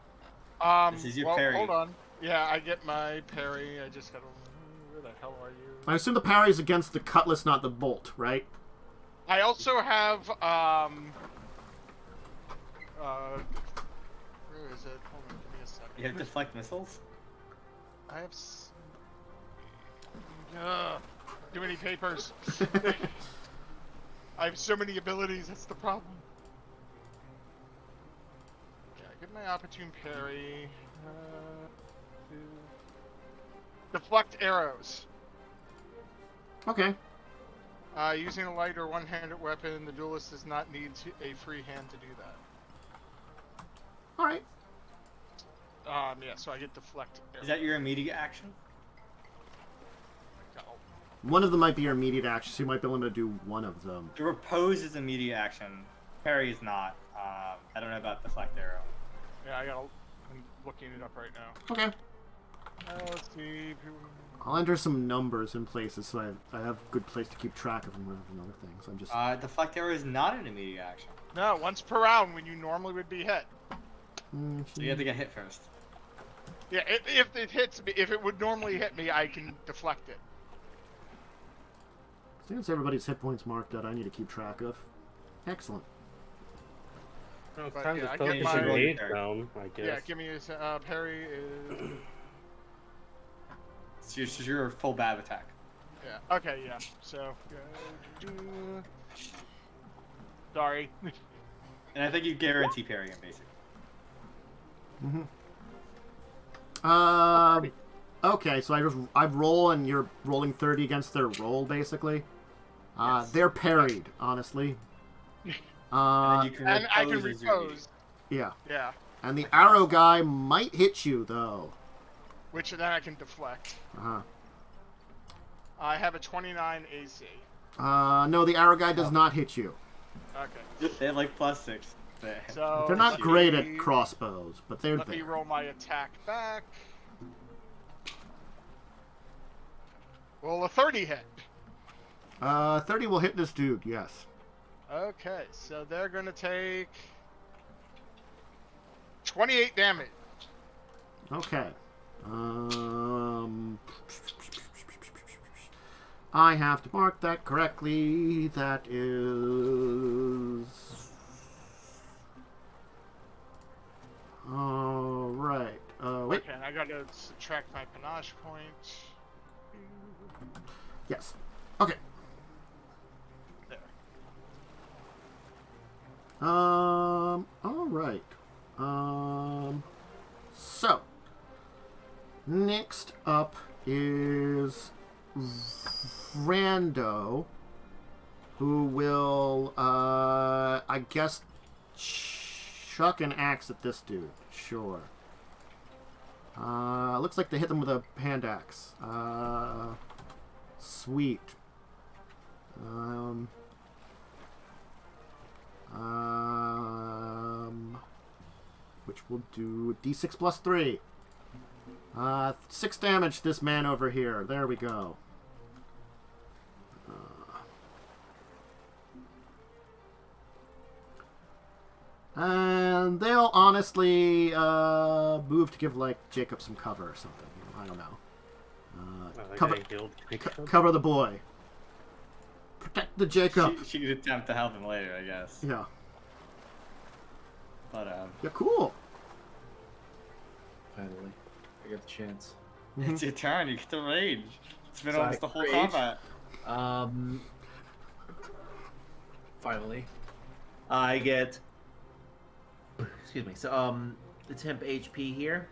This is your parry. Hold on. Yeah, I get my parry. I just gotta... Where the hell are you? I assume the parry is against the cutlass, not the bolt, right? I also have, where is it? Hold on, give me a second. You have deflect missiles? I have... Too many papers. I have so many abilities, that's the problem. Okay, I get my opportune parry. Deflect arrows. Okay. Using a light or one-handed weapon, the duelist does not need a free hand to do that. Alright. Yeah, so I get deflect arrows. Is that your immediate action? One of them might be your immediate action, so you might be able to do one of them. The repose is immediate action. Parry is not. I don't know about deflect arrow. Yeah, I'm looking it up right now. Okay. Let's see. I'll enter some numbers in places so I have a good place to keep track of them and other things. I'm just... deflect arrow is not an immediate action. No, once per round when you normally would be hit. So you have to get hit first. Yeah, if it hits me, if it would normally hit me, I can deflect it. Since everybody's hit points marked out, I need to keep track of. Excellent. No, it's But, time yeah, I to get focus my- your age down, I guess. Yeah, give me a parry is... It's your full bab attack. Yeah, okay, yeah. So, sorry. And I think you guarantee parrying, basically. Okay, so I roll and you're rolling 30 against their roll, basically. Yes. They're parried, honestly. Uh, And you can And I can repose as you need. repose. yeah. Yeah. And the arrow guy might hit you, though. Which then I can deflect. Uh-huh. I have a 29 AC. No, the arrow guy does not hit you. Okay. They have like +6. So They're not let great me- at crossbows, but they're Let me there. roll my attack back. Well, a 30 hit. 30 will hit this dude, yes. Okay, so they're gonna take 28 damage. Okay. I have to mark that correctly. That is... Alright. Wait. Okay, I gotta subtract my panache point. Yes. Okay. There. Alright. So. Next up is Rando, who will, I guess, chuck an axe at this dude. Sure. Looks like they hit them with a hand axe. Sweet. Which will do D6 plus 3. 6 damage to this man over here. There we go. And they'll honestly move to give, like, Jacub some cover or something. You know, I don't know. Cover the boy. Protect the Jacub. She could attempt to help him later, I guess. Yeah. But Yeah, cool. Finally, I get the chance. it's your turn. You get to rage. It's been So almost the I whole rage. combat. Finally, I get. Excuse me. So the temp HP here.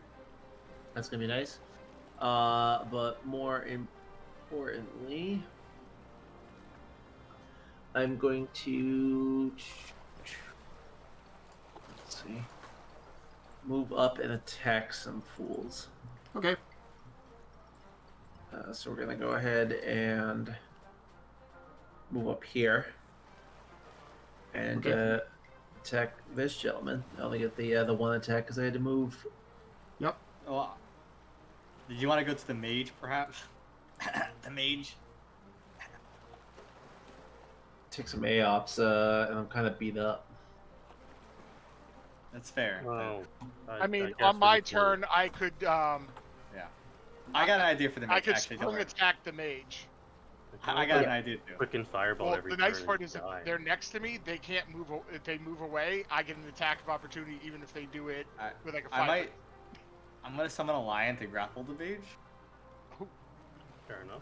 That's gonna be nice. But more importantly, I'm going to let's see, move up and attack some fools. Okay. So we're gonna go ahead and move up here and Okay. attack this gentleman. I only get the one attack because I had to move. Yep. Well, did you want to go to the mage, perhaps? The mage. Take some AOPs, and I'm kind of beat up. That's fair. Well, I mean, guess on my it's turn, I could Yeah. I got an idea for the mage. I could actually, don't spring worry. attack the mage. I got an idea too. Quick and fireball Well, every the nice turn part and is if die. they're next to me, they can't move. If they move away, I get an attack of opportunity, even if they do it with like a 5. I'm gonna summon a lion to grapple the mage. Fair enough.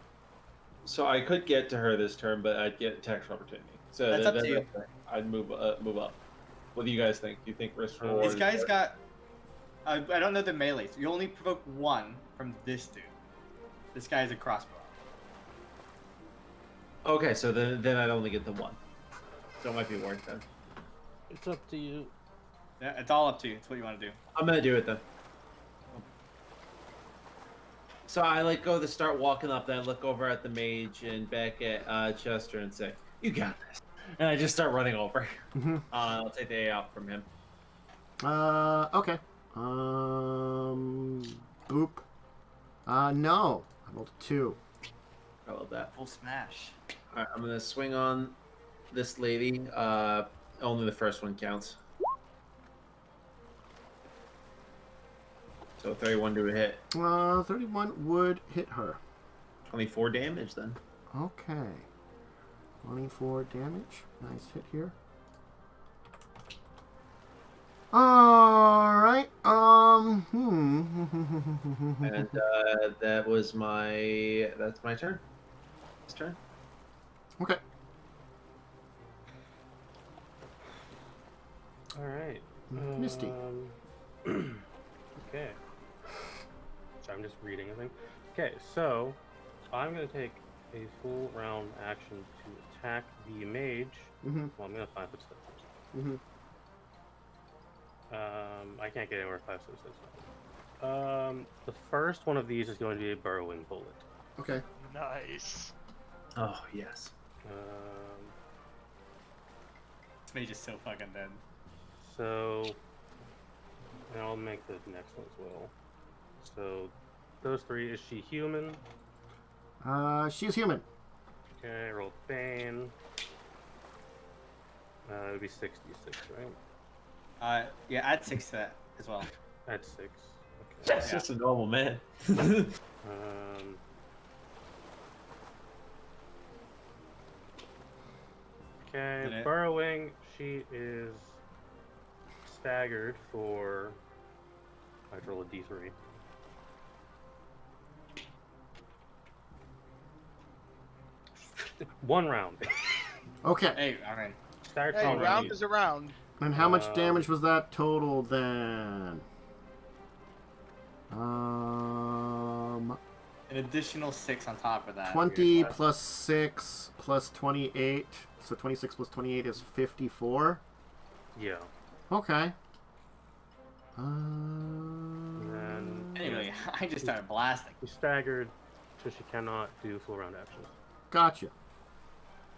So I could get to her this turn, but I'd get attack of opportunity. So That's up to you. I'd move up. What do you guys think? Do you think risk reward? These guys got. I don't know the melees. You only provoke 1 from this dude. This guy is a crossbow. Okay, so then I'd only get the 1. So it might be worth then. It's up to you. Yeah, it's all up to you. It's what you want to do. I'm gonna do it then. So I go to start walking up, then I look over at the mage and back at Chester and say, "You got this," and I just start running over. Mm-hmm. I'll take the A out from him. Okay. Boop. No. I rolled a 2. I love that. Full smash. Alright, I'm gonna swing on this lady. Only the first one counts. So 31 to a hit. 31 would hit her. 24 damage then. Okay. 24 damage. Nice hit here. Alright. And that's my turn. This turn. Okay. All right. Misty. Okay. So I'm just reading, I think. Okay, so I'm going to take a full round action to attack the mage. Mm-hmm. Well, I'm going to 5 foot step first. Mm-hmm. I can't get anywhere 5, 6, 6. The first one of these is going to be a burrowing bullet. Okay. Nice. Oh yes. This mage is so fucking dead. So, and I'll make the next one as well. So, those 3. Is she human? She's human. Okay, roll Bane. It would be 66, right? Yeah, add 6 to that as well. At 6. Okay. That's just a normal man. Okay, Did it? burrowing. She is staggered for. I'd roll a d3. One round. Okay. Hey, I mean, Staggered Hey, for one round is a round. And how much damage was that total then? an additional 6 on top of that. 20 plus 6 plus 28. So 26 plus 28 is 54. Yeah. Okay. And Anyway, I just started blasting. she's staggered, so she cannot do full round actions. Gotcha.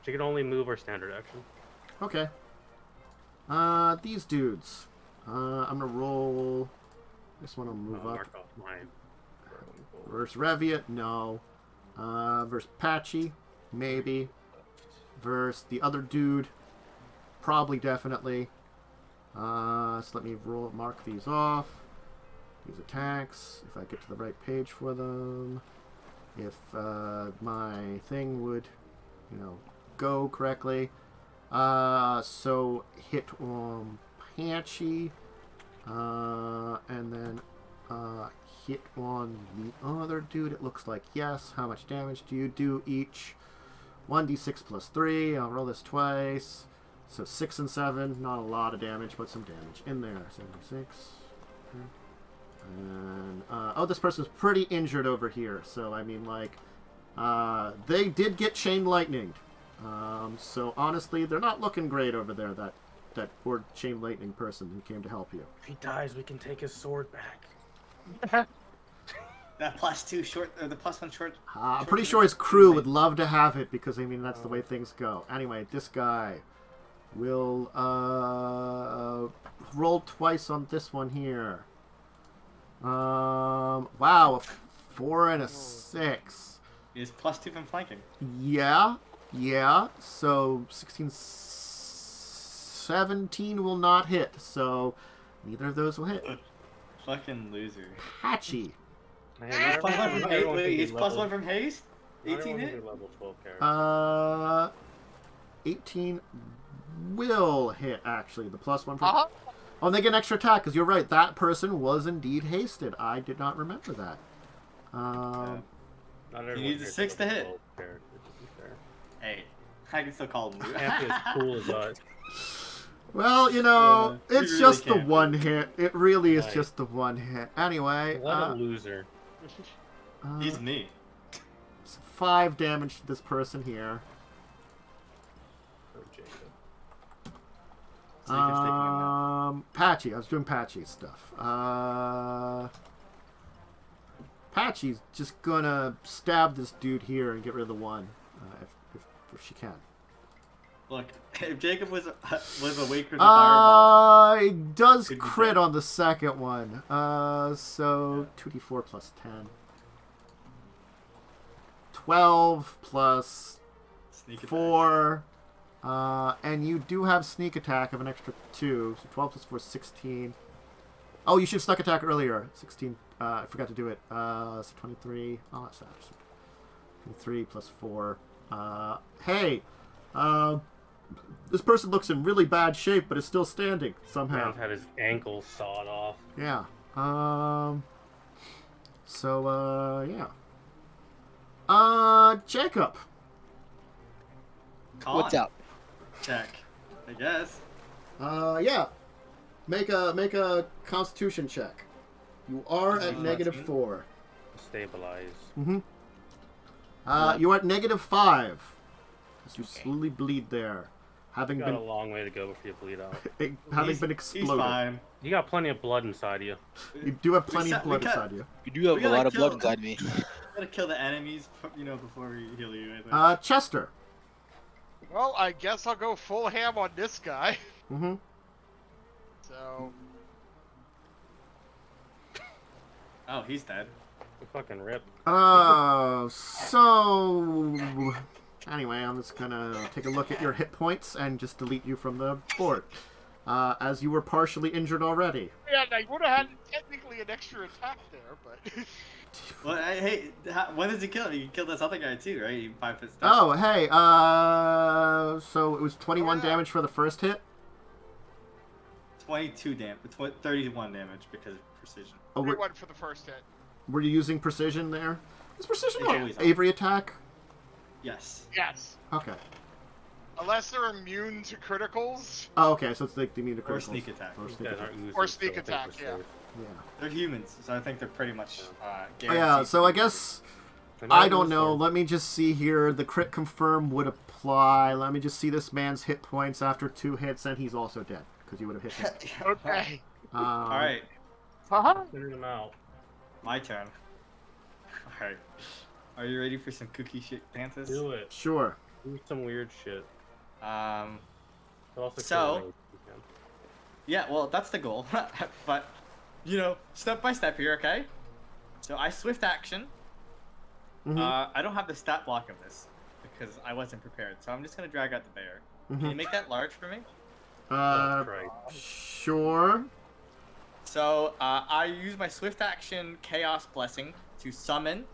She can only move her standard action. Okay. These dudes. I'm gonna roll. This one will move up. Mark off my. Versus Revia, no. Versus Patchy, maybe. Versus the other dude, probably, definitely. So let me mark these off. These attacks, if I get to the right page for them. If my thing would, go correctly. So hit on Patchy, and then hit on the other dude. It looks like yes. How much damage do you do each? 1d6 plus 3. I'll roll this twice. So 6 and 7. Not a lot of damage, but some damage in there. 76. And this person's pretty injured over here. So I mean, like, they did get chain lightning. So honestly, they're not looking great over there. That poor chain lightning person who came to help you. If he dies, we can take his sword back. That +2 short, or the +1 short. I'm pretty sure his crew would love to have it because, I mean, that's the way things go. Anyway, this guy will roll twice on this one here. Wow, a 4 and a 6. Is +2 from flanking. Yeah. So 16, 17 will not hit. So neither of those will hit. Fucking loser. Patchy. He's +1 from haste. Wait, he's +1 from haste. 18 hit. Level 12 character. 18 will hit, actually. The +1 from... Oh, and they get an extra attack, because you're right. That person was indeed hasted. I did not remember that. He needs a 6 to hit. Hey, I can still call him loser. Can't be as cool as us. Well, it's really just the can't. one hit. It really is Right. just the one hit. Anyway, What a loser. He's me. 5 damage to this person here. Oh, Jacob. So you can stick him in now. Patchy. I was doing Patchy stuff. Patchy's just gonna stab this dude here and get rid of the one, if she can. Look, if Jacob was awake from the fireball, It does Could be crit dead. on the second one. So 2d4 plus 10. 12 plus sneak attack. 4. And you do have sneak attack of an extra 2. So 12 plus 4 is 16. Oh, you should have snuck attack earlier. 16. I forgot to do it. So 23. Oh, that's sad. 23 plus 4. Hey. This person looks in really bad shape, but is still standing somehow. Man's had his ankle sawed off. Yeah. Yeah. Jacub. Con. What's up? Check. I guess. Yeah. Make a Constitution check. You are at -4. Stabilize. Mm-hmm. You are at -5. As you slowly bleed there. having You got a been long way to go before you bleed out. having been He's exploded. fine. You got plenty of blood inside you. You do have plenty We of blood got- inside you. You do have We a gotta lot of blood kill- inside me. Gotta kill the enemies, before we heal you. I think. Chester. Well, I guess I'll go full ham on this guy. Mm-hmm. So, Oh, he's dead. You fucking rip. So anyway, I'm just gonna take a look at your hit points and just delete you from the board, as you were partially injured already. yeah, I would have had technically an extra attack there, but Well, hey, when does he kill him? He killed this other guy too, right? He 5 foot step. Oh, hey, so it was 21 damage for the first hit. 22 damage, 31 damage because of precision. Oh, were, 31 for the first hit. were you using precision there? Is precision It's on always on. Avery attack? Yes. Yes. Okay. Unless they're immune to criticals. Oh, okay, so it's like the immune to Or criticals. sneak attack. Or These sneak guys attack. aren't users, Or so sneak I think attack, we're yeah. safe. Yeah. They're humans, so I think they're pretty much Yeah, guaranteed so to I be guess, They're I not don't know, users. let me just see here. The crit confirm would apply. Let me just see this man's hit points after 2 hits, and he's also dead, because you would have hit him. Okay. Alright, Uh-huh. Clear them out. my turn. Alright. Are you ready for some cookie shit pantas? Do it. Sure. Do some weird shit. Um, But also So- kill enemies if you can. yeah, well, that's the goal. But, step by step here, okay? So I swift action. Mhm. I don't have the stat block of this because I wasn't prepared. So I'm just gonna drag out the bear. Can you Mhm. make that large for me? Oh, Christ. Sure. So I use my swift action Chaos Blessing to summon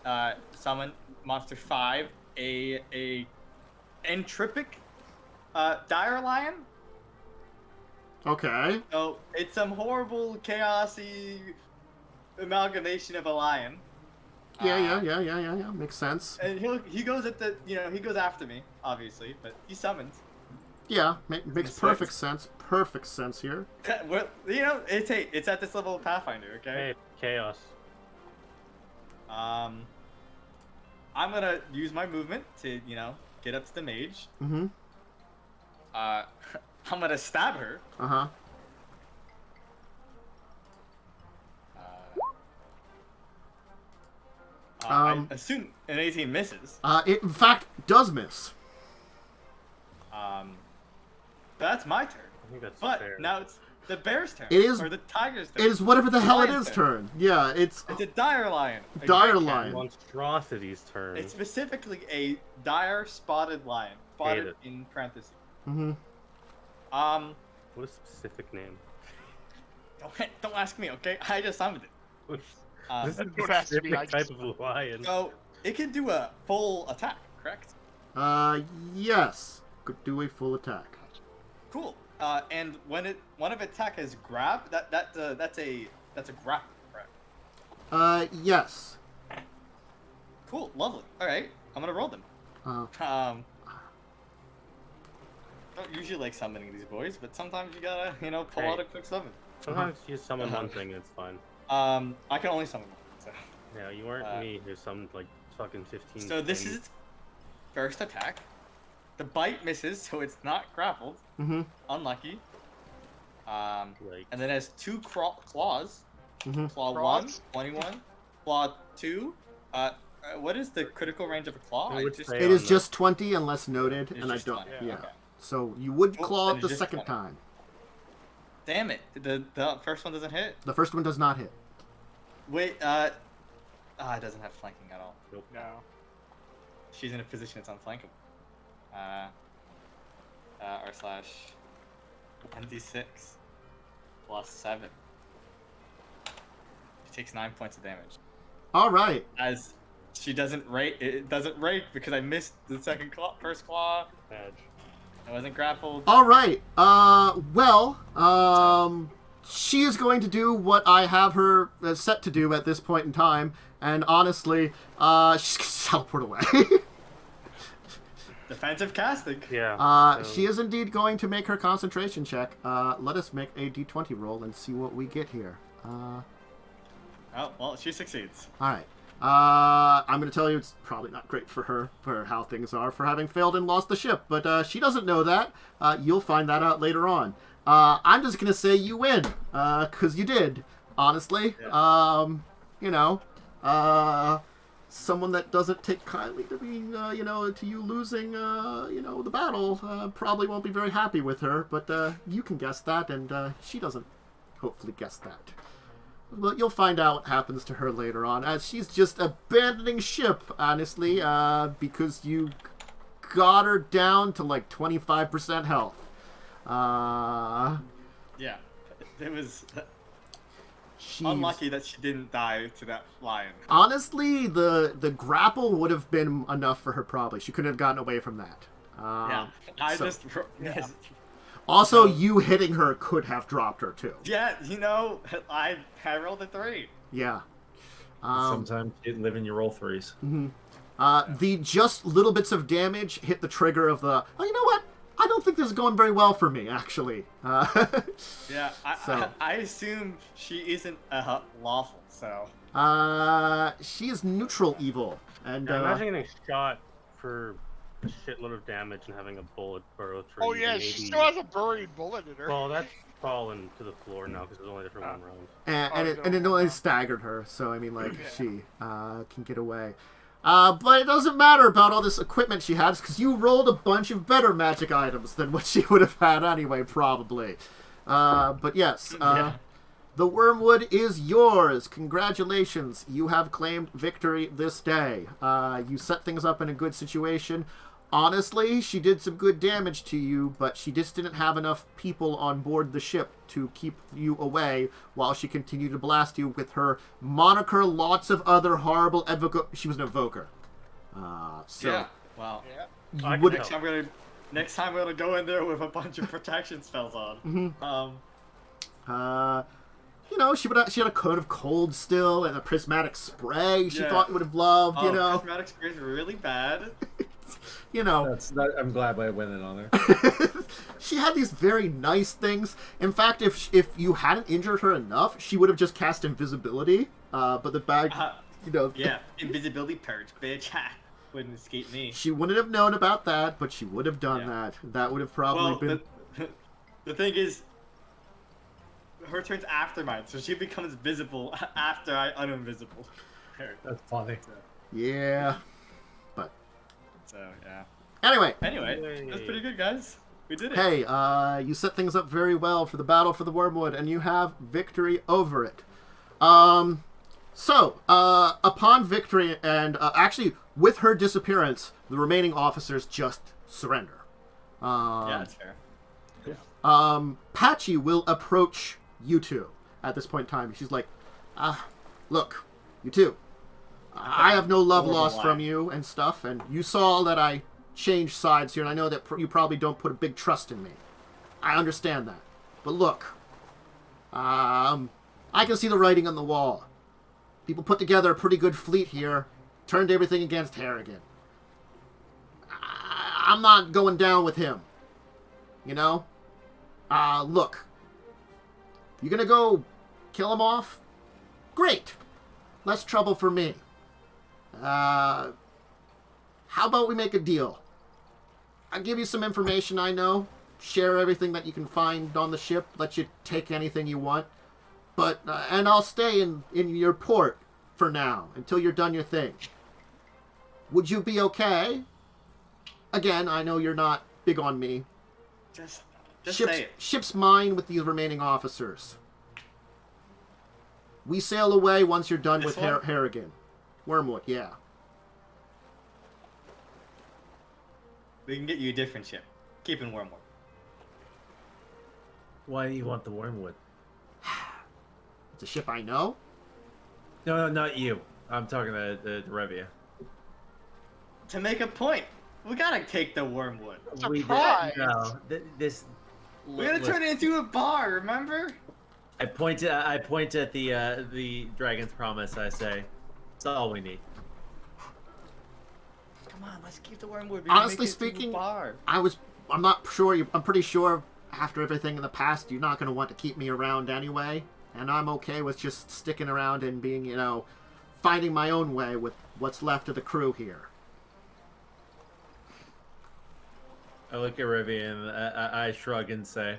Monster 5, a entropic dire lion. Okay. So it's some horrible chaosy amalgamation of a lion. Yeah. Makes sense. And he goes at the he goes after me obviously, but he summons. Yeah, makes Makes perfect sense. Perfect sense here. Well, it's at this level of Pathfinder, okay? Hey, chaos. I'm gonna use my movement to get up to the mage. Mm-hmm. I'm gonna stab her. Uh-huh. I assume an 18 misses. It in fact does miss. That's my turn. I think that's But fair. now it's the bear's turn. It is- or the tiger's turn. It is whatever the hell it Lion's is turn. turn. Yeah, it's It's a dire lion. a Dire great cat. lion. Monstrosity's turn. It's specifically a dire spotted lion. Spotted it. in parentheses. mm-hmm. What a specific name. Don't ask me, okay? I just summoned it. This is a Don't ask me, I specific type just- of lion. So it can do a full attack, correct? Yes. Could do a full attack. Cool. And when one of its attack is grab, that's a grapple, correct? Yes. Cool, lovely. All right, I'm gonna roll them. Don't usually like summoning these boys, but sometimes you gotta pull out a quick summon. Sometimes you summon one thing and it's fine. I can only summon one. So, Yeah, you weren't me who summoned like fucking 15 so this things. is its first attack. The bite misses, so it's not grappled. Mm-hmm. Unlucky. Like, And then it has 2 claws. Mm-hmm. Claw Claws? 1, 21. Claw 2. What is the critical range of a claw? It would say It on is the- just 20 unless noted, It's and I just don't. 20, Yeah. okay. So you would Cool, claw then it it's the just second 20. time. Damn it! The first one doesn't hit. The first one does not hit. Wait, it doesn't have flanking at all. Nope. No. She's in a position it's unflankable. R/ 1d6 plus 7. She takes 9 points of damage. All right. As she doesn't rake, it doesn't rake because I missed the first claw. Badge. I wasn't grappled. All right. She is going to do what I have her set to do at this point in time, and honestly, she's going to teleport away. Defensive casting. Yeah. She is indeed going to make her concentration check. Let us make a d20 roll and see what we get here. Oh well, she succeeds. All right. I'm going to tell you it's probably not great for her, for how things are, for having failed and lost the ship. But she doesn't know that. You'll find that out later on. I'm just going to say you win, because you did, honestly. Yeah. You know, someone that doesn't take kindly to being, you know, to you losing, you know, the battle, probably won't be very happy with her. But you can guess that, and she doesn't hopefully guess that. Well, you'll find out what happens to her later on, as she's just abandoning ship, honestly, because you got her down to like 25% health. Yeah, it was She's... unlucky that she didn't die to that lion. Honestly, the grapple would have been enough for her, probably. She couldn't have gotten away from that. Yeah, I so- just... Yeah. Also, you hitting her could have dropped her, too. Yeah, you know, I rolled a 3. Yeah. Sometimes you live in your roll 3s. The just little bits of damage hit the trigger of the, oh, you know what? I don't think this is going very well for me, actually. Yeah, So. I assume she isn't lawful, so... She is neutral evil. And, Imagine getting shot for a shitload of damage and having a bullet burrow through. Oh yeah, maybe... she still has a buried bullet in her. Well, that's fallen to the floor now because it was only there for one round. and it only staggered her, so I mean, like, she can get away. But it doesn't matter about all this equipment she has, because you rolled a bunch of better magic items than what she would have had anyway, probably. But yes, the wormwood is yours. Congratulations. You have claimed victory this day. You set things up in a good situation. Honestly, she did some good damage to you, but she just didn't have enough people on board the ship to keep you away while she continued to blast you with her moniker, lots of other horrible she was an evoker. So Yeah, wow. Yeah. you would Next time we're gonna go in there with a bunch of protection spells on. you know, she had a coat of cold still and a prismatic spray she Yeah. thought you would have loved, you know. Prismatic spray is really bad. You know. I'm glad I went in on her. She had these very nice things. In fact, if you hadn't injured her enough, she would have just cast invisibility. But the bag, you know. Yeah, invisibility purge, bitch. Ha! Wouldn't escape me. She wouldn't have known about that, but she would have done Yeah. that. That would have probably been. The thing is, her turn's after mine, so she becomes visible after I uninvisible her. That's funny. Yeah. So yeah. Anyway. Anyway, that's pretty good, guys. We did it. Hey, you set things up very well for the battle for the Wormwood, and you have victory over it. So, upon victory, and actually, with her disappearance, the remaining officers just surrender. Yeah, that's fair. Patchy will approach you two at this point in time. She's like, look, you two, I have no love lost from you and stuff, and you saw that I changed sides here, and I know that you probably don't put a big trust in me. I understand that. But look, I can see the writing on the wall. People put together a pretty good fleet here, turned everything against Harrigan. I'm not going down with him. You know? Look. You gonna go kill him off? Great. Less trouble for me. How about we make a deal? I'll give you some information I know. Share everything that you can find on the ship. Let you take anything you want. But, and I'll stay in your port for now, until you're done your thing. Would you be okay? Again, I know you're not big on me. Just say it. Ship's mine with the remaining officers. We sail away once you're done with Harrigan. Wormwood, yeah. We can get you a different ship. Keep in Wormwood. Why do you want the wormwood? It's a ship I know. No, not you. I'm talking to the Revia. To make a point, we gotta take the Wormwood. Surprise! This. We're gonna turn it into a bar, remember? I point at the Dragon's Promise. I say, it's all we need. Come on, let's keep the Wormwood. Honestly speaking, bar. I'm not sure. I'm pretty sure after everything in the past, you're not going to want to keep me around anyway. And I'm okay with just sticking around and being, you know, finding my own way with what's left of the crew here. I look at Revia and I shrug and say,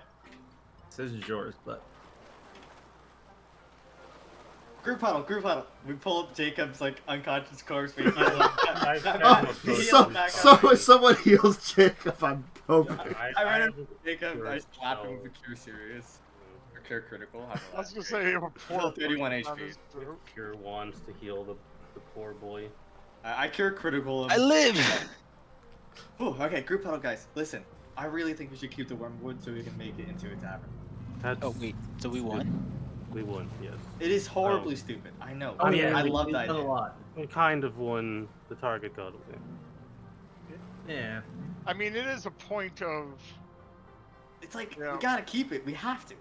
"This isn't yours, but." Group huddle, group huddle. We pull up Jacob's like unconscious corpse. We heal him. Someone heals Jacob. I'm hoping. I ran into Jacob. I slapped him with Cure Serious. Or Cure Critical. I was gonna say, Heal 31 HP. Cure wants to heal the poor boy. I Cure Critical him. I live. Ooh, okay, group huddle, guys. Listen, I really think we should keep the wormwood so we can make it into a tavern. Oh wait, so we won? We won, yes. It is horribly stupid. I know. Oh, yeah, I we love We've that done idea. a lot. We kind of won. The target got away. Yeah. I mean, it is a point of. It's like, Yeah. we gotta keep it. We have to.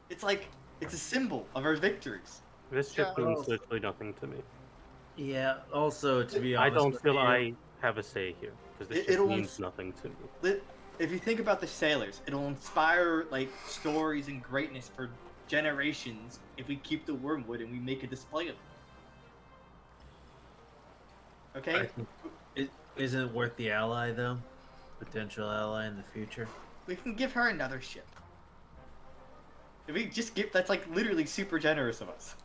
It's like, it's a symbol of our victories. This ship Yeah. means literally nothing to me. Yeah. Also, to be I honest, don't with feel you, I have a say here because this ship It'll means nothing to me. If you think about the sailors, it'll inspire like stories and greatness for generations if we keep the wormwood and we make a display of it. Okay? I think it isn't worth the ally though. Potential ally in the future. We can give her another ship. If we just give, that's like literally super generous of us.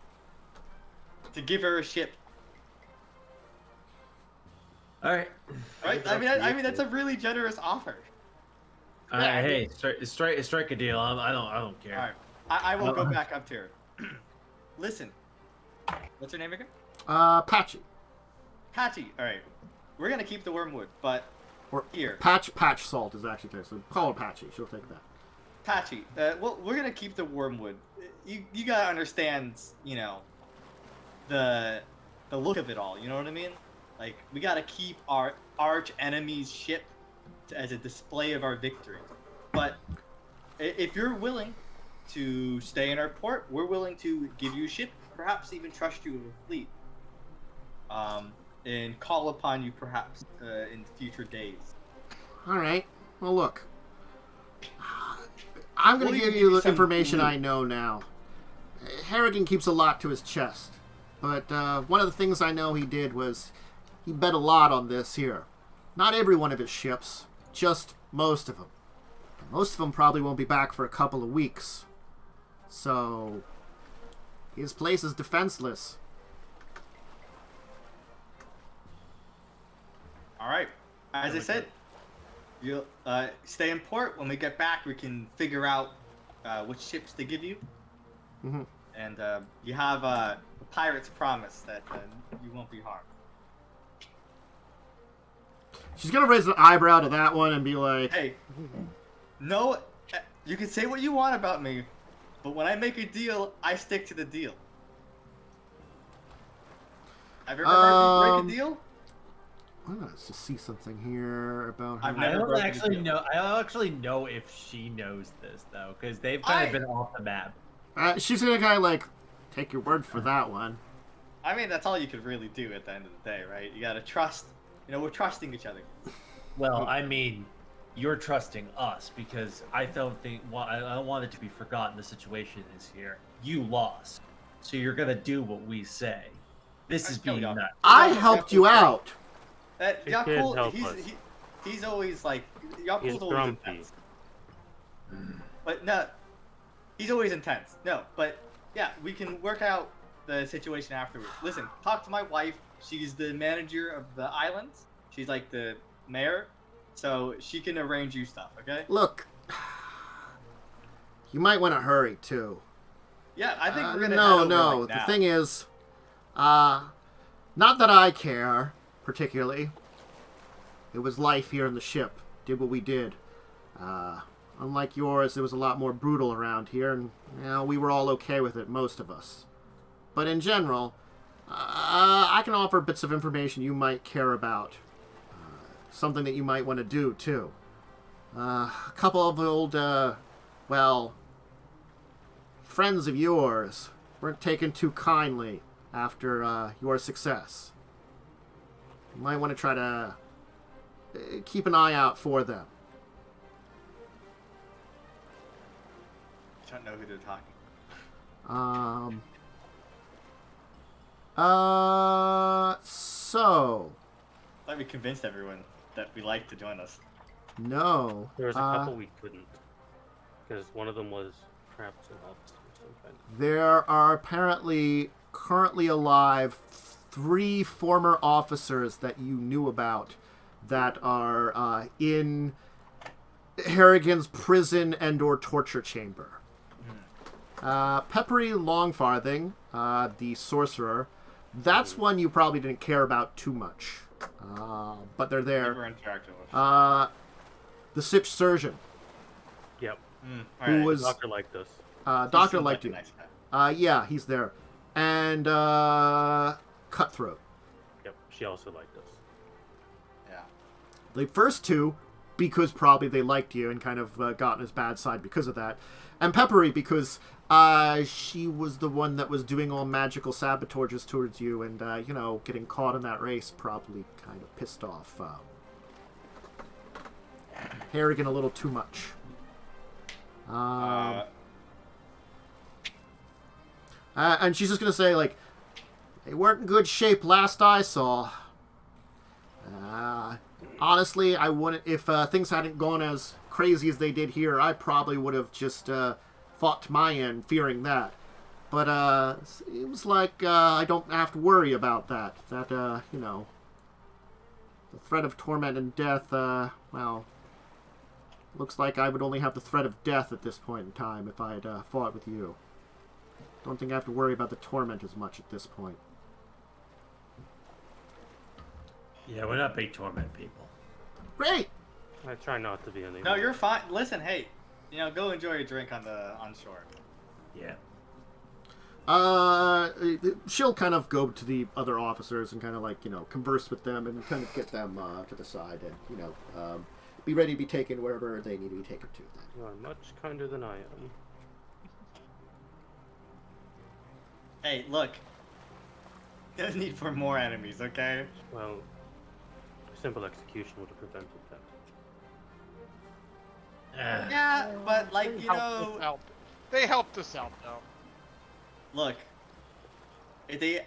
To give her a ship. All right. Right? I mean that's a really generous offer. Yeah, Hey, strike a deal. I don't care. Alright. I will go back up to her. Listen. What's her name again? Patchy. Patchy. Alright. We're gonna keep the wormwood, but Or here. Patch Salt is actually there, so call her Patchy. She'll take that. Patchy. Well, we're gonna keep the wormwood. You gotta understand, you know, the look of it all. You know what I mean? Like, we gotta keep our arch enemy's ship as a display of our victory. But if you're willing to stay in our port, we're willing to give you a ship, perhaps even trust you with a fleet, and call upon you perhaps in future days. All right. Well, look. I'm going to We'll give give you you the some information clue. I know now. Harrigan keeps a lot to his chest. But one of the things I know he did was he bet a lot on this here. Not every one of his ships, just most of them. And most of them probably won't be back for a couple of weeks. So, his place is defenseless. All right. As I said, you'll stay in port. When we get back, we can figure out which ships to give you. Mm-hmm. And you have a pirate's promise that you won't be harmed. She's going to raise an eyebrow to that one and be like, Hey, no, you can say what you want about me, but when I make a deal, I stick to the deal. Have you ever heard me break a deal? let's just see something here about her. I've I never don't broken a actually deal. know. I don't actually know if she knows this though, because they've kind of been off the map. She's going to kind of like, take your word for that one. I mean, that's all you could really do at the end of the day, right? You gotta trust. You know, we're trusting each other. Well, I mean, you're trusting us because I don't think. Well, I don't want it to be forgotten. The situation is here. You lost, so you're gonna do what we say. This is being nuts. I helped you out. That He can't Yaalkol, help us. he's always like He's Yaalkol's always grumpy. intense. But no, he's always intense. No, but yeah, we can work out the situation afterwards. Listen, talk to my wife. She's the manager of the islands. She's like the mayor, so she can arrange you stuff. Okay? Look, you might want to hurry too. Yeah, I think we're gonna. No, head over, no. like, The now. thing is, not that I care particularly. It was life here in the ship. Did what we did. Unlike yours, it was a lot more brutal around here, and we were all okay with it, most of us. But in general, I can offer bits of information you might care about. Something that you might want to do, too. A couple of old, friends of yours weren't taken too kindly after your success. You might want to try to keep an eye out for them. I don't know who they're talking. So I thought we convinced everyone that we liked to join us. no. There was a couple we couldn't, because one of them was trapped in office or something. There are apparently currently alive 3 former officers that you knew about that are in Harrigan's prison and/or torture chamber. Peppery Longfarthing, the sorcerer, that's one you probably didn't care about too much, but they're there. Never interacted with. The Sitch Surgeon, Yep. who was Doctor liked us. Doctor liked you. Nice guy. Yeah, he's there, and Cutthroat. Yep. She also liked us. Yeah. The first 2, because probably they liked you and kind of got on his bad side because of that. And Peppery, because she was the one that was doing all magical sabotages towards you and, getting caught in that race probably kind of pissed off Harrigan a little too much. And she's just going to say, like, they weren't in good shape last I saw. Honestly, I wouldn't. If things hadn't gone as crazy as they did here, I probably would have just fought to my end, fearing that. But it was like I don't have to worry about that. That the threat of torment and death. Looks like I would only have the threat of death at this point in time if I had fought with you. Don't think I have to worry about the torment as much at this point. Yeah, we're not big torment people. Great. I try not to be anymore. No, you're fine. Listen, hey, go enjoy your drink on shore. Yeah. She'll kind of go to the other officers and kind of like, converse with them and kind of get them to the side and, be ready to be taken wherever they need to be taken to. Then. You are much kinder than I am. Hey, look. There's need for more enemies, okay? Well, simple execution would have prevented that. Yeah, but They helped us out though. Look. If they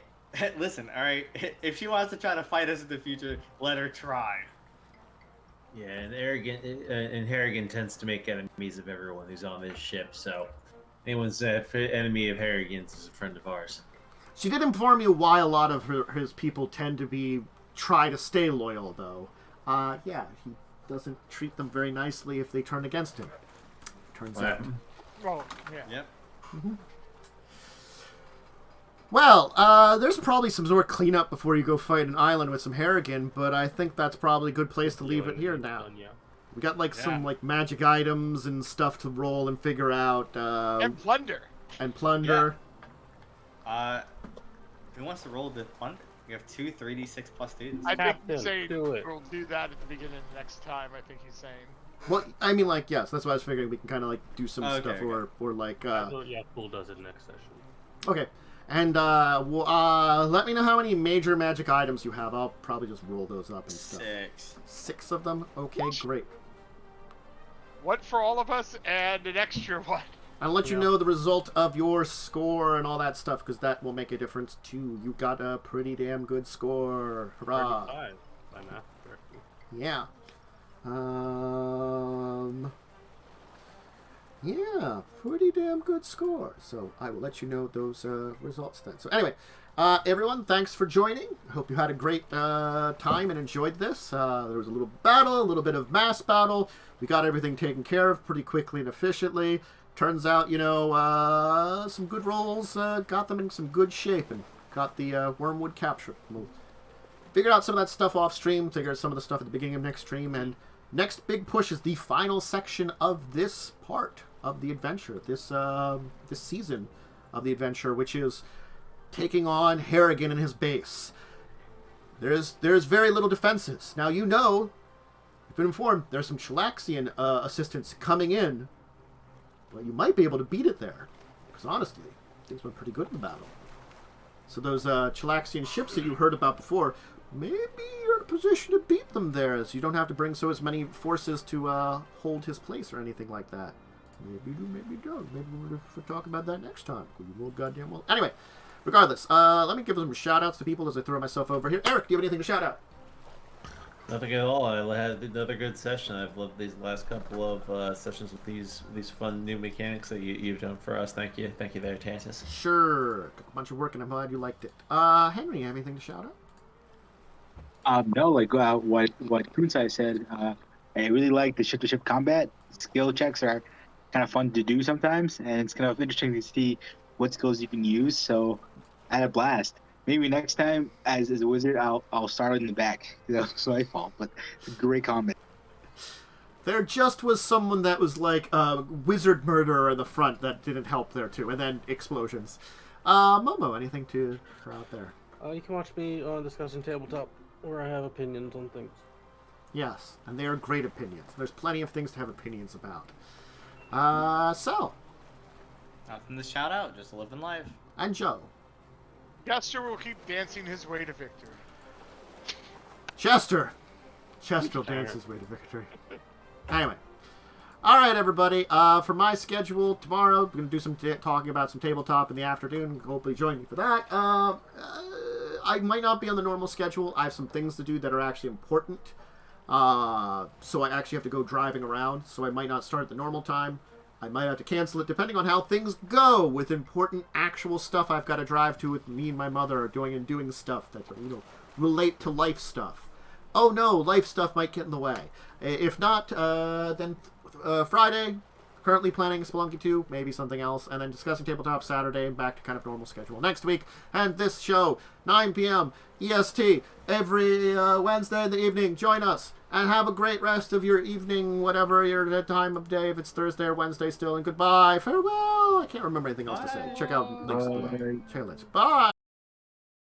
listen, all right. If she wants to try to fight us in the future, let her try. Yeah, and Harrigan tends to make enemies of everyone who's on this ship, so anyone's enemy of Harrigan's is a friend of ours. She did inform you why a lot of his people tend to try to stay loyal, though. Yeah, he doesn't treat them very nicely if they turn against him. Turns out. Oh, yeah. Yep. Mm-hmm. Well, there's probably some more cleanup before you go fight an island with some Harrigan, but I think that's probably a good place to leave it here now. Yeah. We got some magic items and stuff to roll and figure out. And plunder. And plunder. Yeah. Who wants to roll the plunder? We have 2 3d6 plus 2. I think Captain, he's saying do it. we'll do that at the beginning of next time. I think he's saying. Well, I mean, yes, that's what I was figuring. We can kind of do some Okay, stuff, okay. or like. Pool does it next session. Okay, and let me know how many major magic items you have. I'll probably just roll those up and stuff. 6. 6 of them. Okay, great. One for all of us and an extra one. I'll let you know the result of your score and all that stuff, because that will make a difference too. You got a pretty damn good score. Hurrah! 35 by math correctly. Yeah. Yeah, pretty damn good score. So I will let you know those results then. So anyway, everyone, thanks for joining. I hope you had a great time and enjoyed this. There was a little battle, a little bit of mass battle. We got everything taken care of pretty quickly and efficiently. Turns out, some good rolls got them in some good shape and got the Wormwood capture. We'll figure out some of that stuff off stream, figure out some of the stuff at the beginning of next stream, and next big push is the final section of this part of the adventure, this season of the adventure, which is taking on Harrigan and his base. There's very little defenses. Now, you've been informed, there's some Chalaxian assistance coming in, but you might be able to beat it there, because honestly, things went pretty good in the battle. So those Chalaxian ships that you heard about before, maybe you're in a position to beat them there, as you don't have to bring as many forces to hold his place or anything like that. Maybe you do, maybe you don't. Maybe we'll talk about that next time. Anyway, Regardless, let me give some shout-outs to people as I throw myself over here. Erik, do you have anything to shout out? Nothing at all. I had another good session. I've loved these last couple of sessions with these fun new mechanics that you've done for us. Thank you there, Tantus. Sure. Took a bunch of work, and I'm glad you liked it. Henry, you have anything to shout out? No, like what Kunsai said. I really like the ship-to-ship combat. Skill checks are kind of fun to do sometimes, and it's kind of interesting to see what skills you can use. So, I had a blast. Maybe next time, as a wizard, I'll start in the back. That was my fault, but it's a great combat. There just was someone that was like a wizard murderer in the front that didn't help there too, and then explosions. Momo, anything to throw out there? You can watch me on Discussing Tabletop, where I have opinions on things. Yes, and they are great opinions. There's plenty of things to have opinions about. So, Nothing to shout out, just living life. and Joe. Chester will keep dancing his way to victory. Chester will dance his way to victory. Anyway. Alright, everybody. For my schedule, tomorrow, we're going to do some talking about some tabletop in the afternoon. Hopefully join me for that. I might not be on the normal schedule. I have some things to do that are actually important. So I actually have to go driving around. So I might not start at the normal time. I might have to cancel it depending on how things go with important actual stuff I've got to drive to with me and my mother are doing stuff that, relate to life stuff. Oh no, life stuff might get in the way. If not, then Friday, currently planning Spelunky 2, maybe something else, and then Discussing Tabletop Saturday and back to kind of normal schedule next week. And this show, 9 p.m. EST, every Wednesday in the evening. Join us. And have a great rest of your evening, whatever your time of day, if it's Thursday or Wednesday still. And goodbye. Farewell. I can't remember anything else to say. Check out links below. Check out links. Bye.